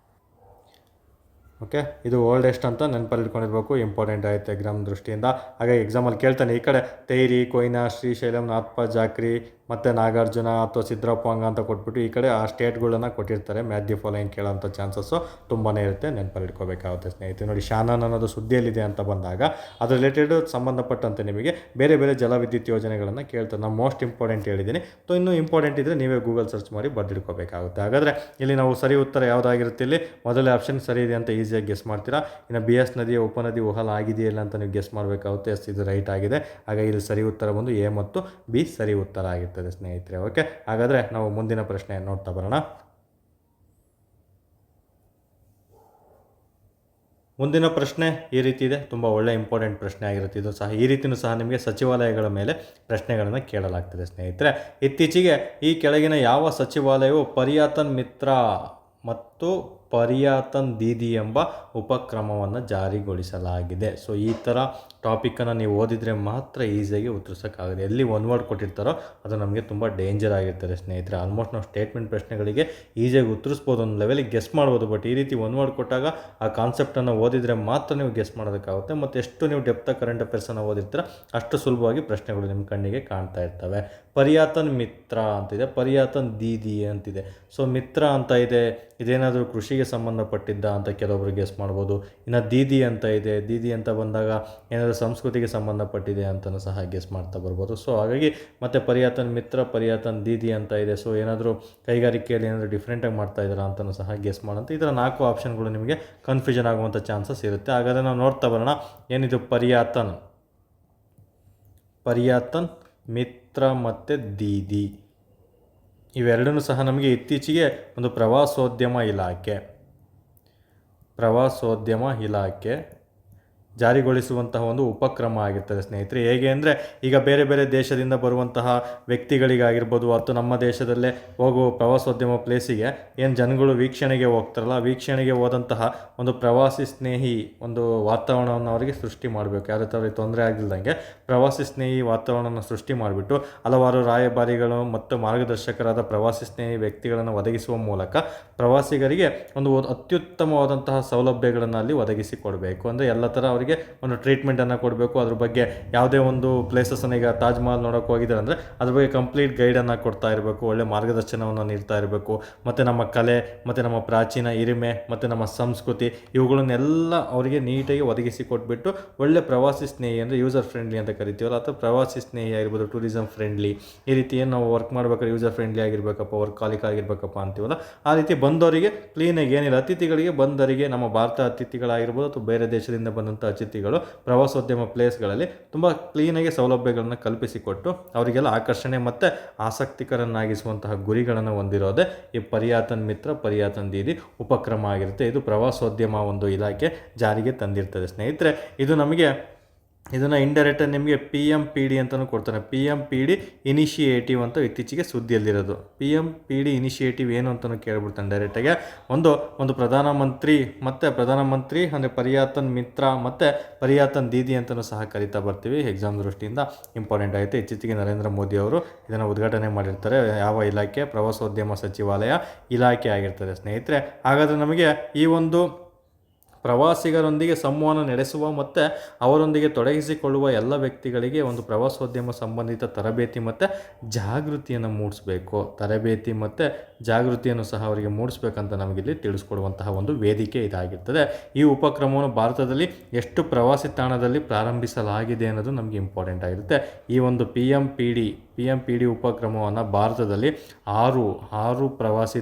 ಓಕೆ, ಇದು ಓಲ್ಡೆಸ್ಟ್ ಅಂತ ನೆನಪಲ್ಲಿ ಇಟ್ಕೊಂಡಿರ್ಬೇಕು, ಇಂಪಾರ್ಟೆಂಟ್ ಆಗುತ್ತೆ ಎಕ್ಸಾಮ್ ದೃಷ್ಟಿಯಿಂದ. ಹಾಗಾಗಿ ಎಕ್ಸಾಮಲ್ಲಿ ಕೇಳ್ತಾನೆ, ಈ ಕಡೆ ತೈರಿ, ಕೊಯ್ನಾ, ಶ್ರೀಶೈಲಂ, ನಾಥ್ಪ, ಜಾಕ್ರಿ ಮತ್ತು ನಾಗಾರ್ಜುನ ಅಥವಾ ಸಿದ್ಧರಾಪಂಗ ಅಂತ ಕೊಟ್ಬಿಟ್ಟು ಈ ಕಡೆ ಆ ಸ್ಟೇಟ್ಗಳನ್ನು ಕೊಟ್ಟಿರ್ತಾರೆ. ಮ್ಯಾಚ್ ದಿ ಫಾಲೋಯಿಂಗ್ ಕೇಳೋಂಥ ಚಾನ್ಸಸ್ಸು ತುಂಬಾ ಇರುತ್ತೆ, ನೆನಪಲ್ಲಿ ಇಟ್ಕೋಬೇಕಾಗುತ್ತೆ ಸ್ನೇಹಿತರೆ. ನೋಡಿ, ಶಾನನ್ ಅನ್ನೋದು ಸುದ್ದಿಯಲ್ಲಿದೆ ಅಂತ ಬಂದಾಗ ಅದು ರಿಲೇಟೆಡ್ ಸಂಬಂಧಪಟ್ಟಂತೆ ನಿಮಗೆ ಬೇರೆ ಬೇರೆ ಜಲವಿದ್ಯುತ್ ಯೋಜನೆಗಳನ್ನು ಕೇಳ್ತಾರೆ. ನಾನು ಮೋಸ್ಟ್ ಇಂಪಾರ್ಟೆಂಟ್ ಹೇಳಿದ್ದೀನಿ. ಸೊ ಇನ್ನೂ ಇಂಪಾರ್ಟೆಂಟ್ ಇದ್ದರೆ ನೀವೇ ಗೂಗಲ್ ಸರ್ಚ್ ಮಾಡಿ ಬರೆದಿಟ್ಕೋಬೇಕಾಗುತ್ತೆ. ಹಾಗಾದರೆ ಇಲ್ಲಿ ನಾವು ಸರಿ ಉತ್ತರ ಯಾವುದಾಗಿರುತ್ತೆ, ಇಲ್ಲಿ ಮೊದಲನೇ ಆಪ್ಷನ್ ಸರಿ ಇದೆ ಅಂತ ಈಸಿಯಾಗಿ ಗೆಸ್ ಮಾಡ್ತೀರಾ. ಇನ್ನು ಬಿ ಎಸ್ ನದಿಯ ಉಪನದಿ ಉಹಲ್ ಆಗಿದೆಯಲ್ಲ ಅಂತ ನೀವು ಗೆಸ್ ಮಾಡಬೇಕಾಗುತ್ತೆ. ಎಸ್, ಇದು ರೈಟ್ ಆಗಿದೆ. ಹಾಗಾಗಿ ಇಲ್ಲಿ ಸರಿ ಉತ್ತರ ಬಂದು ಎ ಮತ್ತು ಬಿ ಸರಿ ಉತ್ತರ ಆಗಿರ್ತದೆ ಸ್ನೇಹಿತರೆ. ಓಕೆ, ಹಾಗಾದರೆ ನಾವು ಮುಂದಿನ ಪ್ರಶ್ನೆ ನೋಡ್ತಾ ಬರೋಣ. ಮುಂದಿನ ಪ್ರಶ್ನೆ ಈ ರೀತಿ ಇದೆ, ತುಂಬ ಒಳ್ಳೆ ಇಂಪಾರ್ಟೆಂಟ್ ಪ್ರಶ್ನೆ ಆಗಿರುತ್ತೆ. ಇದು ಸಹ ಈ ರೀತಿಯೂ ಸಹ ನಿಮಗೆ ಸಚಿವಾಲಯಗಳ ಮೇಲೆ ಪ್ರಶ್ನೆಗಳನ್ನು ಕೇಳಲಾಗ್ತದೆ ಸ್ನೇಹಿತರೆ. ಇತ್ತೀಚೆಗೆ ಈ ಕೆಳಗಿನ ಯಾವ ಸಚಿವಾಲಯವು ಪರ್ಯಾತನ್ ಮಿತ್ರ ಮತ್ತು ಪರ್ಯಾತನ್ ದೀದಿ ಎಂಬ ಉಪಕ್ರಮವನ್ನು ಜಾರಿಗೊಳಿಸಲಾಗಿದೆ? ಸೊ ಈ ಥರ ಟಾಪಿಕನ್ನು ನೀವು ಓದಿದರೆ ಮಾತ್ರ ಈಸಿಯಾಗಿ ಉತ್ತರಿಸೋಕ್ಕಾಗುತ್ತೆ. ಎಲ್ಲಿ ಒನ್ ವರ್ಡ್ ಕೊಟ್ಟಿರ್ತಾರೋ ಅದು ನಮಗೆ ತುಂಬ ಡೇಂಜರ್ ಆಗಿರ್ತದೆ ಸ್ನೇಹಿತರೆ. ಆಲ್ಮೋಸ್ಟ್ ನಾವು ಸ್ಟೇಟ್ಮೆಂಟ್ ಪ್ರಶ್ನೆಗಳಿಗೆ ಈಸಿಯಾಗಿ ಉತ್ತರಿಸ್ಬೋದು, ಒಂದು ಲೆವೆಲಿಗೆ ಗೆಸ್ ಮಾಡ್ಬೋದು. ಬಟ್ ಈ ರೀತಿ ಒನ್ ವರ್ಡ್ ಕೊಟ್ಟಾಗ ಆ ಕಾನ್ಸೆಪ್ಟನ್ನು ಓದಿದರೆ ಮಾತ್ರ ನೀವು ಗೆಸ್ ಮಾಡೋದಕ್ಕಾಗುತ್ತೆ. ಮತ್ತು ಎಷ್ಟು ನೀವು ಡೆಪ್ತ್ ಕರೆಂಟ್ ಅಫೇರ್ಸನ್ನು ಓದಿರ್ತೀರ ಅಷ್ಟು ಸುಲಭವಾಗಿ ಪ್ರಶ್ನೆಗಳು ನಿಮ್ಮ ಕಣ್ಣಿಗೆ ಕಾಣ್ತಾ ಇರ್ತವೆ. ಪರ್ಯಾತನ್ ಮಿತ್ರ ಅಂತಿದೆ, ಪರ್ಯಾತನ್ ದೀದಿ ಅಂತಿದೆ. ಸೊ ಮಿತ್ರ ಅಂತ ಇದೆ, ಇದೇನಾದರೂ ಕೃಷಿಗೆ ಸಂಬಂಧಪಟ್ಟಿದ್ದ ಅಂತ ಕೆಲವೊಬ್ರು ಗೆಸ್ ಮಾಡ್ಬೋದು. ಇನ್ನು ದೀದಿ ಅಂತ ಇದೆ, ದೀದಿ ಅಂತ ಬಂದಾಗ ಏನಾದರೂ ಸಂಸ್ಕೃತಿಗೆ ಸಂಬಂಧಪಟ್ಟಿದೆ ಅಂತಲೂ ಸಹ ಗೆಸ್ ಮಾಡ್ತಾ ಬರ್ಬೋದು. ಸೊ ಹಾಗಾಗಿ ಮತ್ತೆ ಪರ್ಯಾತನ್ ಮಿತ್ರ, ಪರ್ಯಾತನ್ ದೀದಿ ಅಂತ ಇದೆ. ಸೊ ಏನಾದರೂ ಕೈಗಾರಿಕೆಯಲ್ಲಿ ಏನಾದರೂ ಡಿಫ್ರೆಂಟಾಗಿ ಮಾಡ್ತಾ ಇದ್ದಾರಾ ಅಂತಲೂ ಸಹ ಗೆಸ್ ಮಾಡೋಂಥ ಈ ಥರ 4 ಆಪ್ಷನ್ಗಳು ನಿಮಗೆ ಕನ್ಫ್ಯೂಷನ್ ಆಗುವಂಥ ಚಾನ್ಸಸ್ ಇರುತ್ತೆ. ಹಾಗಾದರೆ ನಾವು ನೋಡ್ತಾ ಬರೋಣ, ಏನಿದು ಪರ್ಯಾತನ್, ಪರ್ಯಾತನ್ ಮಿತ್ರ ಮತ್ತು ದೀದಿ ಇವೆರಡೂ ಸಹ ನಮಗೆ ಇತ್ತೀಚೆಗೆ ಒಂದು ಪ್ರವಾಸೋದ್ಯಮ ಇಲಾಖೆ ಜಾರಿಗೊಳಿಸುವಂತಹ ಒಂದು ಉಪಕ್ರಮ ಆಗಿರ್ತದೆ ಸ್ನೇಹಿತರೆ. ಹೇಗೆ ಅಂದರೆ ಈಗ ಬೇರೆ ಬೇರೆ ದೇಶದಿಂದ ಬರುವಂತಹ ವ್ಯಕ್ತಿಗಳಿಗಾಗಿರ್ಬೋದು ಅಥವಾ ನಮ್ಮ ದೇಶದಲ್ಲೇ ಹೋಗುವ ಪ್ರವಾಸೋದ್ಯಮ ಪ್ಲೇಸಿಗೆ ಏನು ಜನಗಳು ವೀಕ್ಷಣೆಗೆ ಹೋಗ್ತಾರಲ್ಲ, ವೀಕ್ಷಣೆಗೆ ಹೋದಂತಹ ಒಂದು ಪ್ರವಾಸಿ ಸ್ನೇಹಿ ಒಂದು ವಾತಾವರಣವನ್ನು ಅವರಿಗೆ ಸೃಷ್ಟಿ ಮಾಡಬೇಕು. ಯಾವುದೇ ಥರ ತೊಂದರೆ ಆಗಿಲ್ದಂಗೆ ಪ್ರವಾಸಿ ಸ್ನೇಹಿ ವಾತಾವರಣವನ್ನು ಸೃಷ್ಟಿ ಮಾಡಿಬಿಟ್ಟು ಹಲವಾರು ರಾಯಭಾರಿಗಳು ಮತ್ತು ಮಾರ್ಗದರ್ಶಕರಾದ ಪ್ರವಾಸಿ ಸ್ನೇಹಿ ವ್ಯಕ್ತಿಗಳನ್ನು ಒದಗಿಸುವ ಮೂಲಕ ಪ್ರವಾಸಿಗರಿಗೆ ಒಂದು ಅತ್ಯುತ್ತಮವಾದಂತಹ ಸೌಲಭ್ಯಗಳನ್ನು ಅಲ್ಲಿ ಒದಗಿಸಿಕೊಡಬೇಕು. ಅಂದರೆ ಎಲ್ಲ ಥರ ಅವರಿಗೆ ಒಂದು ಟ್ರೀಟ್ಮೆಂಟನ್ನು ಕೊಡಬೇಕು. ಅದ್ರ ಬಗ್ಗೆ ಯಾವುದೇ ಒಂದು ಪ್ಲೇಸಸ್ಸನ್ನು, ಈಗ ತಾಜ್ ಮಹಲ್ ನೋಡೋಕೆ ಹೋಗಿದ್ದಾರೆ ಅಂದರೆ ಅದ್ರ ಬಗ್ಗೆ ಕಂಪ್ಲೀಟ್ ಗೈಡನ್ನು ಕೊಡ್ತಾ ಇರಬೇಕು, ಒಳ್ಳೆ ಮಾರ್ಗದರ್ಶನವನ್ನು ನೀಡ್ತಾ ಇರಬೇಕು. ಮತ್ತು ನಮ್ಮ ಕಲೆ ಮತ್ತು ನಮ್ಮ ಪ್ರಾಚೀನ ಹಿರಿಮೆ ಮತ್ತು ನಮ್ಮ ಸಂಸ್ಕೃತಿ ಇವುಗಳನ್ನೆಲ್ಲ ಅವರಿಗೆ ನೀಟಾಗಿ ಒದಗಿಸಿ ಕೊಟ್ಬಿಟ್ಟು ಒಳ್ಳೆ ಪ್ರವಾಸಿ ಸ್ನೇಹಿ ಅಂದರೆ ಯೂಸರ್ ಫ್ರೆಂಡ್ಲಿ ಅಂತ ಕರಿತೀವಲ್ಲ, ಅಥವಾ ಪ್ರವಾಸಿ ಸ್ನೇಹಿ ಆಗಿರ್ಬೋದು, ಟೂರಿಸಮ್ ಫ್ರೆಂಡ್ಲಿ, ಈ ರೀತಿ ಏನು ನಾವು ವರ್ಕ್ ಮಾಡ್ಬೇಕಾದ್ರೆ ಯೂಸರ್ ಫ್ರೆಂಡ್ಲಿ ಆಗಿರಬೇಕಪ್ಪ, ವರ್ಕಾಲಿಕ್ ಆಗಿರಬೇಕಪ್ಪ ಅಂತೀವಲ್ಲ, ಆ ರೀತಿ ಬಂದವರಿಗೆ ಕ್ಲೀನಾಗಿ ಏನಿಲ್ಲ, ಅತಿಥಿಗಳಿಗೆ ಬಂದವರಿಗೆ ನಮ್ಮ ಭಾರತ ಅತಿಥಿಗಳಾಗಿರ್ಬೋದು ಅಥವಾ ಬೇರೆ ದೇಶದಿಂದ ಬಂದಂಥ ಅತಿಥಿಗಳು ಪ್ರವಾಸೋದ್ಯಮ ಪ್ಲೇಸ್ಗಳಲ್ಲಿ ತುಂಬ ಕ್ಲೀನಾಗಿ ಸೌಲಭ್ಯಗಳನ್ನು ಕಲ್ಪಿಸಿಕೊಟ್ಟು ಅವರಿಗೆಲ್ಲ ಆಕರ್ಷಣೆ ಮತ್ತು ಆಸಕ್ತಿಕರನ್ನಾಗಿಸುವಂತಹ ಗುರಿಗಳನ್ನು ಹೊಂದಿರೋದೇ ಈ ಪರ್ಯಾತನ್ ಮಿತ್ರ, ಪರ್ಯಾತನ್ ದೀದಿ ಉಪಕ್ರಮ ಆಗಿರುತ್ತೆ. ಇದು ಪ್ರವಾಸೋದ್ಯಮ ಒಂದು ಇಲಾಖೆ ಜಾರಿಗೆ ತಂದಿರ್ತದೆ ಸ್ನೇಹಿತರೆ. ಇದು ನಮಗೆ ಇದನ್ನು ಇಂಡೈರೆಕ್ಟಾಗಿ ನಿಮಗೆ PMPD ಅಂತಲೂ ಕೊಡ್ತಾನೆ. PMPD ಇನಿಷಿಯೇಟಿವ್ ಅಂತ ಇತ್ತೀಚೆಗೆ ಸುದ್ದಿಯಲ್ಲಿರೋದು. PMPD ಇನಿಷಿಯೇಟಿವ್ ಏನು ಅಂತಲೂ ಕೇಳ್ಬಿಡ್ತಾನೆ ಡೈರೆಕ್ಟಾಗಿ. ಒಂದು ಪ್ರಧಾನಮಂತ್ರಿ ಅಂದರೆ ಪರ್ಯಾತನ್ ಮಿತ್ರ ಮತ್ತು ಪರ್ಯಾತನ್ ದೀದಿ ಅಂತಲೂ ಸಹ ಕರಿತಾ ಬರ್ತೀವಿ. ಎಕ್ಸಾಮ್ ದೃಷ್ಟಿಯಿಂದ ಇಂಪಾರ್ಟೆಂಟ್ ಆಗುತ್ತೆ. ಇತ್ತೀಚೆಗೆ ನರೇಂದ್ರ ಮೋದಿ ಅವರು ಇದನ್ನು ಉದ್ಘಾಟನೆ ಮಾಡಿರ್ತಾರೆ. ಯಾವ ಇಲಾಖೆ? ಪ್ರವಾಸೋದ್ಯಮ ಸಚಿವಾಲಯ ಇಲಾಖೆ ಆಗಿರ್ತದೆ ಸ್ನೇಹಿತರೆ. ಹಾಗಾದರೆ ನಮಗೆ ಈ ಒಂದು ಪ್ರವಾಸಿಗರೊಂದಿಗೆ ಸಂವಹನ ನಡೆಸುವ ಮತ್ತು ಅವರೊಂದಿಗೆ ತೊಡಗಿಸಿಕೊಳ್ಳುವ ಎಲ್ಲ ವ್ಯಕ್ತಿಗಳಿಗೆ ಒಂದು ಪ್ರವಾಸೋದ್ಯಮ ಸಂಬಂಧಿತ ತರಬೇತಿ ಮತ್ತು ಜಾಗೃತಿಯನ್ನು ಮೂಡಿಸಬೇಕು. ತರಬೇತಿ ಮತ್ತು ಜಾಗೃತಿಯನ್ನು ಸಹ ಅವರಿಗೆ ಮೂಡಿಸ್ಬೇಕಂತ ನಮಗಿಲ್ಲಿ ತಿಳಿಸ್ಕೊಡುವಂತಹ ಒಂದು ವೇದಿಕೆ ಇದಾಗಿರ್ತದೆ. ಈ ಉಪಕ್ರಮವನ್ನು ಭಾರತದಲ್ಲಿ ಎಷ್ಟು ಪ್ರವಾಸಿ ತಾಣದಲ್ಲಿ ಪ್ರಾರಂಭಿಸಲಾಗಿದೆ ಅನ್ನೋದು ನಮಗೆ ಇಂಪಾರ್ಟೆಂಟ್ ಆಗಿರುತ್ತೆ. ಈ ಒಂದು PMPD ಉಪಕ್ರಮವನ್ನು ಭಾರತದಲ್ಲಿ ಆರು ಪ್ರವಾಸಿ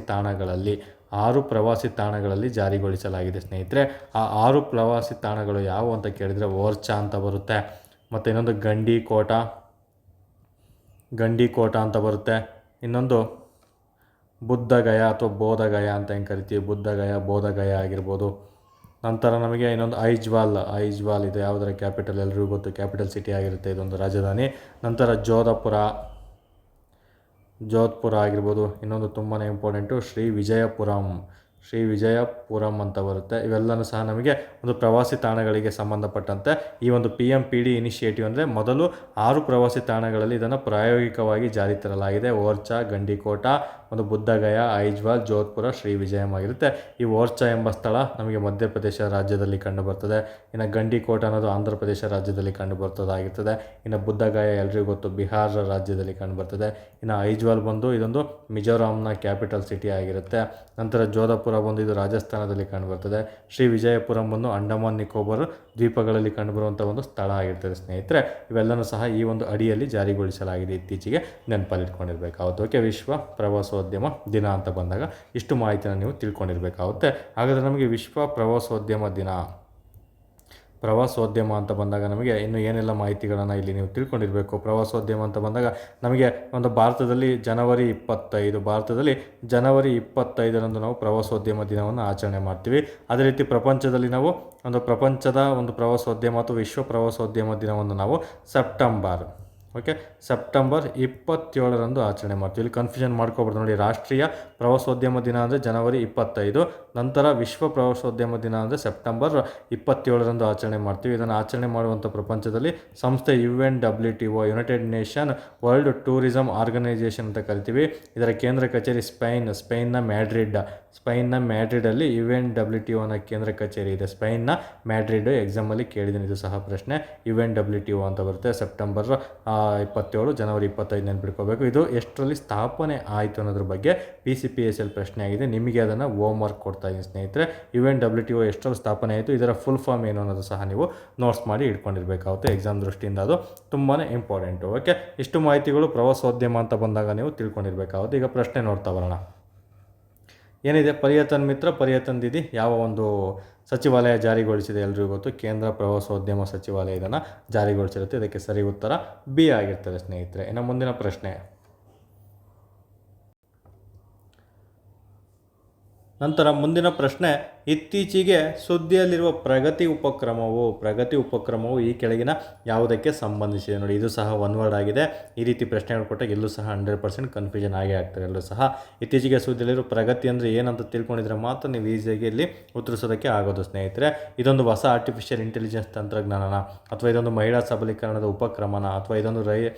ತಾಣಗಳಲ್ಲಿ ಜಾರಿಗೊಳಿಸಲಾಗಿದೆ ಸ್ನೇಹಿತರೆ. ಆ 6 ಪ್ರವಾಸಿ ತಾಣಗಳು ಯಾವುವು ಅಂತ ಕೇಳಿದರೆ ಓರ್ಚಾ ಅಂತ ಬರುತ್ತೆ, ಮತ್ತು ಇನ್ನೊಂದು ಗಂಡಿಕೋಟ ಅಂತ ಬರುತ್ತೆ, ಇನ್ನೊಂದು ಬುದ್ಧಗಯ ಅಥವಾ ಬೋಧಗಯ ಅಂತ ಹೆಂಗೆ ಕರಿತೀವಿ, ಬೋಧಗಯ ಆಗಿರ್ಬೋದು. ನಂತರ ನಮಗೆ ಇನ್ನೊಂದು ಐಜ್ವಾಲ್ ಇದೆ, ಯಾವುದರ ಕ್ಯಾಪಿಟಲ್ ಎಲ್ರಿಗೂ ಗೊತ್ತು, ಕ್ಯಾಪಿಟಲ್ ಸಿಟಿ ಆಗಿರುತ್ತೆ, ಇದೊಂದು ರಾಜಧಾನಿ. ನಂತರ ಜೋಧ್ಪುರ ಆಗಿರ್ಬೋದು. ಇನ್ನೊಂದು ತುಂಬಾ ಇಂಪಾರ್ಟೆಂಟು ಶ್ರೀ ಶ್ರೀ ವಿಜಯಪುರಂ ಅಂತ ಬರುತ್ತೆ. ಇವೆಲ್ಲನೂ ಸಹ ನಮಗೆ ಒಂದು ಪ್ರವಾಸಿ ತಾಣಗಳಿಗೆ ಸಂಬಂಧಪಟ್ಟಂತೆ ಈ ಒಂದು PMPD ಇನಿಷಿಯೇಟಿವ್ ಅಂದರೆ ಮೊದಲು 6 ಪ್ರವಾಸಿ ತಾಣಗಳಲ್ಲಿ ಇದನ್ನು ಪ್ರಾಯೋಗಿಕವಾಗಿ ಜಾರಿ ತರಲಾಗಿದೆ. ಓರ್ಚಾ, ಗಂಡಿಕೋಟ, ಒಂದು ಬುದ್ಧಗಯ, ಐಜ್ವಾಲ್, ಜೋಧ್ಪುರ, ಶ್ರೀ ವಿಜಯಂ ಆಗಿರುತ್ತೆ. ಈ ಓರ್ಚಾ ಎಂಬ ಸ್ಥಳ ನಮಗೆ ಮಧ್ಯಪ್ರದೇಶ ರಾಜ್ಯದಲ್ಲಿ ಕಂಡುಬರ್ತದೆ. ಇನ್ನು ಗಂಡಿಕೋಟ ಅನ್ನೋದು ಆಂಧ್ರ ಪ್ರದೇಶ ರಾಜ್ಯದಲ್ಲಿ ಕಂಡುಬರ್ತದಾಗಿರ್ತದೆ. ಇನ್ನು ಬುದ್ಧಗಯ ಎಲ್ರಿಗೂ ಗೊತ್ತು, ಬಿಹಾರ ರಾಜ್ಯದಲ್ಲಿ ಕಂಡುಬರ್ತದೆ. ಇನ್ನು ಐಜ್ವಾಲ್ ಬಂದು ಇದೊಂದು ಮಿಜೋರಾಂನ ಕ್ಯಾಪಿಟಲ್ ಸಿಟಿ ಆಗಿರುತ್ತೆ. ನಂತರ ಜೋಧಪುರ ಬಂದು ಇದು ರಾಜಸ್ಥಾನದಲ್ಲಿ ಕಂಡುಬರ್ತದೆ. ಶ್ರೀ ವಿಜಯಪುರಂ ಬಂದು ಅಂಡಮಾನ್ ನಿಕೋಬಾರ್ ದ್ವೀಪಗಳಲ್ಲಿ ಕಂಡುಬರುವಂಥ ಒಂದು ಸ್ಥಳ ಆಗಿರ್ತದೆ ಸ್ನೇಹಿತರೆ. ಇವೆಲ್ಲನೂ ಸಹ ಈ ಒಂದು ಅಡಿಯಲ್ಲಿ ಜಾರಿಗೊಳಿಸಲಾಗಿದೆ. ಇತ್ತೀಚೆಗೆ ನೆನಪಲ್ಲಿಟ್ಕೊಂಡಿರಬೇಕಾಗುತ್ತೆ. ಓಕೆ, ವಿಶ್ವ ಪ್ರವಾಸೋದ್ಯಮ ದಿನ ಅಂತ ಬಂದಾಗ ಇಷ್ಟು ಮಾಹಿತಿನ ನೀವು ತಿಳ್ಕೊಂಡಿರಬೇಕಾಗುತ್ತೆ. ಹಾಗಾದರೆ ನಮಗೆ ವಿಶ್ವ ಪ್ರವಾಸೋದ್ಯಮ ಅಂತ ಬಂದಾಗ ನಮಗೆ ಇನ್ನು ಏನೆಲ್ಲ ಮಾಹಿತಿಗಳನ್ನು ಇಲ್ಲಿ ನೀವು ತಿಳ್ಕೊಂಡಿರಬೇಕು. ಪ್ರವಾಸೋದ್ಯಮ ಅಂತ ಬಂದಾಗ ನಮಗೆ ಒಂದು ಭಾರತದಲ್ಲಿ ಜನವರಿ 25ರಂದು ನಾವು ಪ್ರವಾಸೋದ್ಯಮ ದಿನವನ್ನು ಆಚರಣೆ ಮಾಡ್ತೀವಿ. ಅದೇ ರೀತಿ ಪ್ರಪಂಚದಲ್ಲಿ ನಾವು ಪ್ರಪಂಚದ ಒಂದು ಪ್ರವಾಸೋದ್ಯಮ ಅಥವಾ ವಿಶ್ವ ಪ್ರವಾಸೋದ್ಯಮ ದಿನವನ್ನು ನಾವು ಸೆಪ್ಟೆಂಬರ್ 27ರಂದು ಆಚರಣೆ ಮಾಡ್ತೀವಿ. ಇಲ್ಲಿ ಕನ್ಫ್ಯೂಷನ್ ಮಾಡ್ಕೊಬಾರ್ದು ನೋಡಿ. ರಾಷ್ಟ್ರೀಯ ಪ್ರವಾಸೋದ್ಯಮ ದಿನ ಅಂದರೆ ಜನವರಿ 25, ನಂತರ ವಿಶ್ವ ಪ್ರವಾಸೋದ್ಯಮ ದಿನ ಅಂದರೆ ಸೆಪ್ಟೆಂಬರ್ 27ರಂದು ಆಚರಣೆ ಮಾಡ್ತೀವಿ. ಇದನ್ನು ಆಚರಣೆ ಮಾಡುವಂಥ ಪ್ರಪಂಚದಲ್ಲಿ ಸಂಸ್ಥೆ UNWTO, United Nation World Tourism Organisation ಅಂತ ಕರಿತೀವಿ. ಇದರ ಕೇಂದ್ರ ಕಚೇರಿ ಸ್ಪೈನ್ನ ಮ್ಯಾಡ್ರಿಡಲ್ಲಿ UNWTOನ ಕೇಂದ್ರ ಕಚೇರಿ ಇದೆ. ಸ್ಪೈನ್ನ ಮ್ಯಾಡ್ರಿಡ್ ಎಕ್ಸಾಮಲ್ಲಿ ಕೇಳಿದ್ದೀನಿ, ಇದು ಸಹ ಪ್ರಶ್ನೆ. UNWTO ಅಂತ ಬರುತ್ತೆ. ಸೆಪ್ಟೆಂಬರ್ 27, ಜನವರಿ 25 ನೆನ್ಪಿಟ್ಕೋಬೇಕು. ಇದು ಎಷ್ಟರಲ್ಲಿ ಸ್ಥಾಪನೆ ಆಯಿತು ಅನ್ನೋದ್ರ ಬಗ್ಗೆ PCPSL ಪ್ರಶ್ನೆ ಆಗಿದೆ. ನಿಮಗೆ ಅದನ್ನು ಹೋಮ್ ವರ್ಕ್ ಕೊಡ್ತಾ ಇದ್ದೀನಿ ಸ್ನೇಹಿತರೆ. UNWTO ಎಷ್ಟರಲ್ಲಿ ಸ್ಥಾಪನೆ ಆಯಿತು, ಇದರ ಫುಲ್ ಫಾರ್ಮ್ ಏನು ಅನ್ನೋದು ಸಹ ನೀವು ನೋಟ್ಸ್ ಮಾಡಿ ಇಟ್ಕೊಂಡಿರಬೇಕಾಗುತ್ತೆ. ಎಕ್ಸಾಮ್ ದೃಷ್ಟಿಯಿಂದ ಅದು ತುಂಬಾ ಇಂಪಾರ್ಟೆಂಟು. ಓಕೆ, ಇಷ್ಟು ಮಾಹಿತಿಗಳು ಪ್ರವಾಸೋದ್ಯಮ ಅಂತ ಬಂದಾಗ ನೀವು ತಿಳ್ಕೊಂಡಿರಬೇಕಾಗುತ್ತೆ. ಈಗ ಪ್ರಶ್ನೆ ನೋಡ್ತಾ ಬರೋಣ. ಏನಿದೆ, ಪರ್ಯಟನ್ ನಿಧಿ ಯಾವ ಒಂದು ಸಚಿವಾಲಯ ಜಾರಿಗೊಳಿಸಿದೆ? ಎಲ್ರಿಗೂ ಗೊತ್ತು, ಕೇಂದ್ರ ಪ್ರವಾಸೋದ್ಯಮ ಸಚಿವಾಲಯ ಇದನ್ನು ಜಾರಿಗೊಳಿಸಿರುತ್ತೆ. ಇದಕ್ಕೆ ಸರಿ ಉತ್ತರ B ಆಗಿರ್ತದೆ ಸ್ನೇಹಿತರೆ. ಇನ್ನು ಮುಂದಿನ ಪ್ರಶ್ನೆ. ನಂತರ ಮುಂದಿನ ಪ್ರಶ್ನೆ, ಇತ್ತೀಚೆಗೆ ಸುದ್ದಿಯಲ್ಲಿರುವ ಪ್ರಗತಿ ಉಪಕ್ರಮವು ಈ ಕೆಳಗಿನ ಯಾವುದಕ್ಕೆ ಸಂಬಂಧಿಸಿದೆ? ನೋಡಿ, ಇದು ಸಹ ಒನ್ ವರ್ಡ್ ಆಗಿದೆ. ಈ ರೀತಿ ಪ್ರಶ್ನೆಗಳು ಕೊಟ್ಟಾಗ ಎಲ್ಲೂ ಸಹ 100% ಕನ್ಫ್ಯೂಷನ್ ಆಗೇ ಆಗ್ತಾರೆ ಎಲ್ಲರೂ ಸಹ. ಇತ್ತೀಚೆಗೆ ಸುದ್ದಿಯಲ್ಲಿರುವ ಪ್ರಗತಿ ಅಂದರೆ ಏನಂತ ತಿಳ್ಕೊಂಡಿದ್ರೆ ಮಾತ್ರ ನೀವು ಈಸಿಯಾಗಿ ಇಲ್ಲಿ ಉತ್ತರಿಸೋದಕ್ಕೆ ಆಗೋದು ಸ್ನೇಹಿತರೆ. ಇದೊಂದು ಹೊಸ ಆರ್ಟಿಫಿಷಿಯಲ್ ಇಂಟೆಲಿಜೆನ್ಸ್ ತಂತ್ರಜ್ಞಾನನ, ಅಥವಾ ಇದೊಂದು ಮಹಿಳಾ ಸಬಲೀಕರಣದ ಉಪಕ್ರಮನ, ಅಥವಾ ಇದೊಂದು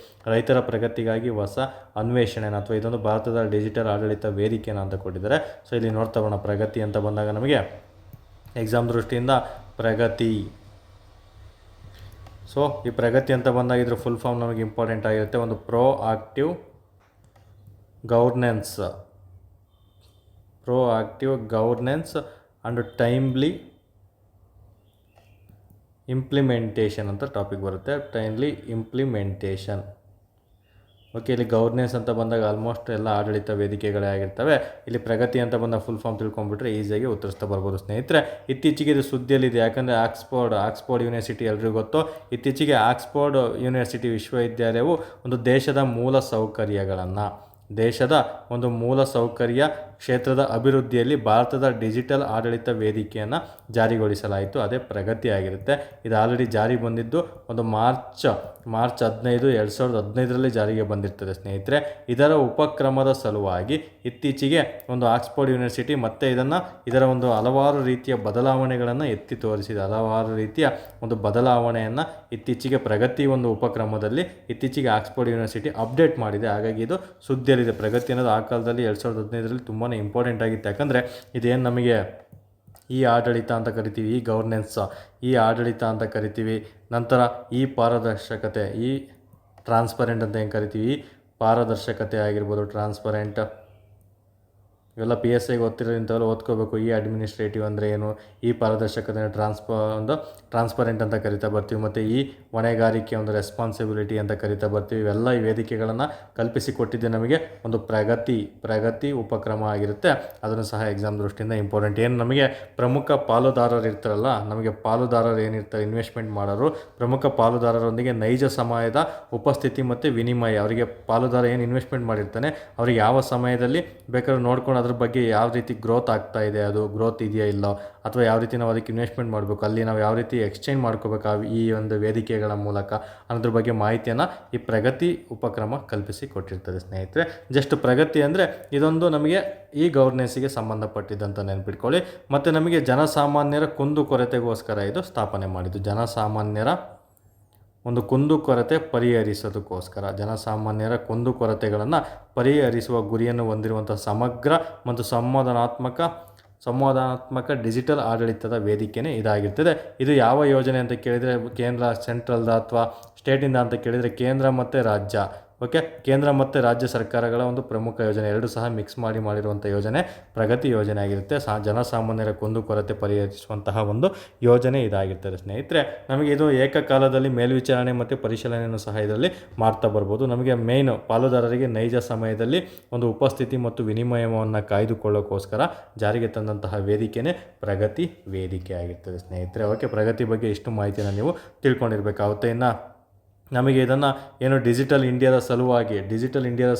ರೈತರ ಪ್ರಗತಿಗಾಗಿ ಹೊಸ ಅನ್ವೇಷಣೆನ, ಅಥವಾ ಇದೊಂದು ಭಾರತದ ಡಿಜಿಟಲ್ ಆಡಳಿತ ವೇದಿಕೆನ ಅಂತ ಕೊಟ್ಟಿದ್ದಾರೆ. ಸೊ ಇಲ್ಲಿ ನೋಡ್ತಾ ಬರೋಣ. ಪ್ರಗತಿ ಅಂತ ಬಂದಾಗ ನಮಗೆ ಎಕ್ಸಾಮ್ ದೃಷ್ಟಿಯಿಂದ ಪ್ರಗತಿ. ಸೊ ಈ ಪ್ರಗತಿ ಅಂತ ಬಂದಾಗ ಇದ್ರ ಫುಲ್ ಫಾರ್ಮ್ ನಮಗೆ ಇಂಪಾರ್ಟೆಂಟ್ ಆಗಿರುತ್ತೆ. ಒಂದು pro active governance and timely implementation ಅಂತ ಟಾಪಿಕ್ ಬರುತ್ತೆ. Timely implementation. ಓಕೆ, ಇಲ್ಲಿ ಗವರ್ನೆನ್ಸ್ ಅಂತ ಬಂದಾಗ ಆಲ್ಮೋಸ್ಟ್ ಎಲ್ಲ ಆಡಳಿತ ವೇದಿಕೆಗಳೇ ಆಗಿರ್ತವೆ. ಇಲ್ಲಿ ಪ್ರಗತಿ ಅಂತ ಬಂದಾಗ ಫುಲ್ ಫಾರ್ಮ್ ತಿಳ್ಕೊಂಡ್ಬಿಟ್ರೆ ಈಸಿಯಾಗಿ ಉತ್ತರಿಸ್ತಾ ಬರ್ಬೋದು ಸ್ನೇಹಿತರೆ. ಇತ್ತೀಚೆಗೆ ಇದು ಸುದ್ದಿಯಲ್ಲಿದೆ, ಯಾಕಂದರೆ ಆಕ್ಸ್ಫೋರ್ಡ್ ಯೂನಿವರ್ಸಿಟಿ ಎಲ್ರಿಗೂ ಗೊತ್ತು. ಇತ್ತೀಚೆಗೆ ಆಕ್ಸ್ಫೋರ್ಡ್ ಯೂನಿವರ್ಸಿಟಿ ವಿಶ್ವವಿದ್ಯಾಲಯವು ಒಂದು ದೇಶದ ಮೂಲ ಸೌಕರ್ಯ ಕ್ಷೇತ್ರದ ಅಭಿವೃದ್ಧಿಯಲ್ಲಿ ಭಾರತದ ಡಿಜಿಟಲ್ ಆಡಳಿತ ವೇದಿಕೆಯನ್ನು ಜಾರಿಗೊಳಿಸಲಾಯಿತು. ಅದೇ ಪ್ರಗತಿ ಆಗಿರುತ್ತೆ. ಇದು ಆಲ್ರೆಡಿ ಜಾರಿ ಬಂದಿದ್ದು ಒಂದು ಮಾರ್ಚ್ 15, 2015ರಲ್ಲಿ ಜಾರಿಗೆ ಬಂದಿರ್ತದೆ ಸ್ನೇಹಿತರೆ. ಇದರ ಉಪಕ್ರಮದ ಸಲುವಾಗಿ ಇತ್ತೀಚೆಗೆ ಒಂದು ಆಕ್ಸ್ಫೋರ್ಡ್ ಯೂನಿವರ್ಸಿಟಿ ಮತ್ತೆ ಇದರ ಒಂದು ಹಲವಾರು ರೀತಿಯ ಬದಲಾವಣೆಗಳನ್ನು ಎತ್ತಿ ತೋರಿಸಿದೆ. ಹಲವಾರು ರೀತಿಯ ಒಂದು ಬದಲಾವಣೆಯನ್ನು ಇತ್ತೀಚೆಗೆ ಪ್ರಗತಿ ಒಂದು ಉಪಕ್ರಮದಲ್ಲಿ ಇತ್ತೀಚೆಗೆ ಆಕ್ಸ್ಫೋರ್ಡ್ ಯೂನಿವರ್ಸಿಟಿ ಅಪ್ಡೇಟ್ ಮಾಡಿದೆ. ಹಾಗಾಗಿ ಇದು ಸುದ್ದಿಯಲ್ಲಿದೆ. ಪ್ರಗತಿ ಅನ್ನೋದು ಆ ಕಾಲದಲ್ಲಿ 2015ರಲ್ಲಿ ತುಂಬಾ ಇಂಪಾರ್ಟೆಂಟ್ ಆಗಿತ್ತು. ಯಾಕಂದರೆ ಇದೇನು ನಮಗೆ ಈ ಆಡಳಿತ ಅಂತ ಕರಿತೀವಿ, ಈ ಗವರ್ನೆನ್ಸ್, ಈ ಆಡಳಿತ ಅಂತ ಕರಿತೀವಿ. ನಂತರ ಈ ಪಾರದರ್ಶಕತೆ, ಈ ಟ್ರಾನ್ಸ್ಪರೆಂಟ್ ಅಂತ ಹೆಂಗೆ ಕರಿತೀವಿ, ಈ ಪಾರದರ್ಶಕತೆ ಆಗಿರ್ಬೋದು, ಟ್ರಾನ್ಸ್ಪರೆಂಟ್, ಇವೆಲ್ಲ PSIಗೆ ಓದ್ತಿರೋ ಇಂಥವೆಲ್ಲ ಓದ್ಕೋಬೇಕು. ಈ ಅಡ್ಮಿನಿಸ್ಟ್ರೇಟಿವ್ ಅಂದರೆ ಏನು, ಈ ಪಾರದರ್ಶಕತೆ ಟ್ರಾನ್ಸ್ಪರೆಂಟ್ ಅಂತ ಕರಿತಾ ಬರ್ತೀವಿ. ಮತ್ತು ಈ ಹೊಣೆಗಾರಿಕೆ ಒಂದು ರೆಸ್ಪಾನ್ಸಿಬಿಲಿಟಿ ಅಂತ ಕರಿತಾ ಬರ್ತೀವಿ. ಇವೆಲ್ಲ ಈ ವೇದಿಕೆಗಳನ್ನು ಕಲ್ಪಿಸಿಕೊಟ್ಟಿದ್ದೆ ನಮಗೆ ಒಂದು ಪ್ರಗತಿ ಉಪಕ್ರಮ ಆಗಿರುತ್ತೆ. ಅದನ್ನು ಸಹ ಎಕ್ಸಾಮ್ ದೃಷ್ಟಿಯಿಂದ ಇಂಪಾರ್ಟೆಂಟ್. ಏನು ನಮಗೆ ಪ್ರಮುಖ ಪಾಲುದಾರರು ಇರ್ತಾರಲ್ಲ, ನಮಗೆ ಪಾಲುದಾರರು ಏನಿರ್ತಾರೆ, ಇನ್ವೆಸ್ಟ್ಮೆಂಟ್ ಮಾಡೋರು, ಪ್ರಮುಖ ಪಾಲುದಾರರೊಂದಿಗೆ ನೈಜ ಸಮಯದ ಉಪಸ್ಥಿತಿ ಮತ್ತು ವಿನಿಮಯ. ಅವರಿಗೆ ಪಾಲುದಾರ ಏನು ಇನ್ವೆಸ್ಟ್ಮೆಂಟ್ ಮಾಡಿರ್ತಾನೆ ಅವ್ರಿಗೆ ಯಾವ ಸಮಯದಲ್ಲಿ ಬೇಕಾದ್ರೂ ನೋಡ್ಕೊಂಡು ಅದ್ರ ಬಗ್ಗೆ ಯಾವ ರೀತಿ ಗ್ರೋತ್ ಆಗ್ತಾ ಇದೆ, ಅದು ಗ್ರೋತ್ ಇದೆಯಾ ಇಲ್ಲೋ, ಅಥವಾ ಯಾವ ರೀತಿ ನಾವು ಅದಕ್ಕೆ ಇನ್ವೆಸ್ಟ್ಮೆಂಟ್ ಮಾಡಬೇಕು, ಅಲ್ಲಿ ನಾವು ಯಾವ ರೀತಿ ಎಕ್ಸ್ಚೇಂಜ್ ಮಾಡ್ಕೋಬೇಕು ಈ ಒಂದು ವೇದಿಕೆಗಳ ಮೂಲಕ ಅನ್ನೋದ್ರ ಬಗ್ಗೆ ಮಾಹಿತಿಯನ್ನು ಈ ಪ್ರಗತಿ ಉಪಕ್ರಮ ಕಲ್ಪಿಸಿ ಕೊಟ್ಟಿರ್ತದೆ ಸ್ನೇಹಿತರೆ. ಜಸ್ಟ್ ಪ್ರಗತಿ ಅಂದರೆ ಇದೊಂದು ನಮಗೆ ಈ ಗವರ್ನೆನ್ಸಿಗೆ ಸಂಬಂಧಪಟ್ಟಿದ್ದಂತ ನೆನ್ಪಿಟ್ಕೊಳ್ಳಿ. ಮತ್ತು ನಮಗೆ ಜನಸಾಮಾನ್ಯರ ಕುಂದುಕೊರತೆಗೋಸ್ಕರ ಇದು ಸ್ಥಾಪನೆ ಮಾಡಿದ್ದು. ಜನಸಾಮಾನ್ಯರ ಒಂದು ಕುಂದುಕೊರತೆ ಪರಿಹರಿಸೋದಕ್ಕೋಸ್ಕರ, ಜನಸಾಮಾನ್ಯರ ಕುಂದುಕೊರತೆಗಳನ್ನು ಪರಿಹರಿಸುವ ಗುರಿಯನ್ನು ಹೊಂದಿರುವಂಥ ಸಮಗ್ರ ಮತ್ತು ಸಂವಾದಾತ್ಮಕ ಡಿಜಿಟಲ್ ಆಡಳಿತದ ವೇದಿಕೆಯೇ ಇದಾಗಿರ್ತದೆ. ಇದು ಯಾವ ಯೋಜನೆ ಅಂತ ಕೇಳಿದರೆ ಕೇಂದ್ರ ಸೆಂಟ್ರಲ್ದ ಅಥವಾ ಸ್ಟೇಟಿಂದ ಅಂತ ಕೇಳಿದರೆ ಕೇಂದ್ರ ಮತ್ತು ರಾಜ್ಯ. ಓಕೆ, ಕೇಂದ್ರ ಮತ್ತು ರಾಜ್ಯ ಸರ್ಕಾರಗಳ ಒಂದು ಪ್ರಮುಖ ಯೋಜನೆ, ಎರಡು ಸಹ ಮಿಕ್ಸ್ ಮಾಡಿರುವಂಥ ಯೋಜನೆ ಪ್ರಗತಿ ಯೋಜನೆ ಆಗಿರುತ್ತೆ. ಜನಸಾಮಾನ್ಯರ ಕುಂದುಕೊರತೆ ಪರಿಹರಿಸುವಂತಹ ಒಂದು ಯೋಜನೆ ಇದಾಗಿರ್ತದೆ ಸ್ನೇಹಿತರೆ. ನಮಗೆ ಇದು ಏಕಕಾಲದಲ್ಲಿ ಮೇಲ್ವಿಚಾರಣೆ ಮತ್ತು ಪರಿಶೀಲನೆಯನ್ನು ಸಹ ಇದರಲ್ಲಿ ಮಾಡ್ತಾ ಬರ್ಬೋದು. ನಮಗೆ ಮೇಯ್ನು ಪಾಲುದಾರರಿಗೆ ನೈಜ ಸಮಯದಲ್ಲಿ ಒಂದು ಉಪಸ್ಥಿತಿ ಮತ್ತು ವಿನಿಮಯವನ್ನು ಕಾಯ್ದುಕೊಳ್ಳೋಕ್ಕೋಸ್ಕರ ಜಾರಿಗೆ ತಂದಂತಹ ವೇದಿಕೆಯೇ ಪ್ರಗತಿ ವೇದಿಕೆ ಆಗಿರ್ತದೆ ಸ್ನೇಹಿತರೆ. ಓಕೆ, ಪ್ರಗತಿ ಬಗ್ಗೆ ಇಷ್ಟು ಮಾಹಿತಿಯನ್ನು ನೀವು ತಿಳ್ಕೊಂಡಿರಬೇಕಾಗುತ್ತೆ. ಇನ್ನು ನಮಗೆ ಇದನ್ನು ಏನು ಡಿಜಿಟಲ್ ಇಂಡಿಯಾದ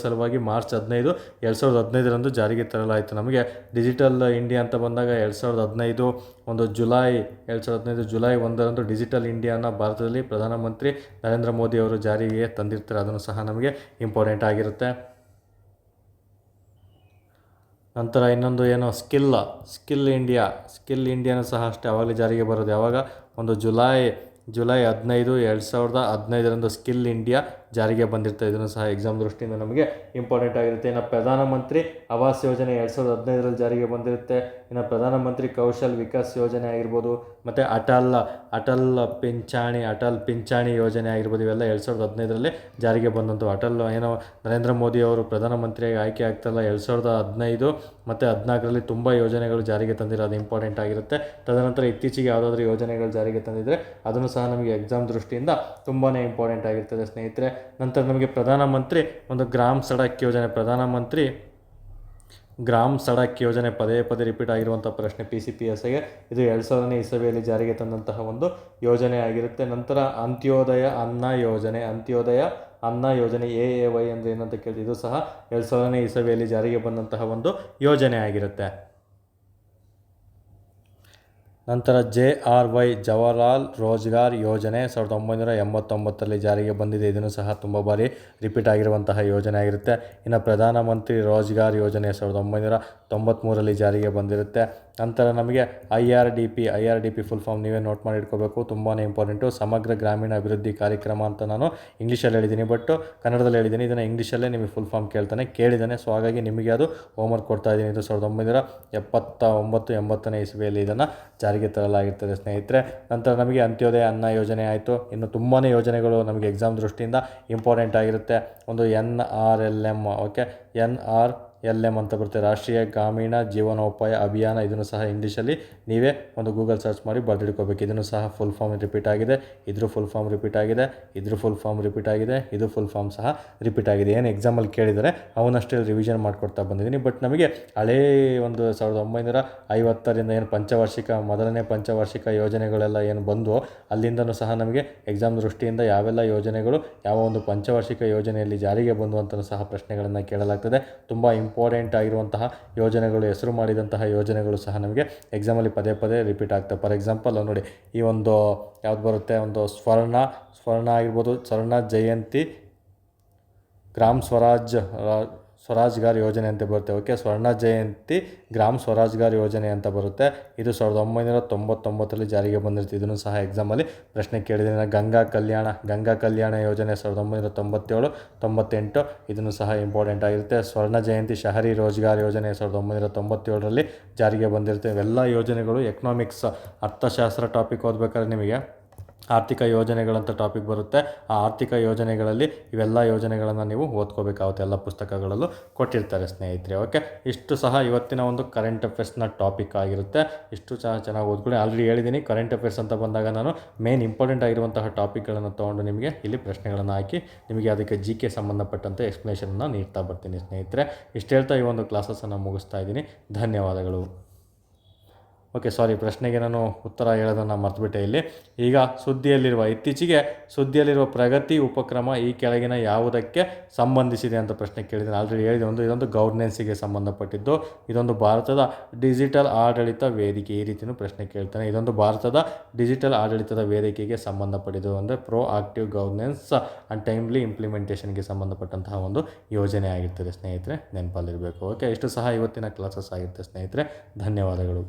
ಸಲುವಾಗಿ ಮಾರ್ಚ್ 15, 2015 ಜಾರಿಗೆ ತರಲಾಯಿತು. ನಮಗೆ ಡಿಜಿಟಲ್ ಇಂಡಿಯಾ ಅಂತ ಬಂದಾಗ 2015 ಒಂದು ಜುಲೈ 1 ಡಿಜಿಟಲ್ ಇಂಡಿಯಾನ ಭಾರತದಲ್ಲಿ ಪ್ರಧಾನಮಂತ್ರಿ ನರೇಂದ್ರ ಮೋದಿ ಅವರು ಜಾರಿಗೆ ತಂದಿರ್ತಾರೆ. ಅದನ್ನು ಸಹ ನಮಗೆ ಇಂಪಾರ್ಟೆಂಟ್ ಆಗಿರುತ್ತೆ. ನಂತರ ಇನ್ನೊಂದು ಏನು ಸ್ಕಿಲ್ ಇಂಡಿಯಾನು ಸಹ ಅಷ್ಟೇ ಆವಾಗಲೇ ಜಾರಿಗೆ ಬರೋದು. ಯಾವಾಗ ಒಂದು ಜುಲೈ 15, 2015 ಸ್ಕಿಲ್ ಇಂಡಿಯಾ ಜಾರಿಗೆ ಬಂದಿರ್ತದೆ. ಇದನ್ನು ಸಹ ಎಕ್ಸಾಮ್ ದೃಷ್ಟಿಯಿಂದ ನಮಗೆ ಇಂಪಾರ್ಟೆಂಟ್ ಆಗಿರುತ್ತೆ. ಇನ್ನು ಪ್ರಧಾನಮಂತ್ರಿ ಆವಾಸ್ ಯೋಜನೆ 2015 ಜಾರಿಗೆ ಬಂದಿರುತ್ತೆ. ಇನ್ನು ಪ್ರಧಾನಮಂತ್ರಿ ಕೌಶಲ್ ವಿಕಾಸ್ ಯೋಜನೆ ಆಗಿರ್ಬೋದು, ಮತ್ತು ಅಟಲ್ ಪಿಂಚಾಣಿ ಯೋಜನೆ ಆಗಿರ್ಬೋದು, ಇವೆಲ್ಲ 2015 ಜಾರಿಗೆ ಬಂದಂಥವು. ಏನೋ ನರೇಂದ್ರ ಮೋದಿ ಅವರು ಪ್ರಧಾನಮಂತ್ರಿಯಾಗಿ ಆಯ್ಕೆ ಆಗ್ತಾರಲ್ಲ 2015 ಮತ್ತು 2014 ತುಂಬ ಯೋಜನೆಗಳು ಜಾರಿಗೆ ತಂದಿರೋದು ಇಂಪಾರ್ಟೆಂಟ್ ಆಗಿರುತ್ತೆ. ತದನಂತರ ಇತ್ತೀಚೆಗೆ ಯಾವುದಾದ್ರೂ ಯೋಜನೆಗಳು ಜಾರಿಗೆ ತಂದಿದ್ದರೆ ಅದನ್ನು ಸಹ ನಮಗೆ ಎಕ್ಸಾಮ್ ದೃಷ್ಟಿಯಿಂದ ತುಂಬಾ ಇಂಪಾರ್ಟೆಂಟ್ ಆಗಿರ್ತದೆ ಸ್ನೇಹಿತರೆ. ನಂತರ ನಮಗೆ ಪ್ರಧಾನಮಂತ್ರಿ ಒಂದು ಗ್ರಾಮ್ ಸಡಕ್ ಯೋಜನೆ ಪದೇ ರಿಪೀಟ್ ಆಗಿರುವಂಥ ಪ್ರಶ್ನೆ PCPSIಗೆ. ಇದು 2000ನೇ ಇಸವಿಯಲ್ಲಿ ಜಾರಿಗೆ ತಂದಂತಹ ಒಂದು ಯೋಜನೆ ಆಗಿರುತ್ತೆ. ನಂತರ ಅಂತ್ಯೋದಯ ಅನ್ನ ಯೋಜನೆ AAY ಅಂದರೆ ಏನಂತ ಕೇಳಿದ್ರೆ ಇದು ಸಹ 2000ನೇ ಇಸವಿಯಲ್ಲಿ ಜಾರಿಗೆ ಬಂದಂತಹ ಒಂದು ಯೋಜನೆ ಆಗಿರುತ್ತೆ. ನಂತರ JRY ಜವಾಹರ್ಲಾಲ್ ರೋಜ್ಗಾರ್ ಯೋಜನೆ 1989 ಜಾರಿಗೆ ಬಂದಿದೆ. ಇದನ್ನು ಸಹ ತುಂಬ ಬಾರಿ ರಿಪೀಟ್ ಆಗಿರುವಂತಹ ಯೋಜನೆ ಆಗಿರುತ್ತೆ. ಇನ್ನು ಪ್ರಧಾನಮಂತ್ರಿ ರೋಜ್ಗಾರ್ ಯೋಜನೆ 1993 ಜಾರಿಗೆ ಬಂದಿರುತ್ತೆ. ನಂತರ ನಮಗೆ IRDP ಫುಲ್ ಫಾರ್ಮ್ ನೀವೇ ನೋಟ್ ಮಾಡಿ ಇಟ್ಕೋಬೇಕು, ತುಂಬಾ ಇಂಪಾರ್ಟೆಂಟು. ಸಮಗ್ರ ಗ್ರಾಮೀಣ ಅಭಿವೃದ್ಧಿ ಕಾರ್ಯಕ್ರಮ ಅಂತ ನಾನು ಇಂಗ್ಲೀಷಲ್ಲಿ ಹೇಳಿದ್ದೀನಿ, ಬಟ್ ಕನ್ನಡದಲ್ಲಿ ಹೇಳಿದ್ದೀನಿ. ಇದನ್ನು ಇಂಗ್ಲೀಷಲ್ಲೇ ನಿಮಗೆ ಫುಲ್ ಫಾರ್ಮ್ ಕೇಳಿದ್ದಾನೆ. ಸೊ ಹಾಗಾಗಿ ನಿಮಗೆ ಅದು ಹೋಮ್ವರ್ಕ್ ಕೊಡ್ತಾ ಇದ್ದೀನಿ. ಇದು 1979-80ನೇ ಇಸವಿಯಲ್ಲಿ ಇದನ್ನು ಜಾರಿಗೆ ತರಲಾಗಿರ್ತದೆ ಸ್ನೇಹಿತರೆ. ನಂತರ ನಮಗೆ ಅಂತ್ಯೋದಯ ಅನ್ನ ಯೋಜನೆ ಆಯಿತು. ಇನ್ನು ತುಂಬಾ ಯೋಜನೆಗಳು ನಮಗೆ ಎಕ್ಸಾಮ್ ದೃಷ್ಟಿಯಿಂದ ಇಂಪಾರ್ಟೆಂಟ್ ಆಗಿರುತ್ತೆ. ಒಂದು NRLM, ಓಕೆ, NRLM ಅಂತ ಬರುತ್ತೆ, ರಾಷ್ಟ್ರೀಯ ಗ್ರಾಮೀಣ ಜೀವನೋಪಾಯ ಅಭಿಯಾನ. ಇದನ್ನು ಸಹ ಇಂಗ್ಲೀಷಲ್ಲಿ ನೀವೇ ಒಂದು ಗೂಗಲ್ ಸರ್ಚ್ ಮಾಡಿ ಬರೆದಿಟ್ಕೋಬೇಕು. ಇದನ್ನು ಸಹ ಫುಲ್ ಫಾರ್ಮ್ ರಿಪೀಟ್ ಆಗಿದೆ, ಇದ್ರ ಫುಲ್ ಫಾರ್ಮ್ ರಿಪೀಟ್ ಆಗಿದೆ, ಇದ್ರ ಫುಲ್ ಫಾರ್ಮ್ ರಿಪೀಟ್ ಆಗಿದೆ, ಇದು ಫುಲ್ ಫಾರ್ಮ್ ಸಹ ರಿಪೀಟ್ ಆಗಿದೆ. ಏನು ಎಕ್ಸಾಮಲ್ಲಿ ಕೇಳಿದರೆ ಅವನಷ್ಟೇ ರಿವಿಷನ್ ಮಾಡ್ಕೊಡ್ತಾ ಬಂದಿದ್ದೀನಿ. ಬಟ್ ನಮಗೆ ಹಳೇ ಒಂದು 1950ರಿಂದ ಏನು ಮೊದಲನೇ ಪಂಚವಾರ್ಷಿಕ ಯೋಜನೆಗಳೆಲ್ಲ ಏನು ಬಂದವು ಅಲ್ಲಿಂದನೂ ಸಹ ನಮಗೆ ಎಕ್ಸಾಮ್ ದೃಷ್ಟಿಯಿಂದ ಯಾವೆಲ್ಲ ಯೋಜನೆಗಳು ಯಾವ ಒಂದು ಪಂಚವಾರ್ಷಿಕ ಯೋಜನೆಯಲ್ಲಿ ಜಾರಿಗೆ ಬಂದು ಅಂತಲೂ ಸಹ ಪ್ರಶ್ನೆಗಳನ್ನು ಕೇಳಲಾಗ್ತದೆ. ತುಂಬ ಇಂಪಾರ್ಟೆಂಟ್ ಆಗಿರುವಂತಹ ಯೋಜನೆಗಳು, ಹೆಸರು ಮಾಡಿದಂತಹ ಯೋಜನೆಗಳು ಸಹ ನಮಗೆ ಎಕ್ಸಾಮಲ್ಲಿ ಪದೇ ರಿಪೀಟ್ ಆಗ್ತವೆ. ಫಾರ್ ಎಕ್ಸಾಂಪಲ್ ನೋಡಿ, ಈ ಒಂದು ಯಾವ್ದು ಬರುತ್ತೆ, ಒಂದು ಸ್ವರ್ಣ ಆಗಿರ್ಬೋದು, ಸ್ವರ್ಣ ಜಯಂತಿ ಗ್ರಾಮ್ ಸ್ವರಾಜ್ಗಾರ್ ಯೋಜನೆ ಅಂತ ಬರುತ್ತೆ. ಓಕೆ, ಸ್ವರ್ಣ ಜಯಂತಿ ಗ್ರಾಮ್ ಸ್ವರಾಜ್ಗಾರ್ ಯೋಜನೆ ಅಂತ ಬರುತ್ತೆ. ಇದು 1999 ಜಾರಿಗೆ ಬಂದಿರುತ್ತೆ. ಇದನ್ನು ಸಹ ಎಕ್ಸಾಮಲ್ಲಿ ಪ್ರಶ್ನೆ ಕೇಳಿದ್ದೀನಿ. ಗಂಗಾ ಕಲ್ಯಾಣ ಯೋಜನೆ 1997-98 ಇದನ್ನು ಸಹ ಇಂಪಾರ್ಟೆಂಟ್ ಆಗಿರುತ್ತೆ. ಸ್ವರ್ಣ ಜಯಂತಿ ಶಹರಿ ರೋಜ್ಗಾರ್ ಯೋಜನೆ 1997 ಜಾರಿಗೆ ಬಂದಿರುತ್ತೆ. ಇವೆಲ್ಲ ಯೋಜನೆಗಳು ಎಕನಾಮಿಕ್ಸ್ ಅರ್ಥಶಾಸ್ತ್ರ ಟಾಪಿಕ್ ಓದಬೇಕಾದ್ರೆ ನಿಮಗೆ ಆರ್ಥಿಕ ಯೋಜನೆಗಳಂತ ಟಾಪಿಕ್ ಬರುತ್ತೆ. ಆ ಆರ್ಥಿಕ ಯೋಜನೆಗಳಲ್ಲಿ ಇವೆಲ್ಲ ಯೋಜನೆಗಳನ್ನು ನೀವು ಓದ್ಕೋಬೇಕಾಗುತ್ತೆ. ಎಲ್ಲ ಪುಸ್ತಕಗಳಲ್ಲೂ ಕೊಟ್ಟಿರ್ತಾರೆ ಸ್ನೇಹಿತರೆ. ಓಕೆ, ಇಷ್ಟು ಸಹ ಇವತ್ತಿನ ಒಂದು ಕರೆಂಟ್ ಅಫೇರ್ಸ್ನ ಟಾಪಿಕ್ ಆಗಿರುತ್ತೆ. ಇಷ್ಟು ಚೆನ್ನಾಗಿ ಓದ್ಕೊಳ್ಳಿ. ಆಲ್ರೆಡಿ ಹೇಳಿದ್ದೀನಿ, ಕರೆಂಟ್ ಅಫೇರ್ಸ್ ಅಂತ ಬಂದಾಗ ನಾನು ಮೇನ್ ಇಂಪಾರ್ಟೆಂಟ್ ಆಗಿರುವಂತಹ ಟಾಪಿಕ್ಗಳನ್ನು ತೊಗೊಂಡು ನಿಮಗೆ ಇಲ್ಲಿ ಪ್ರಶ್ನೆಗಳನ್ನು ಹಾಕಿ ನಿಮಗೆ ಅದಕ್ಕೆ GK ಸಂಬಂಧಪಟ್ಟಂತೆ ಎಕ್ಸ್ಪ್ಲನೇಷನನ್ನು ನೀಡ್ತಾ ಬರ್ತೀನಿ ಸ್ನೇಹಿತರೆ. ಇಷ್ಟು ಹೇಳ್ತಾ ಈ ಒಂದು ಕ್ಲಾಸಸ್ಸನ್ನು ಮುಗಿಸ್ತಾ ಇದ್ದೀನಿ. ಧನ್ಯವಾದಗಳು. ಓಕೆ ಸಾರಿ, ಪ್ರಶ್ನೆಗೆ ನಾನು ಉತ್ತರ ಹೇಳೋದನ್ನು ಮರ್ತುಬಿಟ್ಟೆ ಇಲ್ಲಿ. ಈಗ ಇತ್ತೀಚೆಗೆ ಸುದ್ದಿಯಲ್ಲಿರುವ ಪ್ರಗತಿ ಉಪಕ್ರಮ ಈ ಕೆಳಗಿನ ಯಾವುದಕ್ಕೆ ಸಂಬಂಧಿಸಿದೆ ಅಂತ ಪ್ರಶ್ನೆ ಕೇಳಿದ್ದೀನಿ. ಆಲ್ರೆಡಿ ಹೇಳಿದೆ, ಇದೊಂದು ಗವರ್ನೆನ್ಸಿಗೆ ಸಂಬಂಧಪಟ್ಟಿದ್ದು. ಇದೊಂದು ಭಾರತದ ಡಿಜಿಟಲ್ ಆಡಳಿತ ವೇದಿಕೆ, ಈ ರೀತಿಯೂ ಪ್ರಶ್ನೆ ಕೇಳ್ತಾನೆ. ಇದೊಂದು ಭಾರತದ ಡಿಜಿಟಲ್ ಆಡಳಿತದ ವೇದಿಕೆಗೆ ಸಂಬಂಧಪಟ್ಟಿದ್ದು, ಅಂದರೆ proactive governance and timely ಇಂಪ್ಲಿಮೆಂಟೇಷನ್ಗೆ ಸಂಬಂಧಪಟ್ಟಂತಹ ಒಂದು ಯೋಜನೆ ಆಗಿರ್ತದೆ ಸ್ನೇಹಿತರೆ, ನೆನಪಲ್ಲಿರಬೇಕು. ಓಕೆ, ಇಷ್ಟು ಸಹ ಇವತ್ತಿನ ಕ್ಲಾಸಸ್ ಆಗಿರುತ್ತೆ ಸ್ನೇಹಿತರೆ. ಧನ್ಯವಾದಗಳು.